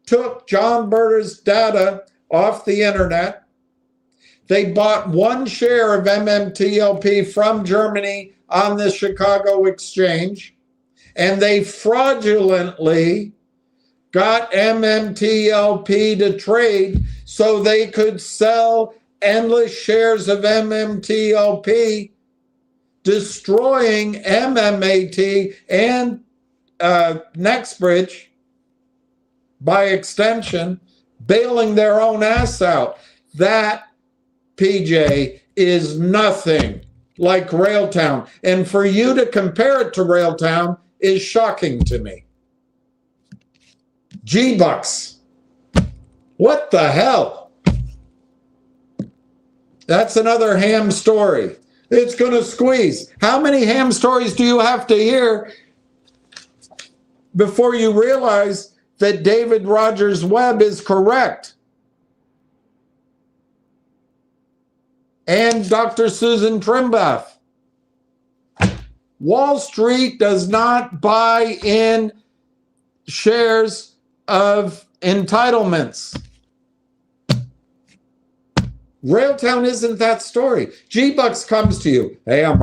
took John Berta's data off the internet. They bought one share of MMTLP from Germany on the Chicago Exchange, and they fraudulently got MMTLP to trade so they could sell endless shares of MMTLP, destroying MMAT and Nextbridge, by extension, bailing their own ass out. That, PJ, is nothing like Railtown. And for you to compare it to Railtown is shocking to me. G-Bucks. What the hell? That's another ham story. It's going to squeeze. How many ham stories do you have to hear before you realize that David Rogers Webb is correct? And Dr. Susan Trimbath. Wall Street does not buy in shares of entitlements. Railtown isn't that story. G-Bucks comes to you. Hey, I'm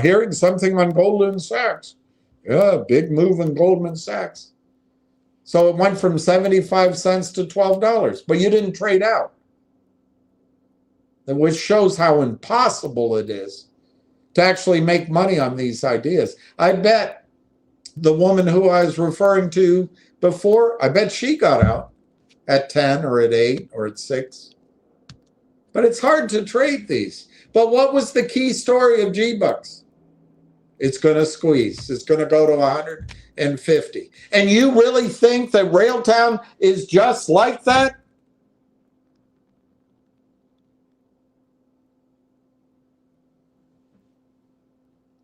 hearing something on Goldman Sachs. Yeah, big move in Goldman Sachs. So it went from 75 cents to $12, but you didn't trade out. Which shows how impossible it is to actually make money on these ideas. I bet the woman who I was referring to before, I bet she got out at 10 or at 8 or at 6. But it's hard to trade these. But what was the key story of G-Bucks? It's going to squeeze. It's going to go to 150. And you really think that Railtown is just like that?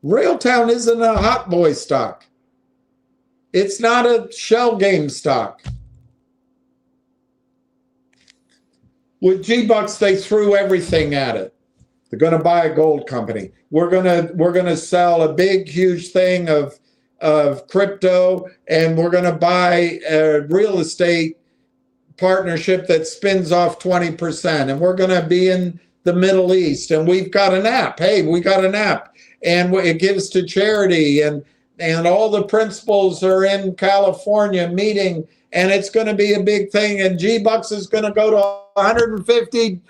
Railtown isn't a hot boy stock. It's not a shell game stock. With G-Bucks, they threw everything at it. They're going to buy a gold company. We're gonna sell a big, huge thing of crypto, and we're going to buy a real estate partnership that spins off 20%, and we're going to be in the Middle East, and we've got an app. Hey, we got an app, and it gives to charity, and all the principals are in California meeting, and it's going to be a big thing, and G-Bucks is going to go to $150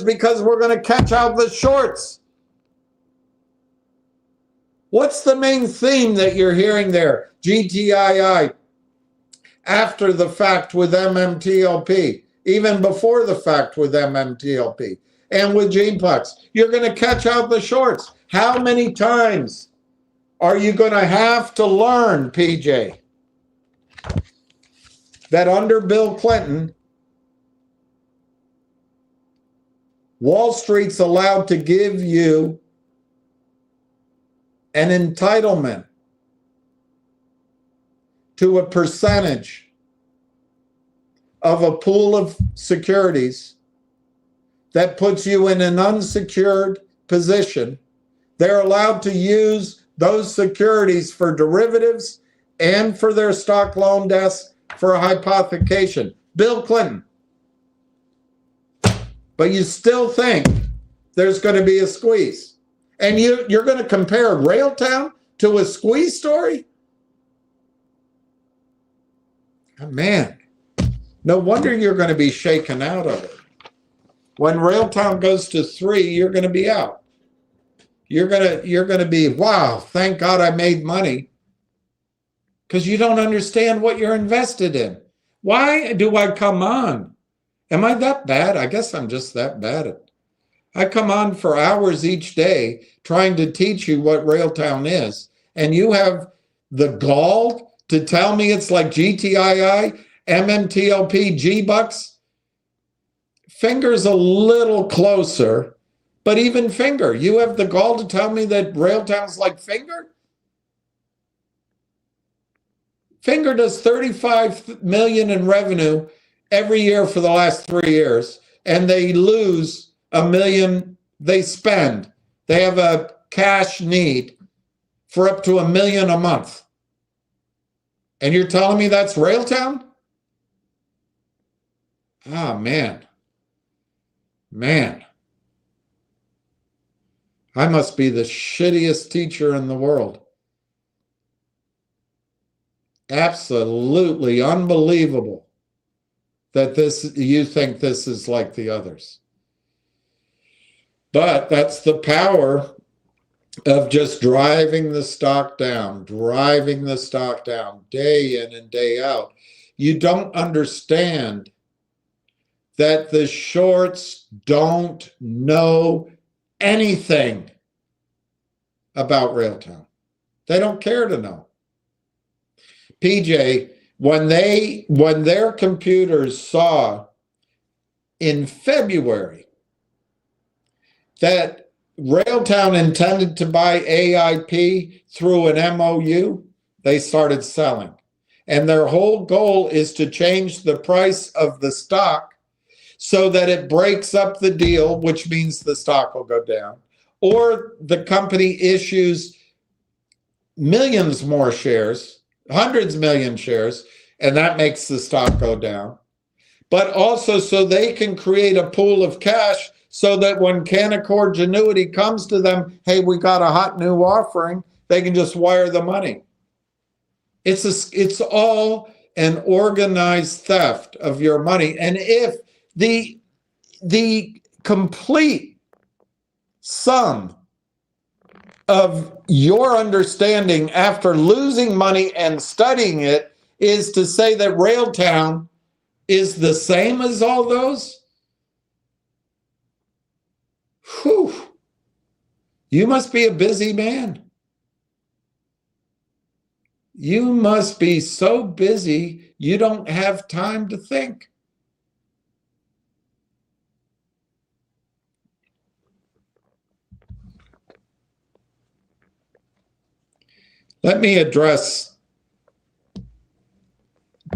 because we're going to catch out the shorts. What's the main theme that you're hearing there? GTII, after the fact with MMTLP, even before the fact with MMTLP, and with G-Bucks. You're going to catch out the shorts. How many times are you going to have to learn, PJ, that under Bill Clinton, Wall Street's allowed to give you an entitlement to a percentage of a pool of securities that puts you in an unsecured position. They're allowed to use those securities for derivatives and for their stock loan desks for a hypothecation. Bill Clinton. But you still think there's going to be a squeeze. And you're going to compare Railtown to a squeeze story? Oh, man, no wonder you're going to be shaken out of it. When Railtown goes to 3, you're going to be out. You're going to be, wow, thank God I made money. Because you don't understand what you're invested in. Why do I come on? Am I that bad? I guess I'm just that bad at it. I come on for hours each day trying to teach you what Railtown is, and you have the gall to tell me it's like GTII, MMTLP, G-Bucks? Finger's a little closer, but even Finger, you have the gall to tell me that Railtown's like Finger? Finger does $35 million in revenue every year for the last 3 years, and they lose $1 million. They spend. They have a cash need for up to $1 million a month. And you're telling me that's Railtown? Ah, man. Man. I must be the shittiest teacher in the world. Absolutely unbelievable that you think this is like the others. But that's the power of just driving the stock down day in and day out. You don't understand that the shorts don't know anything about Railtown. They don't care to know. PJ, when their computers saw in February that Railtown intended to buy AIP through an MOU, they started selling. And their whole goal is to change the price of the stock so that it breaks up the deal, which means the stock will go down, or the company issues millions more shares, hundreds of million shares, and that makes the stock go down. But also so they can create a pool of cash so that when Canaccord Genuity comes to them, hey, we got a hot new offering, they can just wire the money. It's all an organized theft of your money. And if the complete sum of your understanding after losing money and studying it is to say that Railtown is the same as all those, whew, you must be a busy man. You must be so busy you don't have time to think. Let me address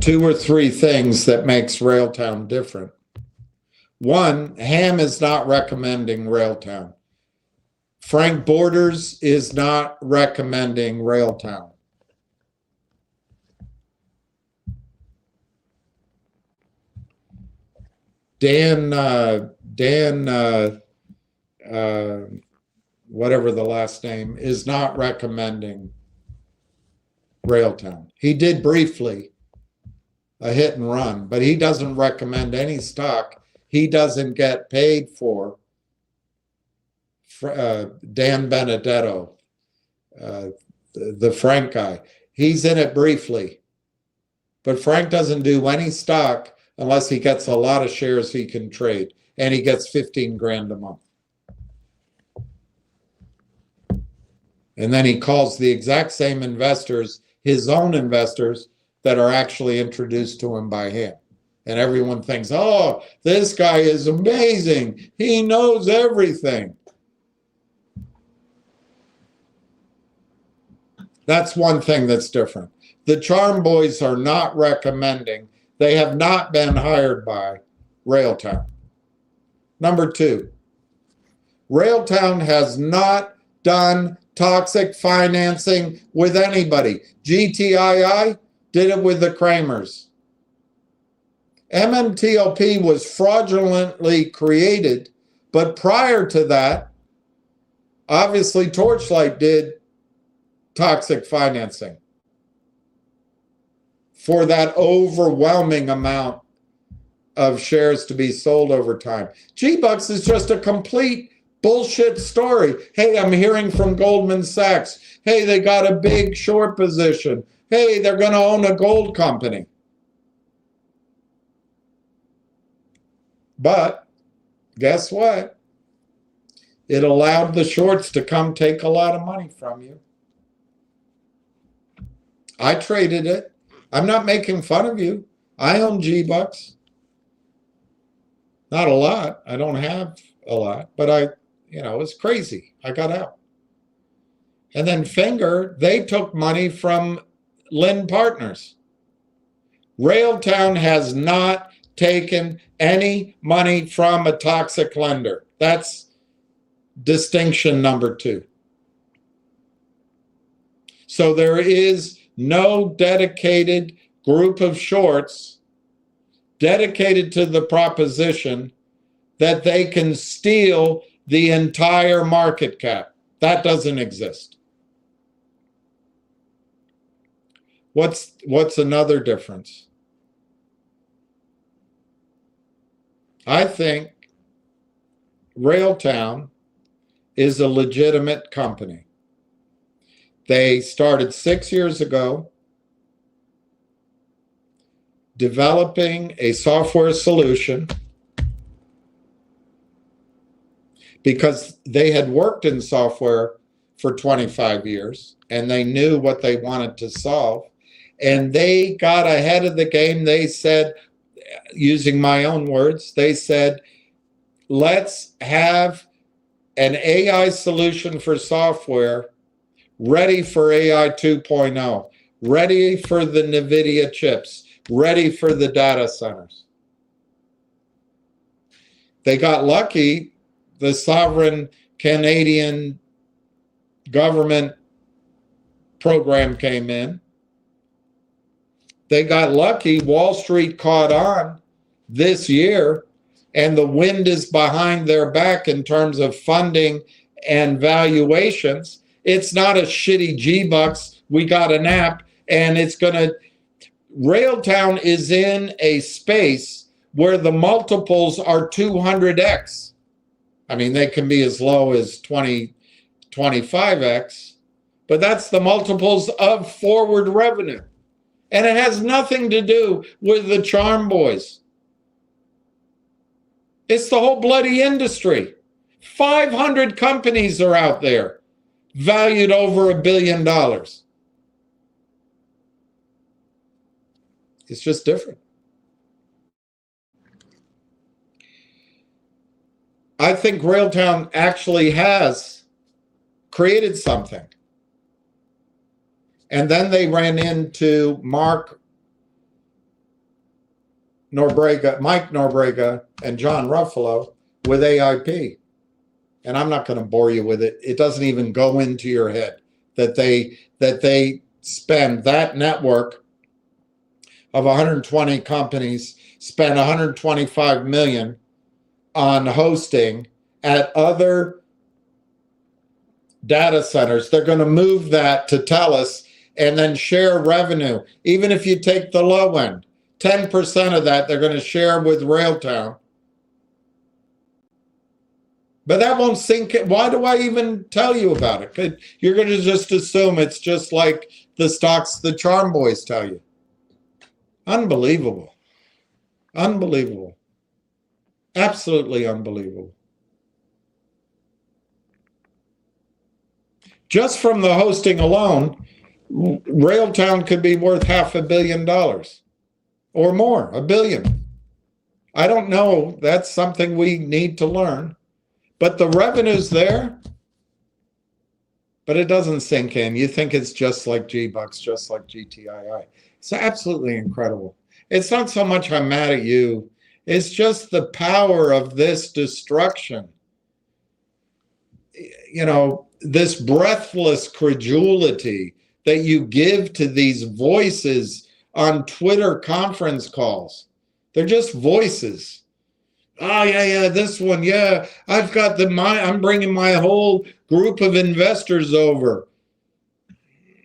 2 or 3 things that makes Railtown different. One, Ham is not recommending Railtown. Frank Borders is not recommending Railtown. Dan, whatever the last name, is not recommending Railtown. He did briefly a hit and run, but he doesn't recommend any stock he doesn't get paid for. Dan Benedetto, the Frank guy, he's in it briefly, but Frank doesn't do any stock unless he gets a lot of shares he can trade, and he gets 15 grand a month. And then he calls the exact same investors his own investors that are actually introduced to him by him. And everyone thinks, oh, this guy is amazing. He knows everything. That's one thing that's different. The Charm Boys are not recommending. They have not been hired by Railtown. Number 2, Railtown has not done toxic financing with anybody. GTII did it with the Kramers. MMTLP was fraudulently created, but prior to that, obviously Torchlight did toxic financing for that overwhelming amount of shares to be sold over time. G-Bucks is just a complete bullshit story. Hey, I'm hearing from Goldman Sachs. Hey, they got a big short position. Hey, they're going to own a gold company. But guess what? It allowed the shorts to come take a lot of money from you. I traded it. I'm not making fun of you. I own G-Bucks. Not a lot. I don't have a lot, but it's crazy. I got out. And then Finger, they took money from Lynn Partners. Railtown has not taken any money from a toxic lender. That's distinction number 2. So there is no dedicated group of shorts dedicated to the proposition that they can steal the entire market cap. That doesn't exist. What's another difference? I think Railtown is a legitimate company. They started 6 years ago developing a software solution because they had worked in software for 25 years and they knew what they wanted to solve. And they got ahead of the game. They said, using my own words, they said, let's have an AI solution for software ready for AI 2.0, ready for the NVIDIA chips, ready for the data centers. They got lucky. The sovereign Canadian government program came in. They got lucky. Wall Street caught on this year, and the wind is behind their back in terms of funding and valuations. It's not a shitty G-Bucks, we got an app, and it's going to... Railtown is in a space where the multiples are 200x. I mean, they can be as low as 20, 25x, but that's the multiples of forward revenue. And it has nothing to do with the Charm Boys. It's the whole bloody industry. 500 companies are out there valued over $1 billion. It's just different. I think Railtown actually has created something. And then they ran into Mike Norbrega, and John Ruffalo with AIP. And I'm not going to bore you with it. It doesn't even go into your head that they spend that network of 120 companies, spend 125 million on hosting at other data centers. They're going to move that to TELUS and then share revenue. Even if you take the low end, 10% of that they're going to share with Railtown. But that won't sink in. Why do I even tell you about it? You're going to just assume it's just like the stocks the Charm Boys tell you. Unbelievable. Unbelievable. Absolutely unbelievable. Just from the hosting alone, Railtown could be worth $500 million or more, $1 billion. I don't know. That's something we need to learn. But the revenue's there, but it doesn't sink in. You think it's just like G-Bucks, just like GTII. It's absolutely incredible. It's not so much I'm mad at you. It's just the power of this destruction. You know, this breathless credulity that you give to these voices on Twitter conference calls. They're just voices. Oh, yeah, this one, yeah. I've got I'm bringing my whole group of investors over.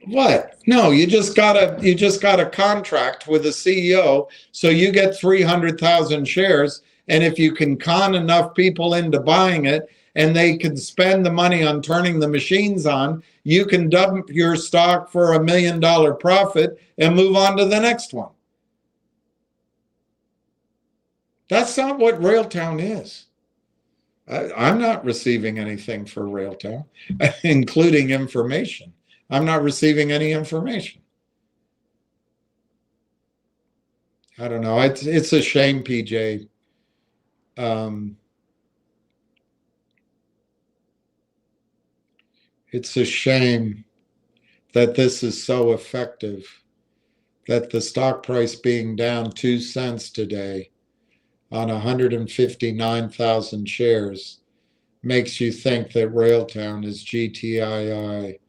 What? No, you just got a contract with the CEO, so you get 300,000 shares, and if you can con enough people into buying it, and they can spend the money on turning the machines on, you can dump your stock for $1 million profit and move on to the next one. That's not what Railtown is. I'm not receiving anything for Railtown, including information. I'm not receiving any information. I don't know. It's a shame, PJ. It's a shame that this is so effective, that the stock price being down 2 cents today on 159,000 shares makes you think that Railtown is GTII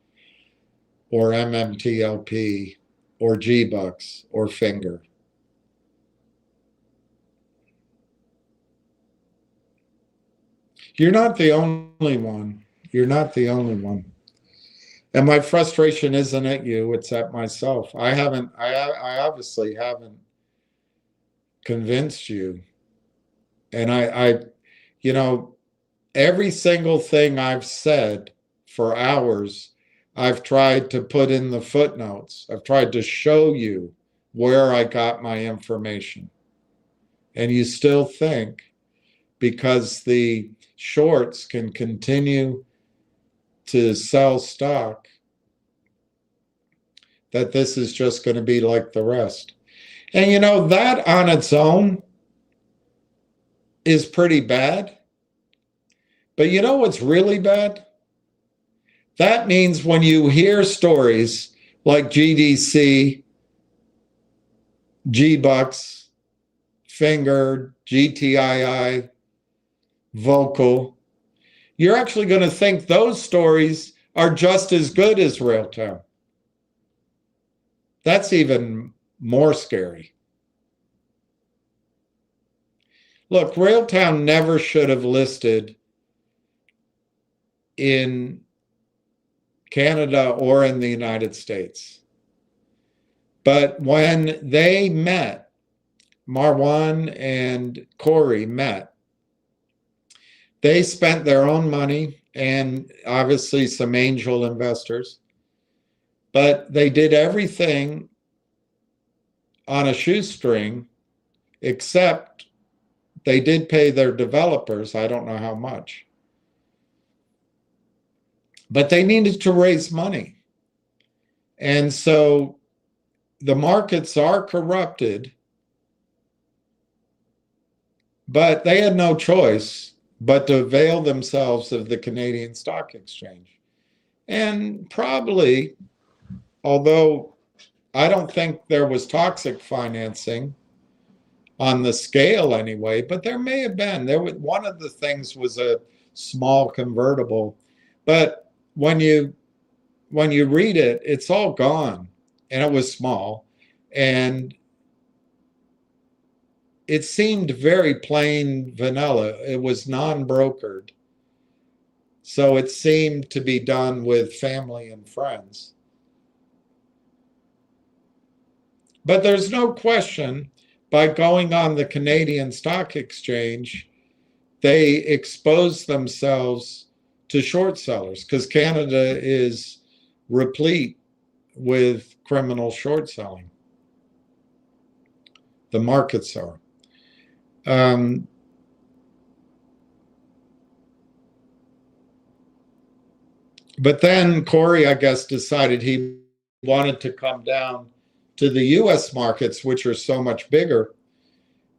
or MMTLP or G-Bucks or Finger. You're not the only one. You're not the only one. And my frustration isn't at you, it's at myself. I obviously haven't convinced you. And I, you know, every single thing I've said for hours, I've tried to put in the footnotes. I've tried to show you where I got my information. And you still think, because the shorts can continue to sell stock, that this is just going to be like the rest. And you know, that on its own is pretty bad. But you know what's really bad? That means when you hear stories like GDC, G-Bucks, Finger, GTII, Vocal, you're actually going to think those stories are just as good as Railtown. That's even more scary. Look, Railtown never should have listed in Canada or in the United States. But when they met, Marwan and Corey met, they spent their own money and obviously some angel investors, but they did everything on a shoestring, except they did pay their developers, I don't know how much. But they needed to raise money. And so the markets are corrupted, but they had no choice but to avail themselves of the Canadian Stock Exchange. And probably, although I don't think there was toxic financing on the scale anyway, but there may have been. One of the things was a small convertible, but when you read it, it's all gone, and it was small, and it seemed very plain vanilla. It was non-brokered, so it seemed to be done with family and friends. But there's no question, by going on the Canadian Stock Exchange, they expose themselves to short sellers, because Canada is replete with criminal short selling. The markets are. But then Corey, I guess, decided he wanted to come down to the US markets, which are so much bigger,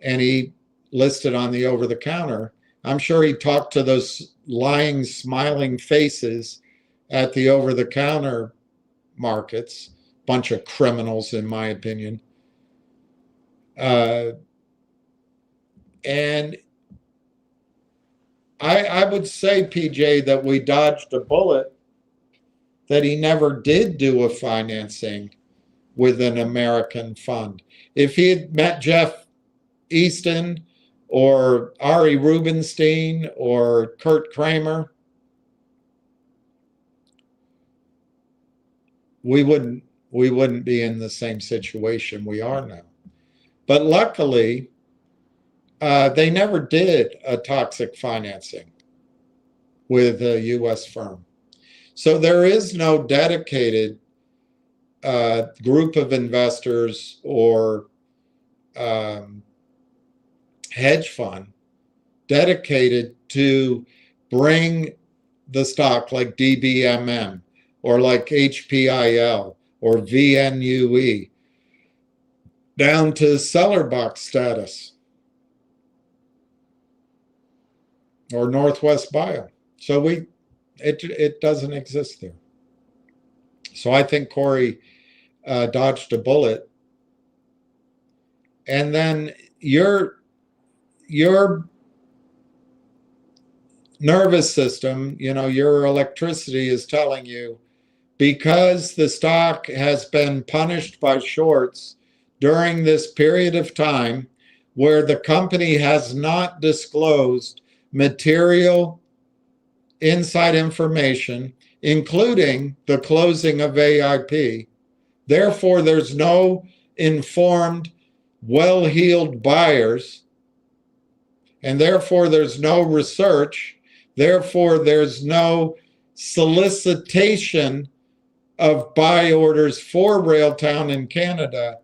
and he listed on the over-the-counter. I'm sure he talked to those lying, smiling faces at the over-the-counter markets, bunch of criminals, in my opinion. And I would say, PJ, that we dodged a bullet, that he never did do a financing with an American fund. If he had met Jeff Easton or Ari Rubenstein or Kurt Kramer, we wouldn't be in the same situation we are now. But luckily, they never did a toxic financing with a U.S. firm. So there is no dedicated group of investors or hedge fund dedicated to bring the stock like DBMM or like HPIL or VNUE down to seller box status, or Northwest Bio. So it doesn't exist there. So I think Corey dodged a bullet. And then your nervous system, your electricity is telling you, because the stock has been punished by shorts during this period of time where the company has not disclosed material inside information, including the closing of AIP. Therefore, there's no informed, well-heeled buyers, and therefore there's no research. Therefore, there's no solicitation of buy orders for Railtown in Canada.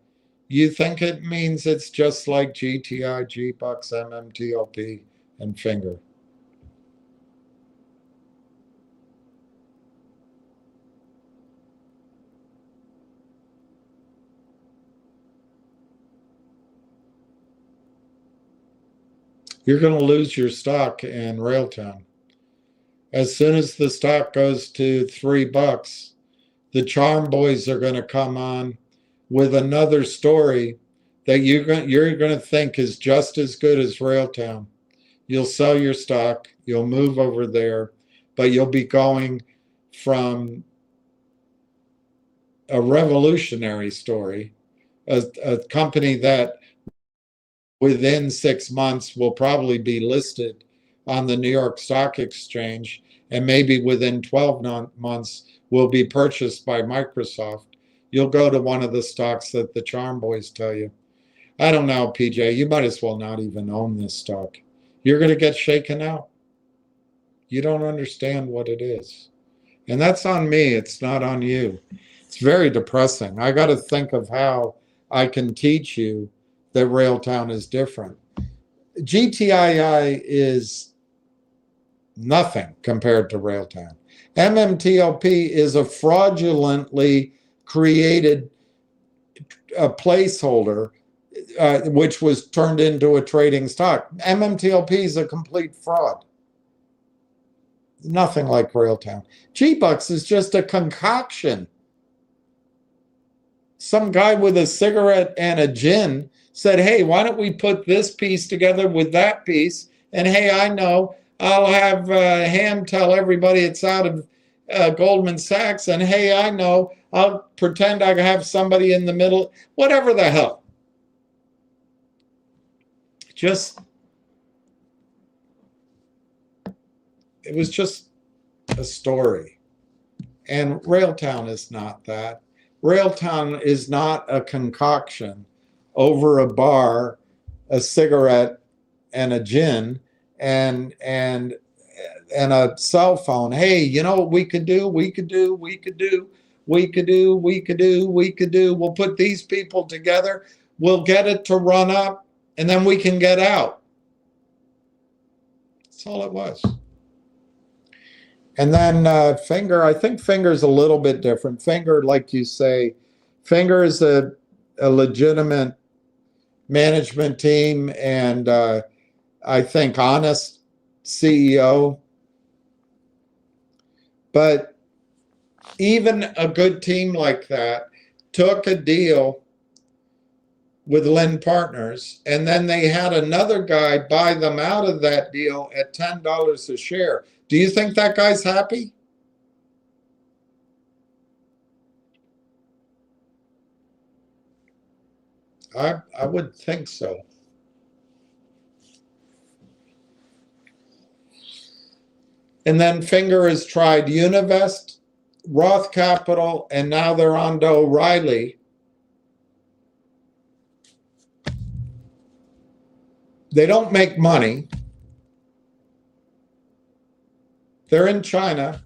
You think it means it's just like GTI, GBUX, MMTLP, and Finger? You're going to lose your stock in Railtown. As soon as the stock goes to $3, the Charm Boys are going to come on with another story that you're going to think is just as good as Railtown. You'll sell your stock, you'll move over there, but you'll be going from a revolutionary story a company that within 6 months will probably be listed on the New York Stock Exchange, and maybe within 12 months will be purchased by Microsoft. You'll go to one of the stocks that the Charm Boys tell you. I don't know, PJ, you might as well not even own this stock. You're going to get shaken out. You don't understand what it is. And that's on me, it's not on you. It's very depressing. I got to think of how I can teach you that Railtown is different. GTII is nothing compared to Railtown. MMTLP is a fraudulently created placeholder, which was turned into a trading stock. MMTLP is a complete fraud. Nothing like Railtown. G-Bucks is just a concoction. Some guy with a cigarette and a gin said, hey, why don't we put this piece together with that piece? And hey, I know, I'll have Ham tell everybody it's out of Goldman Sachs. And hey, I know, I'll pretend I have somebody in the middle. Whatever the hell. It was just a story. And Railtown is not that. Railtown is not a concoction over a bar, a cigarette, and a gin, and a cell phone. Hey, you know what we could do? We could do. We'll put these people together. We'll get it to run up, and then we can get out. That's all it was. And then Finger, I think Finger's a little bit different. Finger, like you say, Finger is a legitimate management team and I think honest CEO. But even a good team like that took a deal with Lynn Partners, and then they had another guy buy them out of that deal at $10 a share. Do you think that guy's happy? I would think so. And then Finger has tried Univest, Roth Capital, and now they're on to O'Reilly. They don't make money. They're in China.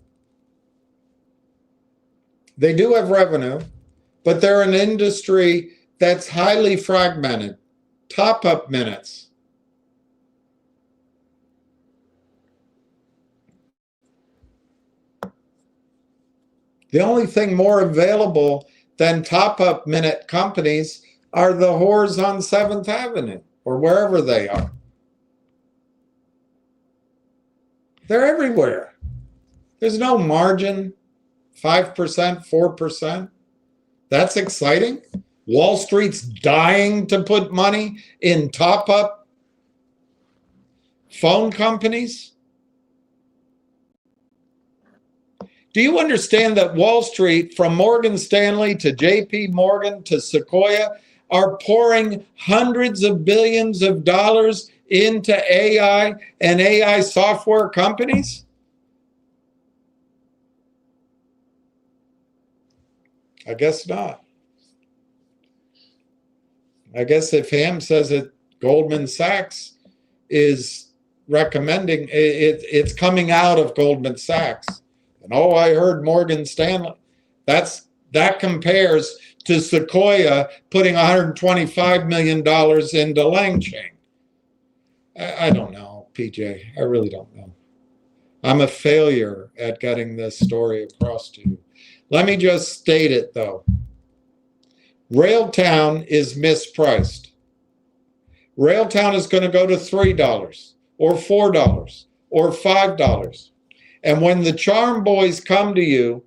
They do have revenue, but they're an industry that's highly fragmented. Top-up minutes. The only thing more available than top-up minute companies are the whores on 7th Avenue or wherever they are. They're everywhere. There's no margin, 5%, 4%. That's exciting. Wall Street's dying to put money in top-up phone companies. Do you understand that Wall Street, from Morgan Stanley to JP Morgan to Sequoia, are pouring hundreds of billions of dollars into AI and AI software companies? I guess not. I guess if Ham says that Goldman Sachs is recommending, it's coming out of Goldman Sachs. And oh, I heard Morgan Stanley. That compares to Sequoia putting $125 million into Langchain. I don't know, PJ. I really don't know. I'm a failure at getting this story across to you. Let me just state it, though. Railtown is mispriced. Railtown is going to go to $3 or $4 or $5. And when the Charm Boys come to you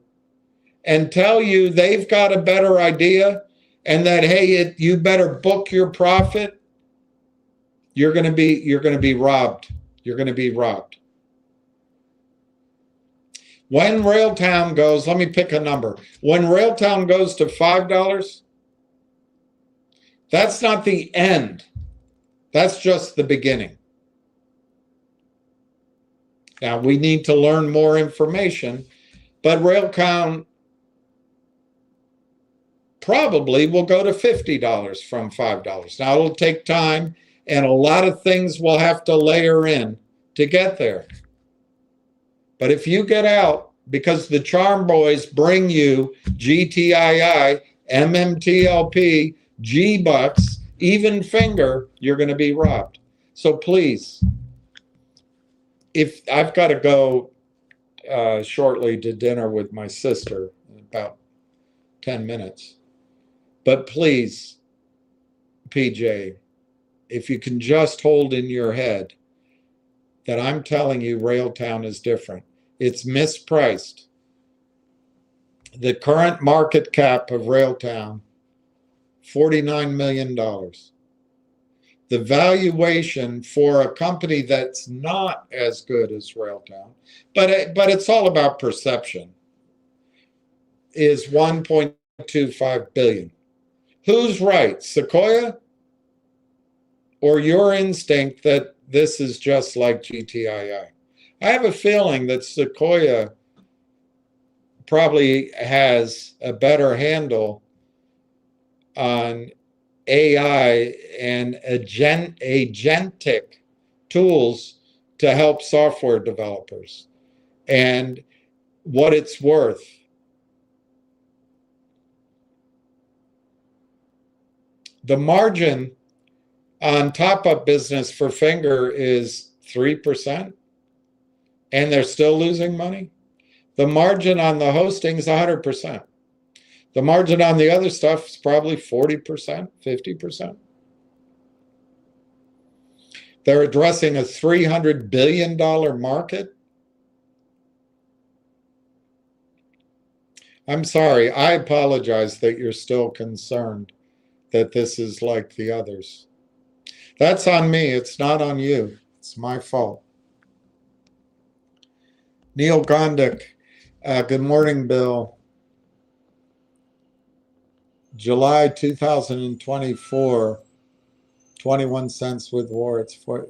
and tell you they've got a better idea and that, hey, you better book your profit, you're going to be robbed. You're going to be robbed. When Railtown goes, let me pick a number. When Railtown goes to $5, That's not the end. That's just the beginning. Now, we need to learn more information, but Railtown probably will go to $50 from $5. Now, it'll take time, and a lot of things will have to layer in to get there. But if you get out, because the Charm Boys bring you GTII, MMTLP, G-Bucks, even finger, you're going to be robbed. So please, if I've got to go shortly to dinner with my sister in about 10 minutes. But please, PJ, if you can just hold in your head that I'm telling you Railtown is different. It's mispriced. The current market cap of Railtown, $49 million. The valuation for a company that's not as good as Railtown, but it's all about perception, is $1.25 billion. Who's right, Sequoia or your instinct that this is just like GTII? I have a feeling that Sequoia probably has a better handle on AI and agentic tools to help software developers and what it's worth. The margin on top-up business for Finger is 3%, and they're still losing money. The margin on the hosting is 100%. The margin on the other stuff is probably 40%, 50%. They're addressing a $300 billion market. I'm sorry, I apologize that you're still concerned that this is like the others. That's on me, it's not on you. It's my fault. Neil Gondik, good morning, Bill. July 2024, 21 cents with war. It's for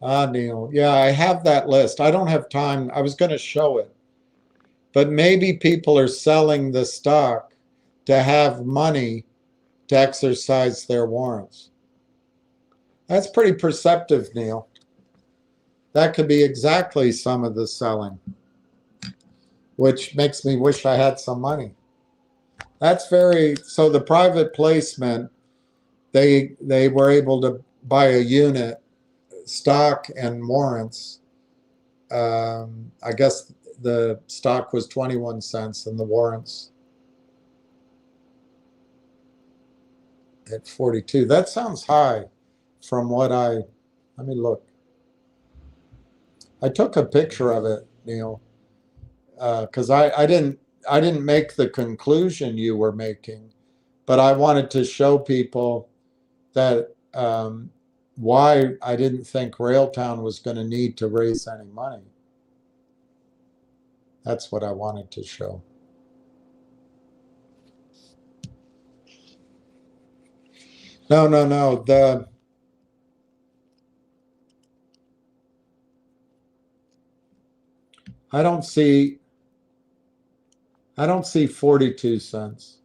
Neil. Yeah, I have that list. I don't have time. I was going to show it. But maybe people are selling the stock to have money to exercise their warrants. That's pretty perceptive, Neil. That could be exactly some of the selling, which makes me wish I had some money. That's very, so the private placement, they were able to buy a unit, stock and warrants. I guess the stock was 21 cents and the warrants at 42. That sounds high from what let me look. I took a picture of it, Neil, because I didn't make the conclusion you were making, but I wanted to show people that why I didn't think Railtown was going to need to raise any money. That's what I wanted to show. No. I don't see 42 cents.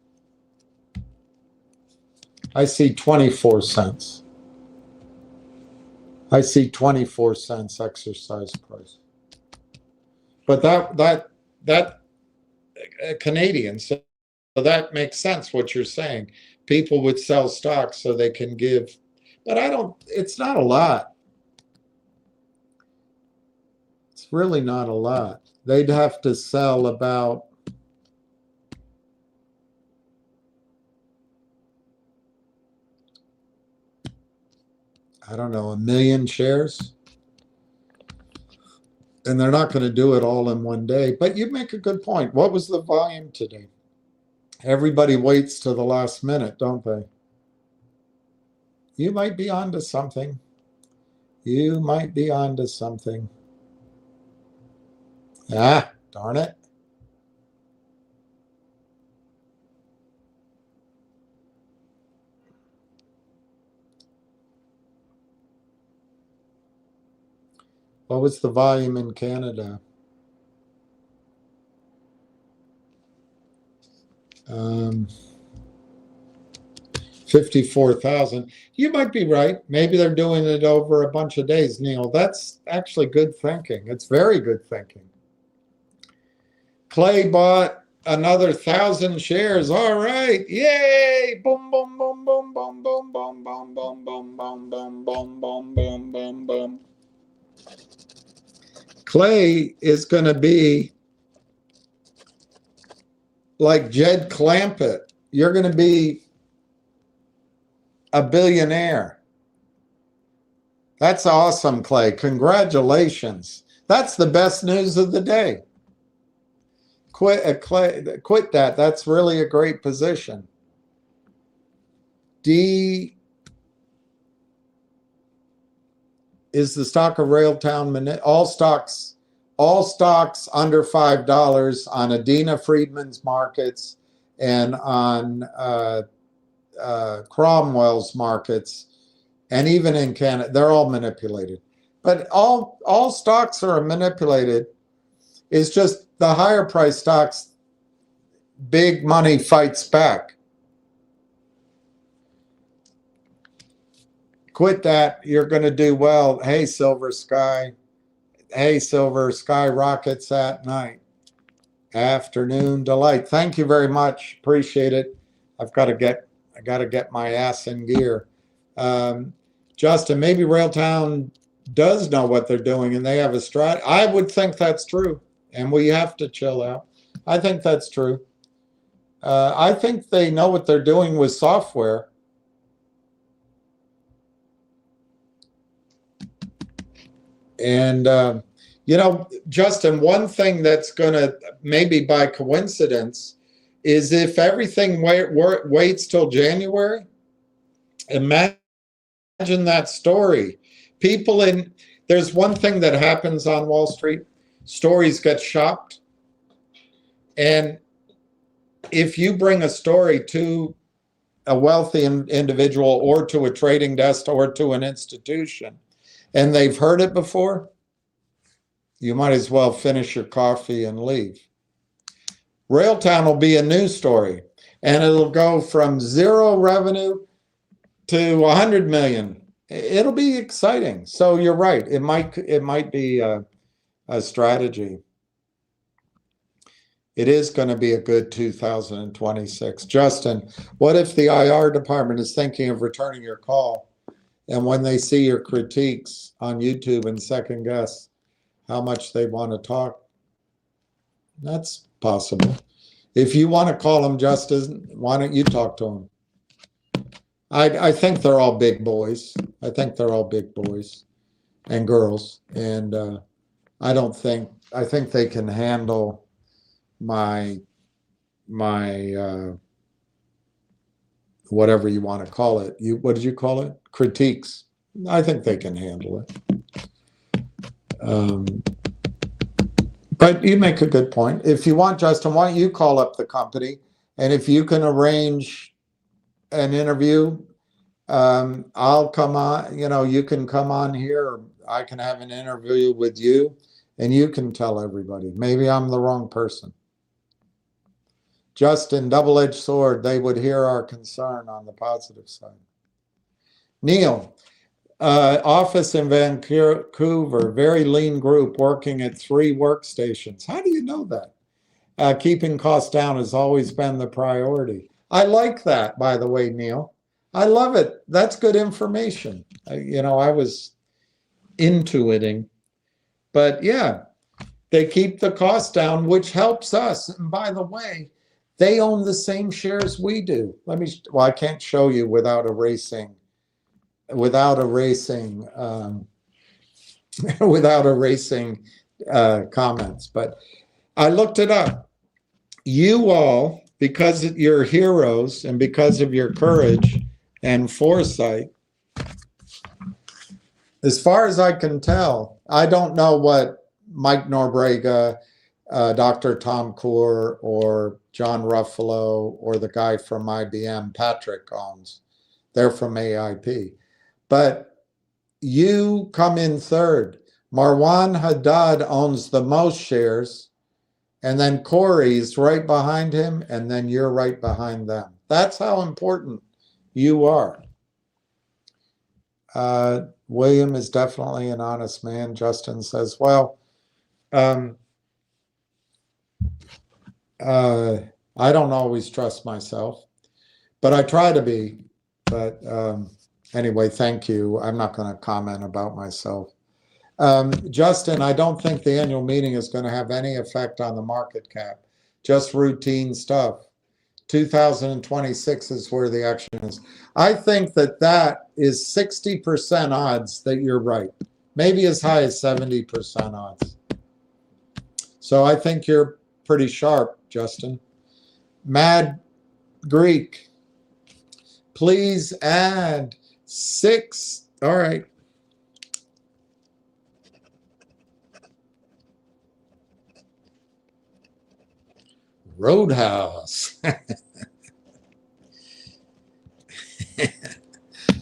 I see 24 cents. I see 24 cents exercise price. But that Canadian, so that makes sense what you're saying. People would sell stocks so they can give, but it's not a lot. It's really not a lot. They'd have to sell about, I don't know, 1 million shares. And they're not going to do it all in one day. But you make a good point. What was the volume today? Everybody waits to the last minute, don't they? You might be onto something. You might be onto something. Ah, darn it. What was the volume in Canada? 54,000. You might be right. Maybe they're doing it over a bunch of days, Neil. That's actually good thinking. It's very good thinking. Clay bought another 1,000 shares. All right. Yay. Boom, boom, boom, boom, boom, boom, boom, boom, boom, boom, boom, boom, boom, boom, boom, boom, boom. Clay is going to be like Jed Clampett. You're going to be a billionaire. That's awesome, Clay. Congratulations. That's the best news of the day. Quit that. That's really a great position. D is the stock of Railtown. All stocks under $5 on Adina Friedman's markets and on Cromwell's markets, and even in Canada, they're all manipulated. But all stocks are manipulated. It's just the higher price stocks, big money fights back. Quit that. You're going to do well. Hey, Silver Sky. Hey, Silver Sky rockets at night. Afternoon delight. Thank you very much. Appreciate it. I got to get my ass in gear. Justin, maybe Railtown does know what they're doing and they have a strat. I would think that's true. And we have to chill out. I think that's true. I think they know what they're doing with software. And, Justin, one thing that's going to, maybe by coincidence, is if everything waits till January, imagine that story. There's one thing that happens on Wall Street. Stories get shopped. And if you bring a story to a wealthy individual or to a trading desk or to an institution, and they've heard it before, you might as well finish your coffee and leave. Railtown will be a news story, and it'll go from zero revenue to 100 million. It'll be exciting. So you're right. It might be a strategy. It is going to be a good 2026. Justin, what if the IR department is thinking of returning your call, and when they see your critiques on YouTube and second guess how much they want to talk? That's possible. If you want to call them, Justin, why don't you talk to them? I think they're all big boys. I think they're all big boys and girls. And I think they can handle my whatever you want to call it. What did you call it? Critiques. I think they can handle it. But you make a good point. If you want, Justin, why don't you call up the company, and if you can arrange an interview, I'll come on. You can come on here, or I can have an interview with you, and you can tell everybody. Maybe I'm the wrong person. Justin, double-edged sword. They would hear our concern on the positive side. Neil, office in Vancouver, very lean group working at 3 workstations. How do you know that? Keeping costs down has always been the priority. I like that, by the way, Neil. I love it. That's good information. I was intuiting. But yeah, they keep the cost down, which helps us. And by the way, they own the same shares we do. I can't show you without erasing comments, but I looked it up. You all, because you're heroes and because of your courage and foresight, as far as I can tell, I don't know what Mike Norbrega, Dr. Tom Coore, or John Ruffalo, or the guy from IBM, Patrick, owns. They're from AIP. But you come in third. Marwan Haddad owns the most shares, and then Corey's right behind him, and then you're right behind them. That's how important you are. William is definitely an honest man. Justin says, well, I don't always trust myself, but I try to be. But anyway, thank you. I'm not going to comment about myself. Justin, I don't think the annual meeting is going to have any effect on the market cap, just routine stuff. 2026 is where the action is. I think that is 60% odds that you're right, maybe as high as 70% odds. So I think you're pretty sharp, Justin. Mad Greek, please add 6. All right. Roadhouse.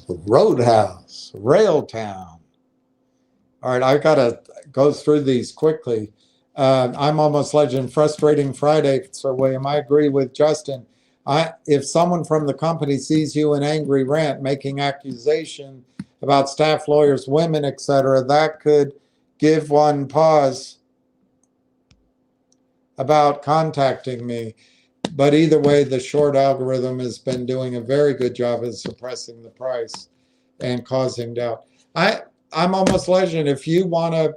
Roadhouse, Railtown. All right, I gotta go through these quickly. I'm almost legend. Frustrating Friday, Sir William. I agree with Justin. If someone from the company sees you in angry rant, making accusation about staff, lawyers, women, etc., that could give one pause about contacting me. But either way, the short algorithm has been doing a very good job of suppressing the price and causing doubt. I'm almost legend. If you wanna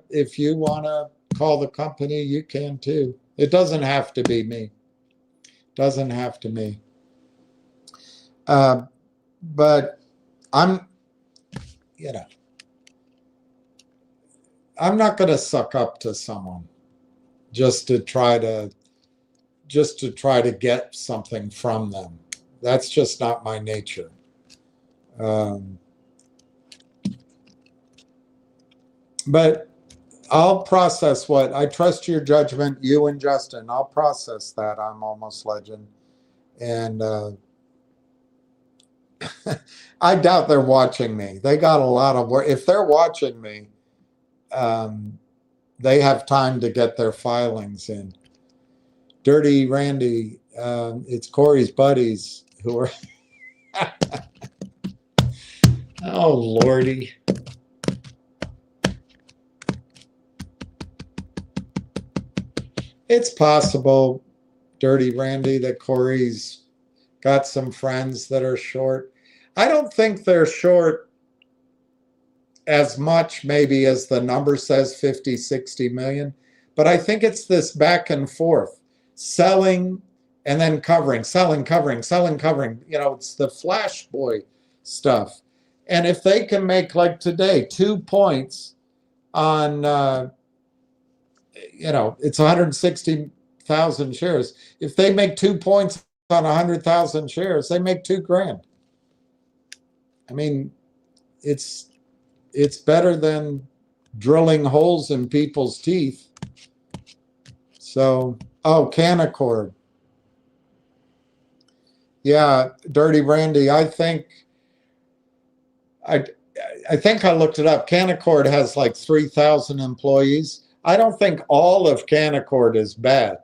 call the company, you can too. It doesn't have to be me. Doesn't have to be. But I'm not going to suck up to someone just to try to get something from them. That's just not my nature. But I'll process what I trust your judgment, you and Justin. I'll process that. I'm almost legend, and I doubt they're watching me. They got a lot of work. If they're watching me, they have time to get their filings in. Dirty Randy, it's Corey's buddies who are. Oh, Lordy. It's possible, Dirty Randy, that Corey's got some friends that are short. I don't think they're short as much maybe as the number says, 50, 60 million. But I think it's this back and forth, selling and then covering, selling, covering, selling, covering. It's the flash boy stuff. And if they can make, like today, 2 points on, it's 160,000 shares. If they make 2 points on 100,000 shares, they make $2,000. I mean, it's better than drilling holes in people's teeth. So, Canaccord. Yeah, Dirty Randy, I think I looked it up. Canaccord has like 3,000 employees. I don't think all of Canaccord is bad,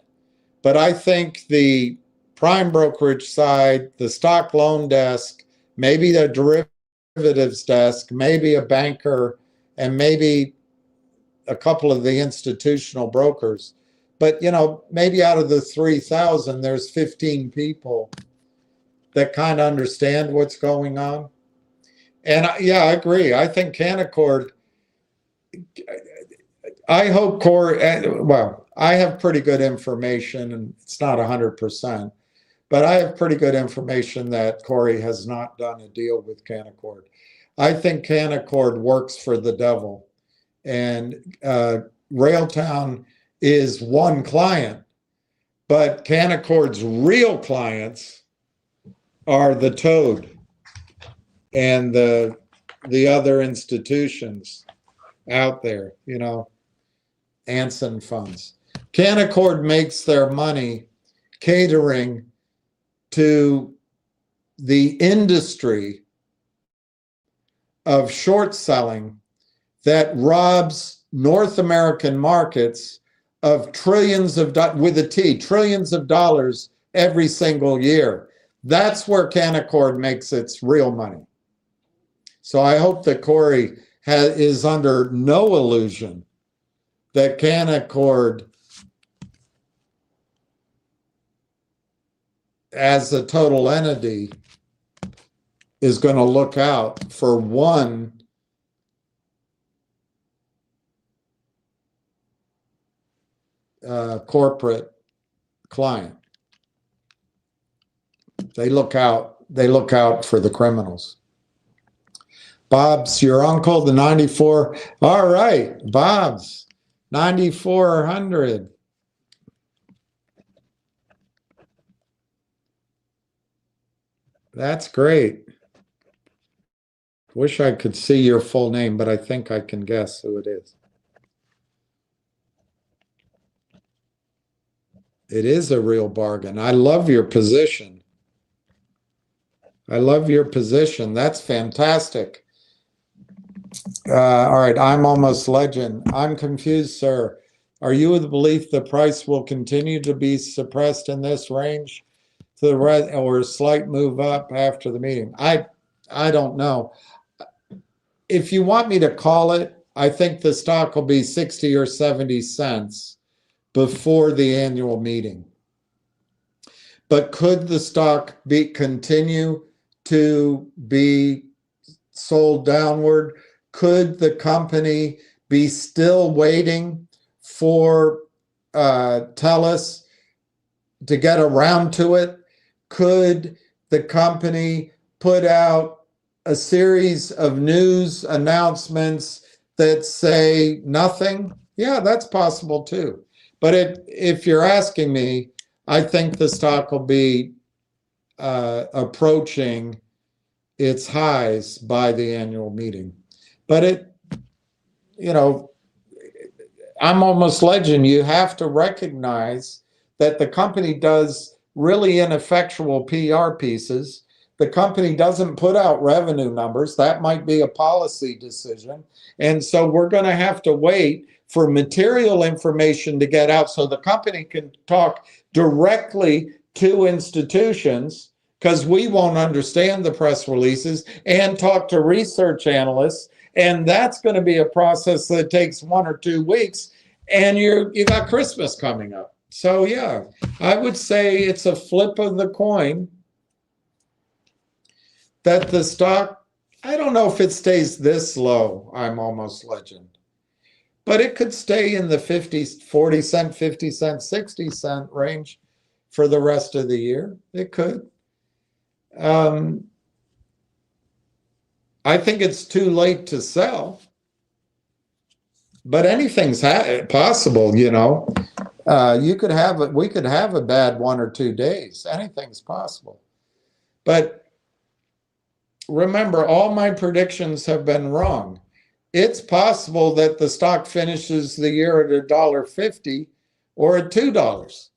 but I think the prime brokerage side, the stock loan desk, maybe the derivatives desk, maybe a banker, and maybe a couple of the institutional brokers. But, maybe out of the 3,000, there's 15 people that kind of understand what's going on. And yeah, I agree. I think Canaccord, I hope Corey, well, I have pretty good information, and it's not 100%, but I have pretty good information that Corey has not done a deal with Canaccord. I think Canaccord works for the devil, and Railtown is one client, but Canaccord's real clients are the Toad and the other institutions out there, Anson funds. Canaccord makes their money catering to the industry of short selling that robs North American markets of trillions of, with a T, trillions of dollars every single year. That's where Canaccord makes its real money. So I hope that Corey is under no illusion that Canaccord, as a total entity, is going to look out for one corporate client. They look out for the criminals. Bob's your uncle, the 94. All right, Bob's 9,400. That's great. Wish I could see your full name, but I think I can guess who it is. It is a real bargain. I love your position. I love your position. That's fantastic. All right, I'm almost legend. I'm confused, sir. Are you of the belief the price will continue to be suppressed in this range to the right, or a slight move up after the meeting? I don't know. If you want me to call it, I think the stock will be 60 or 70 cents before the annual meeting. But could the stock continue to be sold downward? Could the company be still waiting for TELUS to get around to it? Could the company put out a series of news announcements that say nothing? Yeah, that's possible too. But if you're asking me, I think the stock will be approaching its highs by the annual meeting. But I'm almost legend. You have to recognize that the company does really ineffectual PR pieces. The company doesn't put out revenue numbers. That might be a policy decision. And so we're going to have to wait for material information to get out so the company can talk directly to institutions, because we won't understand the press releases, and talk to research analysts. And that's going to be a process that takes 1 or 2 weeks. And you got Christmas coming up. So yeah, I would say it's a flip of the coin that the stock, I don't know if it stays this low, I'm almost legend, but it could stay in the 40 cent, 50 cent, 60 cent range for the rest of the year. It could. I think it's too late to sell, but anything's possible, you know. We could have a bad 1 or 2 days. Anything's possible. But remember, all my predictions have been wrong. It's possible that the stock finishes the year at $1.50 or at $2.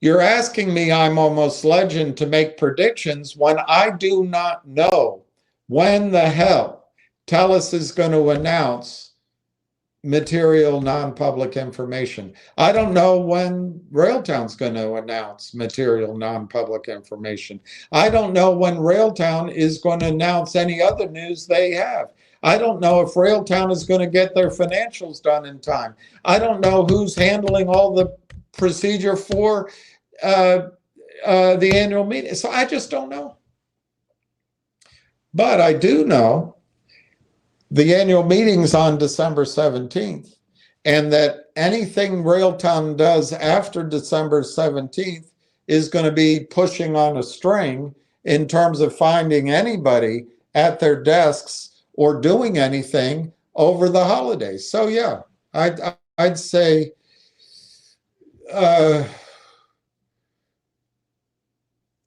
You're asking me, I'm almost legend, to make predictions when I do not know when the hell TELUS is going to announce material non-public information. I don't know when Railtown's going to announce material non-public information. I don't know when Railtown is going to announce any other news they have. I don't know if Railtown is going to get their financials done in time. I don't know who's handling all the procedure for the annual meeting. So I just don't know. But I do know the annual meeting's on December 17th, and that anything Railtown does after December 17th is going to be pushing on a string in terms of finding anybody at their desks or doing anything over the holidays. So yeah, I'd say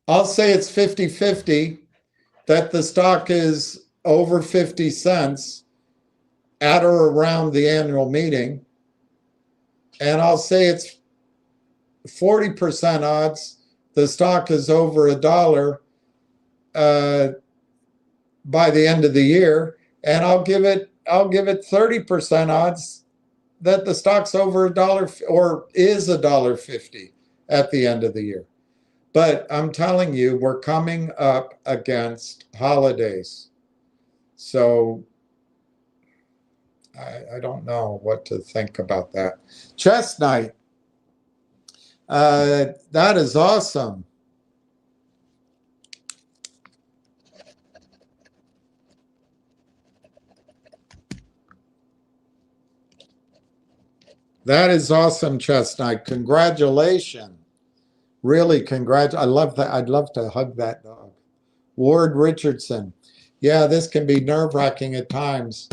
I'll say it's 50-50 that the stock is over 50 cents at or around the annual meeting. And I'll say it's 40% odds the stock is over $1 by the end of the year. and I'll give it 30% odds that the stock's over $1 or is $1.50 at the end of the year. But I'm telling you, we're coming up against holidays. So I don't know what to think about that. Chestnut, that is awesome. That is awesome, Chestnut. Congratulations. Really, I love that. I'd love to hug that dog. Ward Richardson. Yeah, this can be nerve-wracking at times,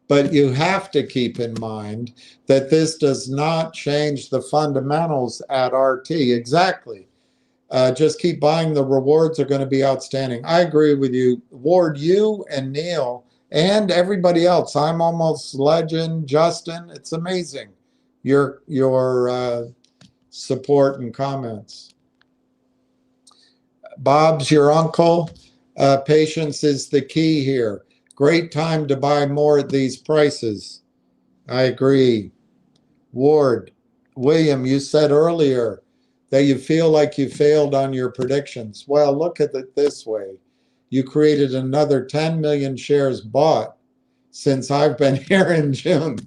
but you have to keep in mind that this does not change the fundamentals at RT. Exactly. Just keep buying. The rewards are going to be outstanding. I agree with you. Ward, you and Neil and everybody else. I'm Almost Legend, Justin. It's amazing. Your support and comments. Bob's your uncle. Patience is the key here. Great time to buy more at these prices. I agree. Ward, William, you said earlier that you feel like you failed on your predictions. Well, look at it this way. You created another 10 million shares bought since I've been here in June.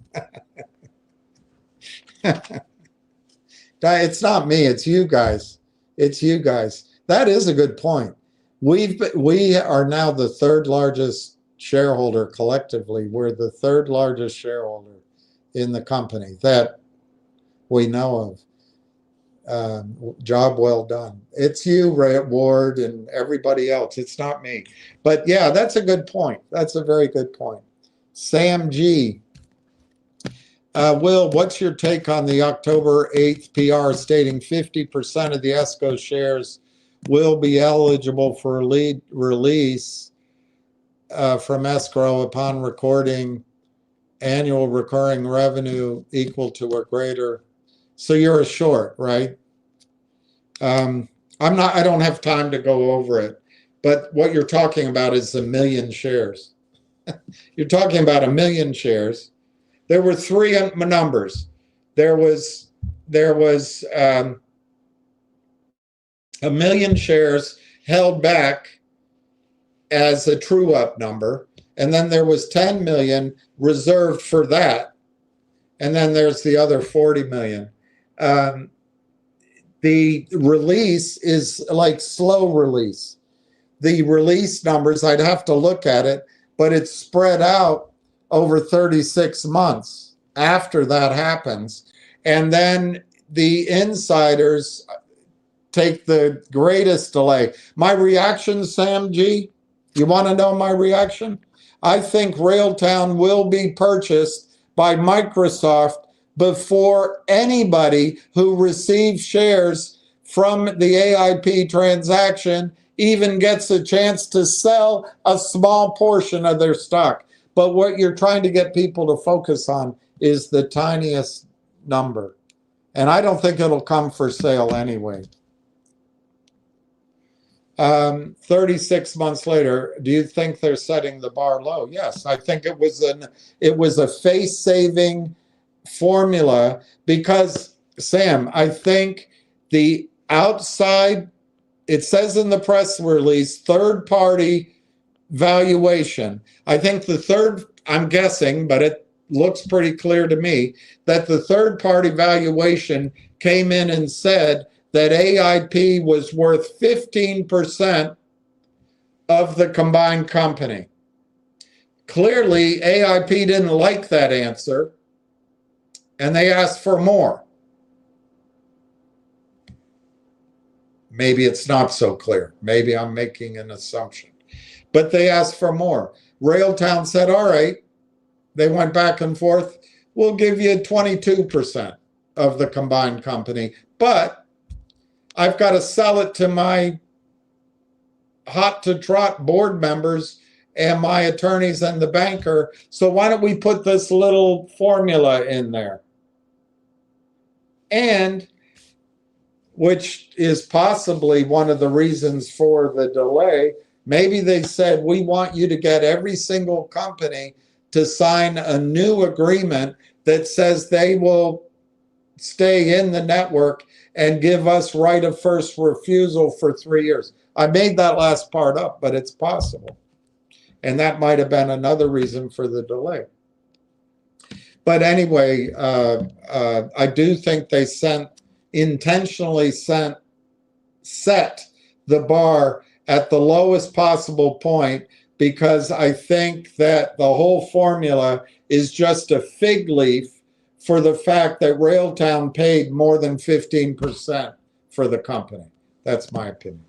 It's not me, it's you guys. It's you guys. That is a good point. We are now the third largest shareholder collectively. We're the third largest shareholder in the company that we know of. Job well done. It's you, Ray Ward, and everybody else. It's not me. But yeah, that's a good point. That's a very good point. Sam G. Will, what's your take on the October 8th PR stating 50% of the ESCO shares will be eligible for release from escrow upon recording annual recurring revenue equal to or greater? So you're a short, right? I don't have time to go over it, but what you're talking about is 1 million shares. You're talking about 1 million shares. There were three numbers. There was 1 million shares held back as a true up number, and then there was 10 million reserved for that, and then there's the other 40 million. The release is like slow release. The release numbers, I'd have to look at it, but it's spread out over 36 months after that happens. And then the insiders take the greatest delay. My reaction, Sam G, you want to know my reaction? I think Railtown will be purchased by Microsoft before anybody who receives shares from the AIP transaction even gets a chance to sell a small portion of their stock. But what you're trying to get people to focus on is the tiniest number. And I don't think it'll come for sale anyway. 36 months later, do you think they're setting the bar low? Yes, I think it was a face-saving formula because, Sam, I think the outside, it says in the press release, third-party valuation. I think the third, I'm guessing, but it looks pretty clear to me, that the third-party valuation came in and said that AIP was worth 15% of the combined company. Clearly, AIP didn't like that answer, and they asked for more. Maybe it's not so clear. Maybe I'm making an assumption. But they asked for more. Railtown said, all right. They went back and forth. We'll give you 22% of the combined company, but I've got to sell it to my hot to trot board members and my attorneys and the banker. So why don't we put this little formula in there? And which is possibly one of the reasons for the delay, Maybe they said, we want you to get every single company to sign a new agreement that says they will stay in the network and give us right of first refusal for 3 years. I made that last part up, but it's possible. And that might have been another reason for the delay. But anyway, I do think they intentionally set the bar at the lowest possible point, because I think that the whole formula is just a fig leaf for the fact that Railtown paid more than 15% for the company. That's my opinion.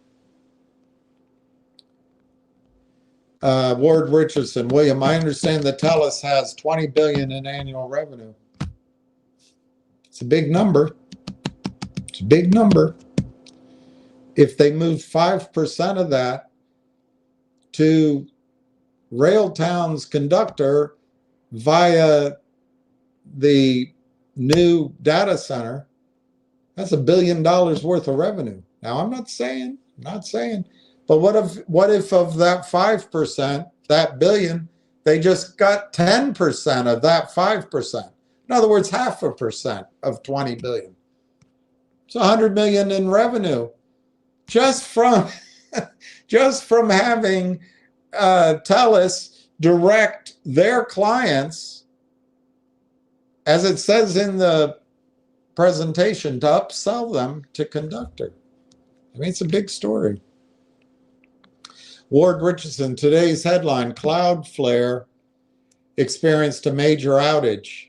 Ward Richardson, William, I understand that TELUS has $20 billion in annual revenue. It's a big number. It's a big number. If they move 5% of that to Railtown's conductor via the new data center, that's $1 billion worth of revenue. Now, I'm not saying, but what if of that 5%, that billion, they just got 10% of that 5%? In other words, 0.5% of 20 billion. It's 100 million in revenue just from having TELUS direct their clients, as it says in the presentation, to upsell them to conductor. I mean, it's a big story. Ward Richardson, today's headline, Cloudflare experienced a major outage.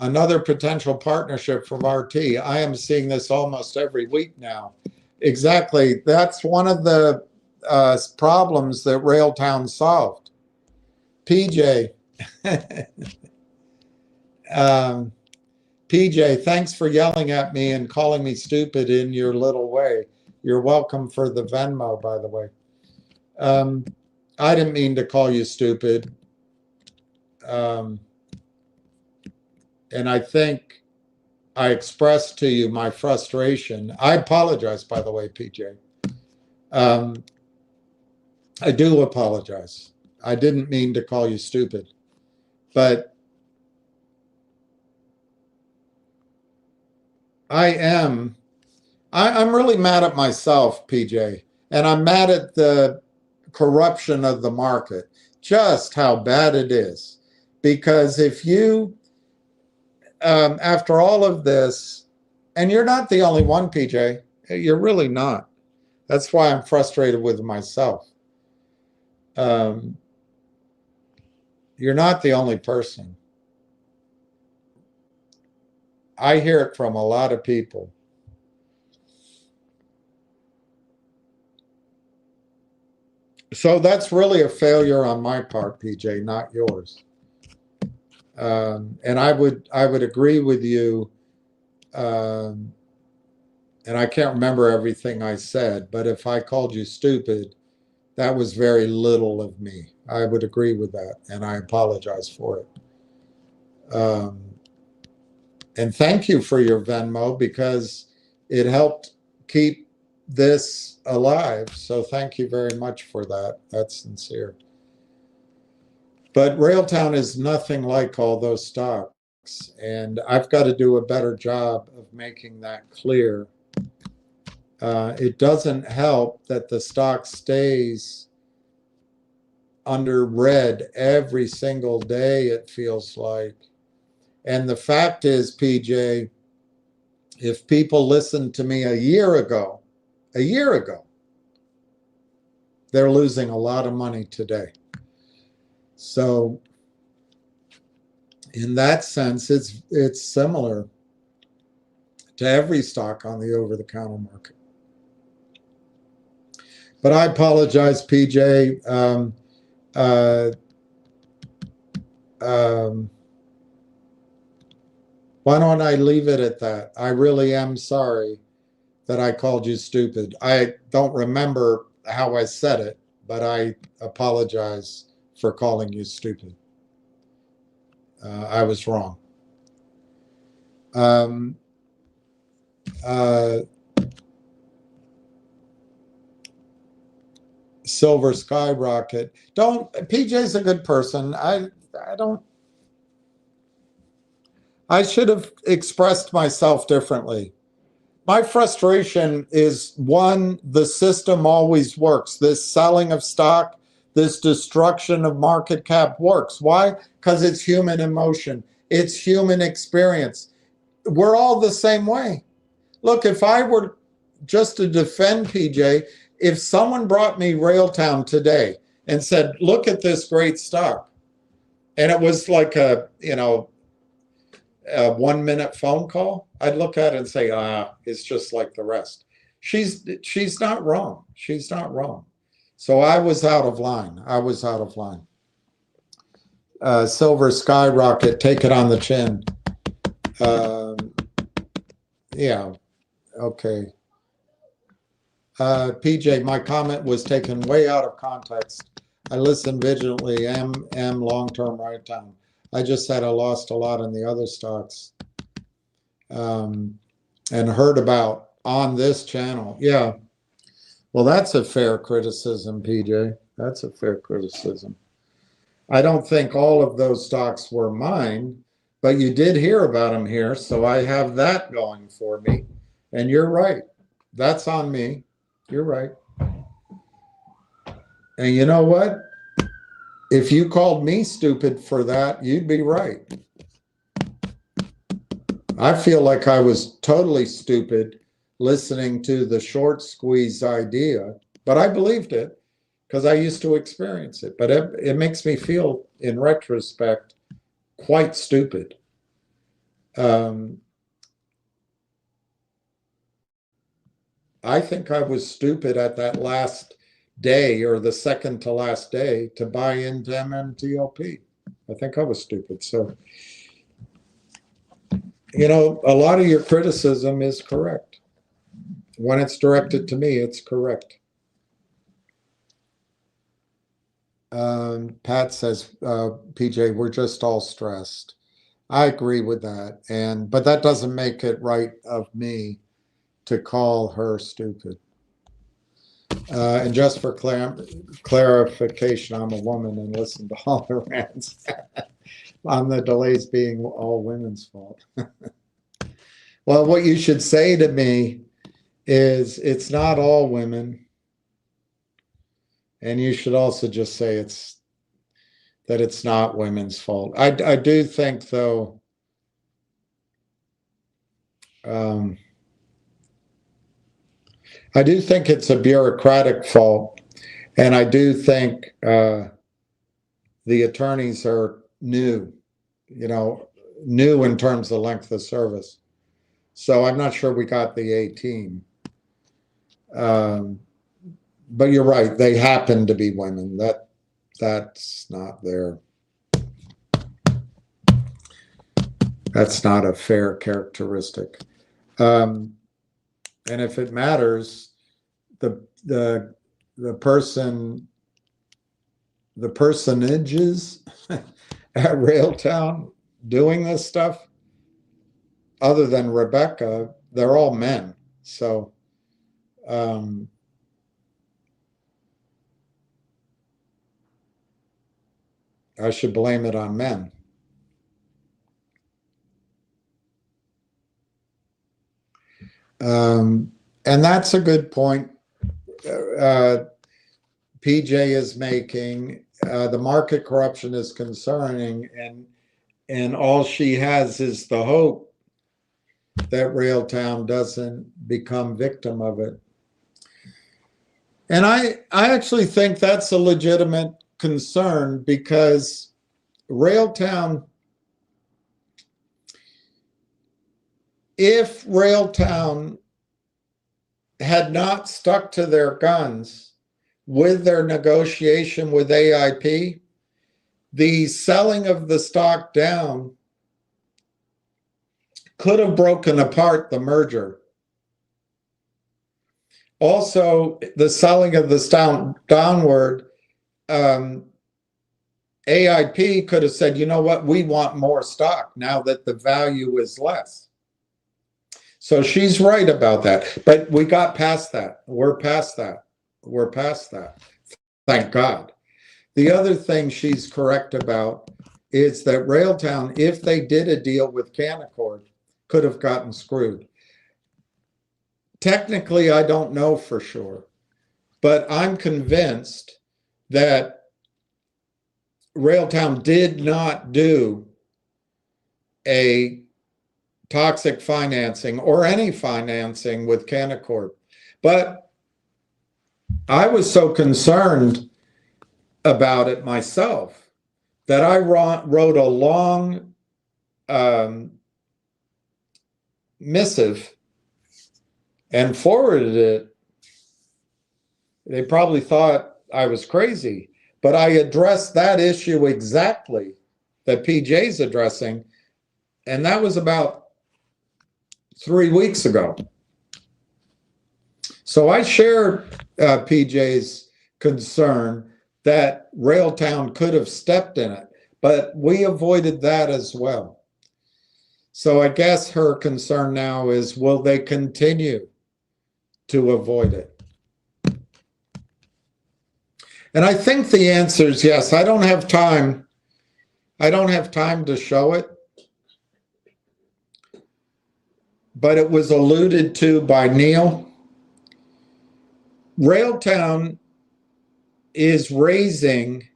Another potential partnership from RT. I am seeing this almost every week now. Exactly. That's one of the problems that Railtown solved. PJ. PJ, thanks for yelling at me and calling me stupid in your little way. You're welcome for the Venmo, by the way. I didn't mean to call you stupid. And I think I expressed to you my frustration. I apologize, by the way, PJ. I do apologize. I didn't mean to call you stupid. But I'm really mad at myself, PJ. And I'm mad at the corruption of the market, just how bad it is. Because if you, after all of this, and you're not the only one, PJ, you're really not. That's why I'm frustrated with myself. You're not the only person. I hear it from a lot of people. So that's really a failure on my part, PJ, not yours. And I would agree with you. And I can't remember everything I said, but if I called you stupid, that was very little of me. I would agree with that, and I apologize for it. And thank you for your Venmo, because it helped keep this alive. So thank you very much for that. That's sincere. But Railtown is nothing like all those stocks. And I've got to do a better job of making that clear. It doesn't help that the stock stays under red every single day, it feels like. And the fact is, PJ, if people listened to me a year ago, they're losing a lot of money today. So in that sense, it's similar to every stock on the over-the-counter market. But I apologize, PJ. Why don't I leave it at that? I really am sorry that I called you stupid. I don't remember how I said it, but I apologize for calling you stupid. I was wrong. Silver Skyrocket. PJ's a good person. I should have expressed myself differently. My frustration is, one, the system always works. This selling of stock, this destruction of market cap works. Why? Because it's human emotion. It's human experience. We're all the same way. Look, if I were just to defend PJ, if someone brought me Railtown today and said, look at this great stock, and it was like a 1 minute phone call, I'd look at it and say, it's just like the rest. She's not wrong. She's not wrong. So I was out of line. Silver Skyrocket, take it on the chin. Yeah, okay. PJ, my comment was taken way out of context. I listened vigilantly, am long-term right down. I just said I lost a lot in the other stocks, and heard about on this channel. Yeah, well, that's a fair criticism, PJ. That's a fair criticism. I don't think all of those stocks were mine, but you did hear about them here, so I have that going for me. And you're right. That's on me. You're right. And you know what? If you called me stupid for that, you'd be right. I feel like I was totally stupid listening to the short squeeze idea, but I believed it because I used to experience it. But it makes me feel, in retrospect, quite stupid. I think I was stupid at that last day, or the second to last day, to buy into MMTLP. I think I was stupid. So, a lot of your criticism is correct. When it's directed to me, it's correct. Pat says, PJ, we're just all stressed. I agree with that. But that doesn't make it right of me to call her stupid. And just for clarification, I'm a woman and listen to all the rants on the delays being all women's fault. Well, what you should say to me is, it's not all women. And you should also just say that it's not women's fault. I do think, though, I do think it's a bureaucratic fault, and I do think the attorneys are new in terms of length of service. So I'm not sure we got the A team. But you're right, they happen to be women. That's not that's not a fair characteristic. And if it matters, the personages at Railtown doing this stuff, other than Rebecca, they're all men. So I should blame it on men. And that's a good point PJ is making. The market corruption is concerning, and all she has is the hope that Railtown doesn't become victim of it. And I actually think that's a legitimate concern, because Railtown, if Railtown had not stuck to their guns with their negotiation with AIP, the selling of the stock down could have broken apart the merger. Also, the selling of the stock downward, AIP could have said, you know what, we want more stock now that the value is less. So she's right about that. But we got past that. We're past that. Thank God. The other thing she's correct about is that Railtown, if they did a deal with Canaccord, could have gotten screwed. Technically, I don't know for sure, but I'm convinced that Railtown did not do a toxic financing or any financing with Canaccord. But I was so concerned about it myself that I wrote a long missive and forwarded it. They probably thought I was crazy, but I addressed that issue exactly that PJ's addressing, and that was about 3 weeks ago. So I share PJ's concern that Railtown could have stepped in it, but we avoided that as well. So I guess her concern now is, will they continue to avoid it? And I think the answer is yes. I don't have time. I don't have time to show it, but it was alluded to by Neil. Railtown is raising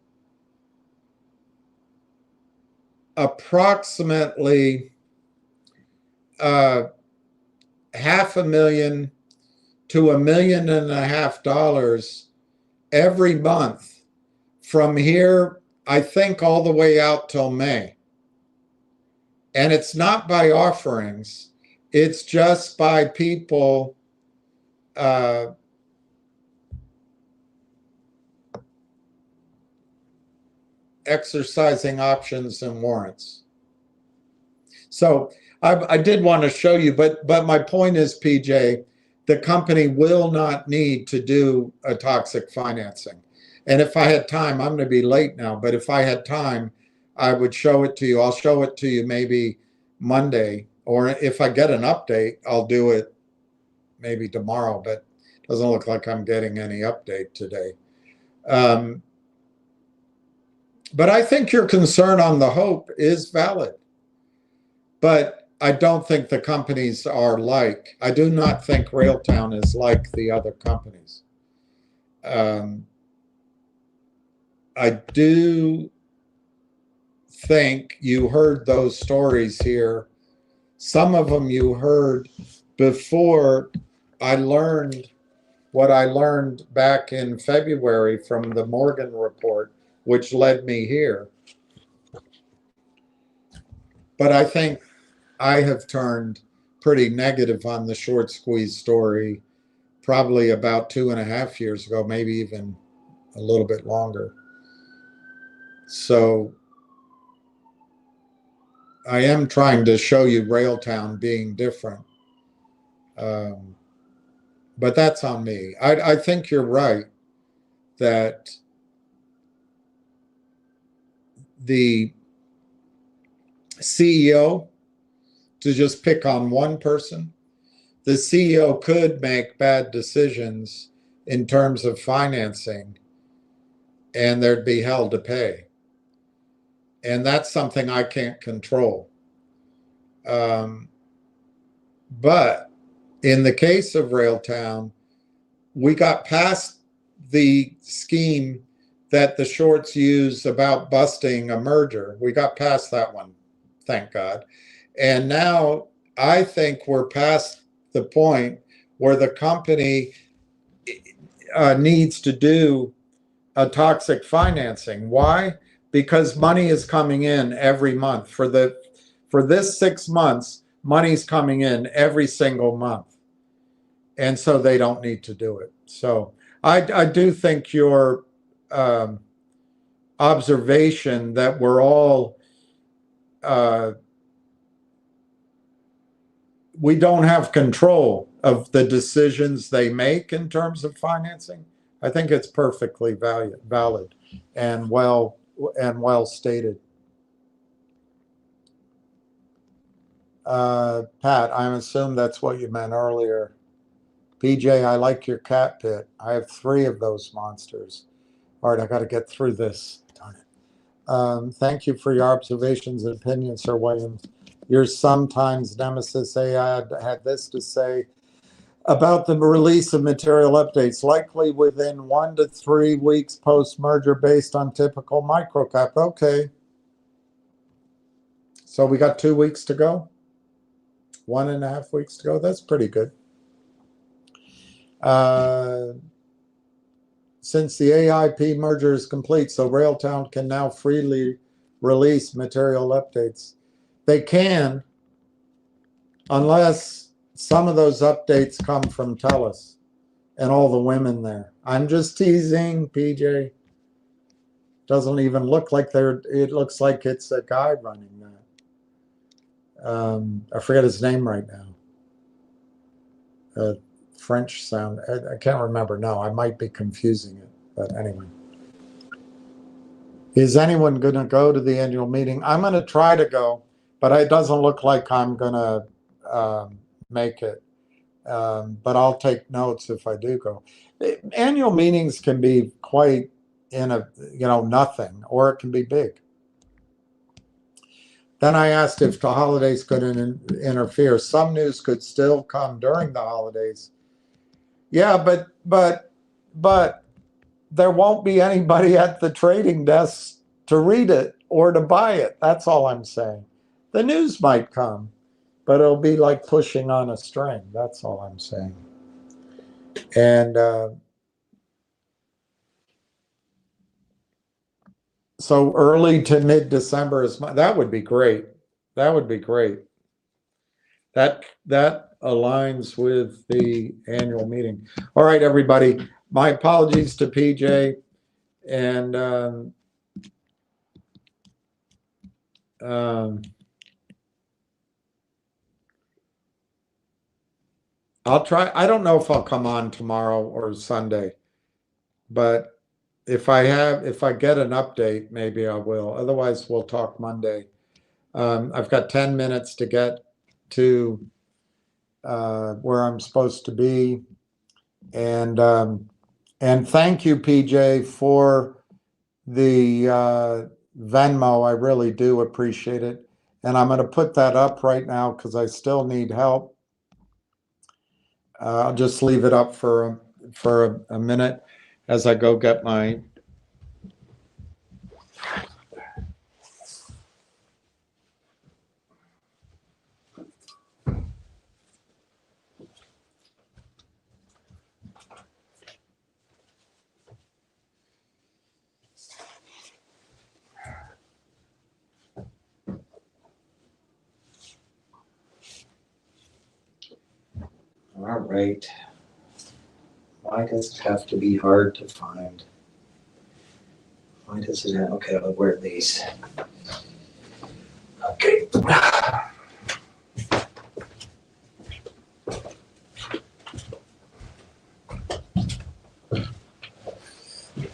approximately $500,000 to $1.5 million every month from here, I think, all the way out till May. And it's not by offerings, it's just by people exercising options and warrants. So I did want to show you, but my point is, PJ, the company will not need to do a toxic financing. And if I had time, I'm going to be late now, but if I had time, I would show it to you. I'll show it to you maybe Monday, or if I get an update, I'll do it maybe tomorrow, but it doesn't look like I'm getting any update today. But I think your concern on the hope is valid. But I don't think the companies are like, I do not think Railtown is like the other companies. I do think you heard those stories here. Some of them you heard before I learned what I learned back in February from the Morgan report, which led me here. But I think I have turned pretty negative on the short squeeze story probably about 2.5 years ago, maybe even a little bit longer. So I am trying to show you Railtown being different. But that's on me. I think you're right that the CEO, to just pick on one person, the CEO could make bad decisions in terms of financing and there'd be hell to pay. And that's something I can't control. But in the case of Railtown, we got past the scheme that the shorts use about busting a merger. We got past that one, thank God. And now I think we're past the point where the company needs to do a toxic financing. Why? Because money is coming in every month. For this 6 months, money's coming in every single month. And so they don't need to do it. So I do think your observation that we're all we don't have control of the decisions they make in terms of financing, I think it's perfectly valid and well stated. Pat, I assume that's what you meant earlier. PJ, I like your cat pit. I have 3 of those monsters. All right, I got to get through this. Darn it. Thank you for your observations and opinions, Sir Williams. Your sometimes nemesis AI had this to say about the release of material updates, likely within 1 to 3 weeks post-merger based on typical microcap. Okay. So we got 2 weeks to go? 1.5 weeks to go? That's pretty good. Since the AIP merger is complete, so Railtown can now freely release material updates. They can, unless some of those updates come from TELUS and all the women there. I'm just teasing, PJ. Doesn't even look like it looks like it's a guy running that. I forget his name right now. French sound. I can't remember. No, I might be confusing it. But anyway. Is anyone going to go to the annual meeting? I'm going to try to go, but it doesn't look like I'm going to make it. But I'll take notes if I do go. Annual meetings can be quite nothing, or it can be big. Then I asked if the holidays could interfere. Some news could still come during the holidays. Yeah, but there won't be anybody at the trading desk to read it or to buy it. That's all I'm saying. The news might come, but it'll be like pushing on a string. That's all I'm saying. And so early to mid-December that would be great. That would be great. That aligns with the annual meeting. All right, everybody. My apologies to PJ, and I'll try. I don't know if I'll come on tomorrow or Sunday, but if I get an update, maybe I will. Otherwise, we'll talk Monday. I've got 10 minutes to get to where I'm supposed to be, and thank you, PJ, for the Venmo. I really do appreciate it, and I'm going to put that up right now because I still need help. I'll just leave it up for a minute as I go get my. All right. Why does it have to be hard to find? Why does it have, okay, I'll wear these. Okay.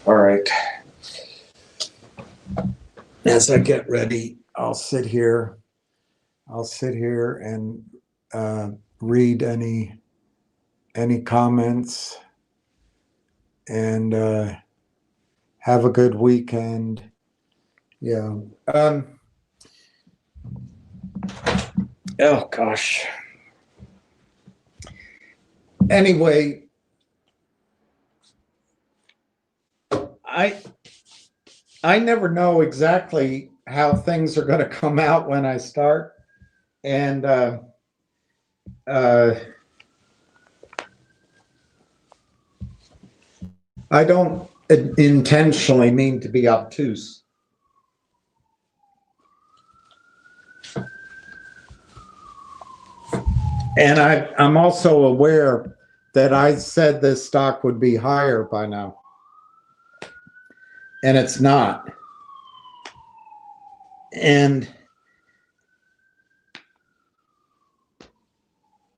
All right. As I get ready, I'll sit here and read any comments, and have a good weekend. Yeah. Oh gosh. Anyway, I never know exactly how things are going to come out when I start, and I don't intentionally mean to be obtuse. And I'm also aware that I said this stock would be higher by now, and it's not. And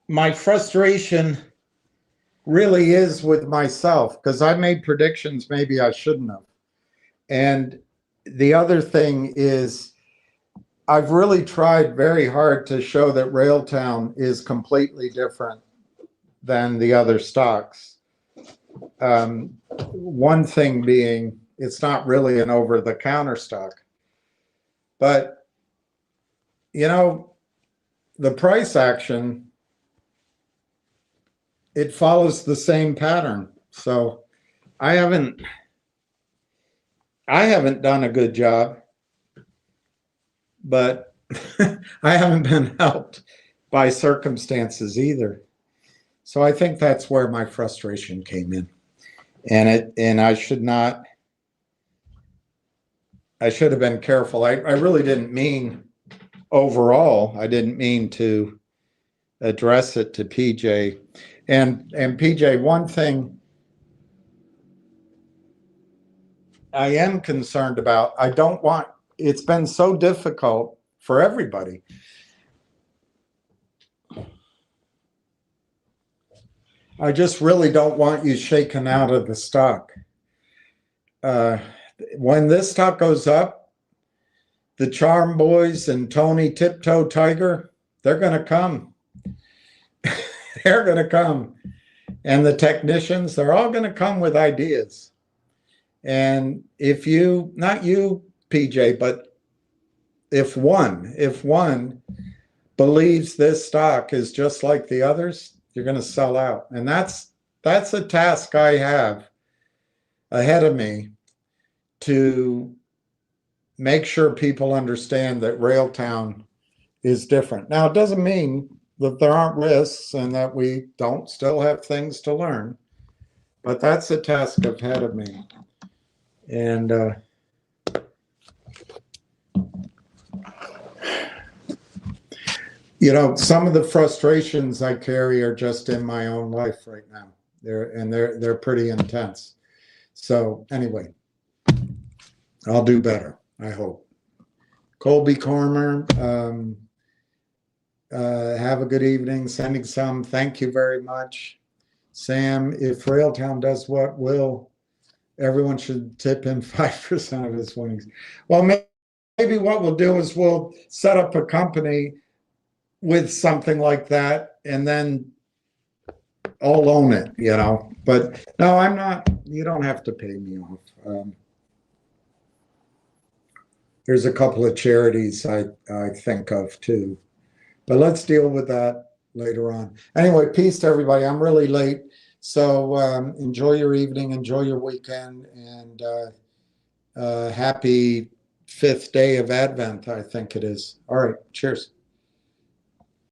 my frustration really is with myself, because I made predictions maybe I shouldn't have. And the other thing is, I've really tried very hard to show that Railtown is completely different than the other stocks. One thing being It's not really an over-the-counter stock. But, you know, the price action, it follows the same pattern. So I haven't done a good job, but I haven't been helped by circumstances either. So I think that's where my frustration came in. And I should have been careful. I really didn't mean overall, I didn't mean to address it to PJ. And PJ, one thing I am concerned about, it's been so difficult for everybody. I just really don't want you shaken out of the stock. When this stock goes up, the Charm Boys and Tony Tiptoe Tiger, they're going to come. They're going to come. And the technicians, they're all going to come with ideas. And if you, not you, PJ, but if one believes this stock is just like the others, you're going to sell out. And that's a task I have ahead of me, to make sure people understand that Railtown is different. Now, it doesn't mean that there aren't risks and that we don't still have things to learn, but that's a task ahead of me. And you know, some of the frustrations I carry are just in my own life right now. They're pretty intense. So anyway, I'll do better, I hope. Colby Cormer, have a good evening. Sending some. Thank you very much. Sam, if Railtown does what, everyone should tip him 5% of his winnings. Well, maybe what we'll do is we'll set up a company with something like that, and then I'll own it, you know. But no, I'm not. You don't have to pay me off. There's a couple of charities I think of too, but let's deal with that later on. Anyway, peace to everybody. I'm really late, so enjoy your evening, enjoy your weekend, and happy 5th day of Advent, I think it is. All right, cheers.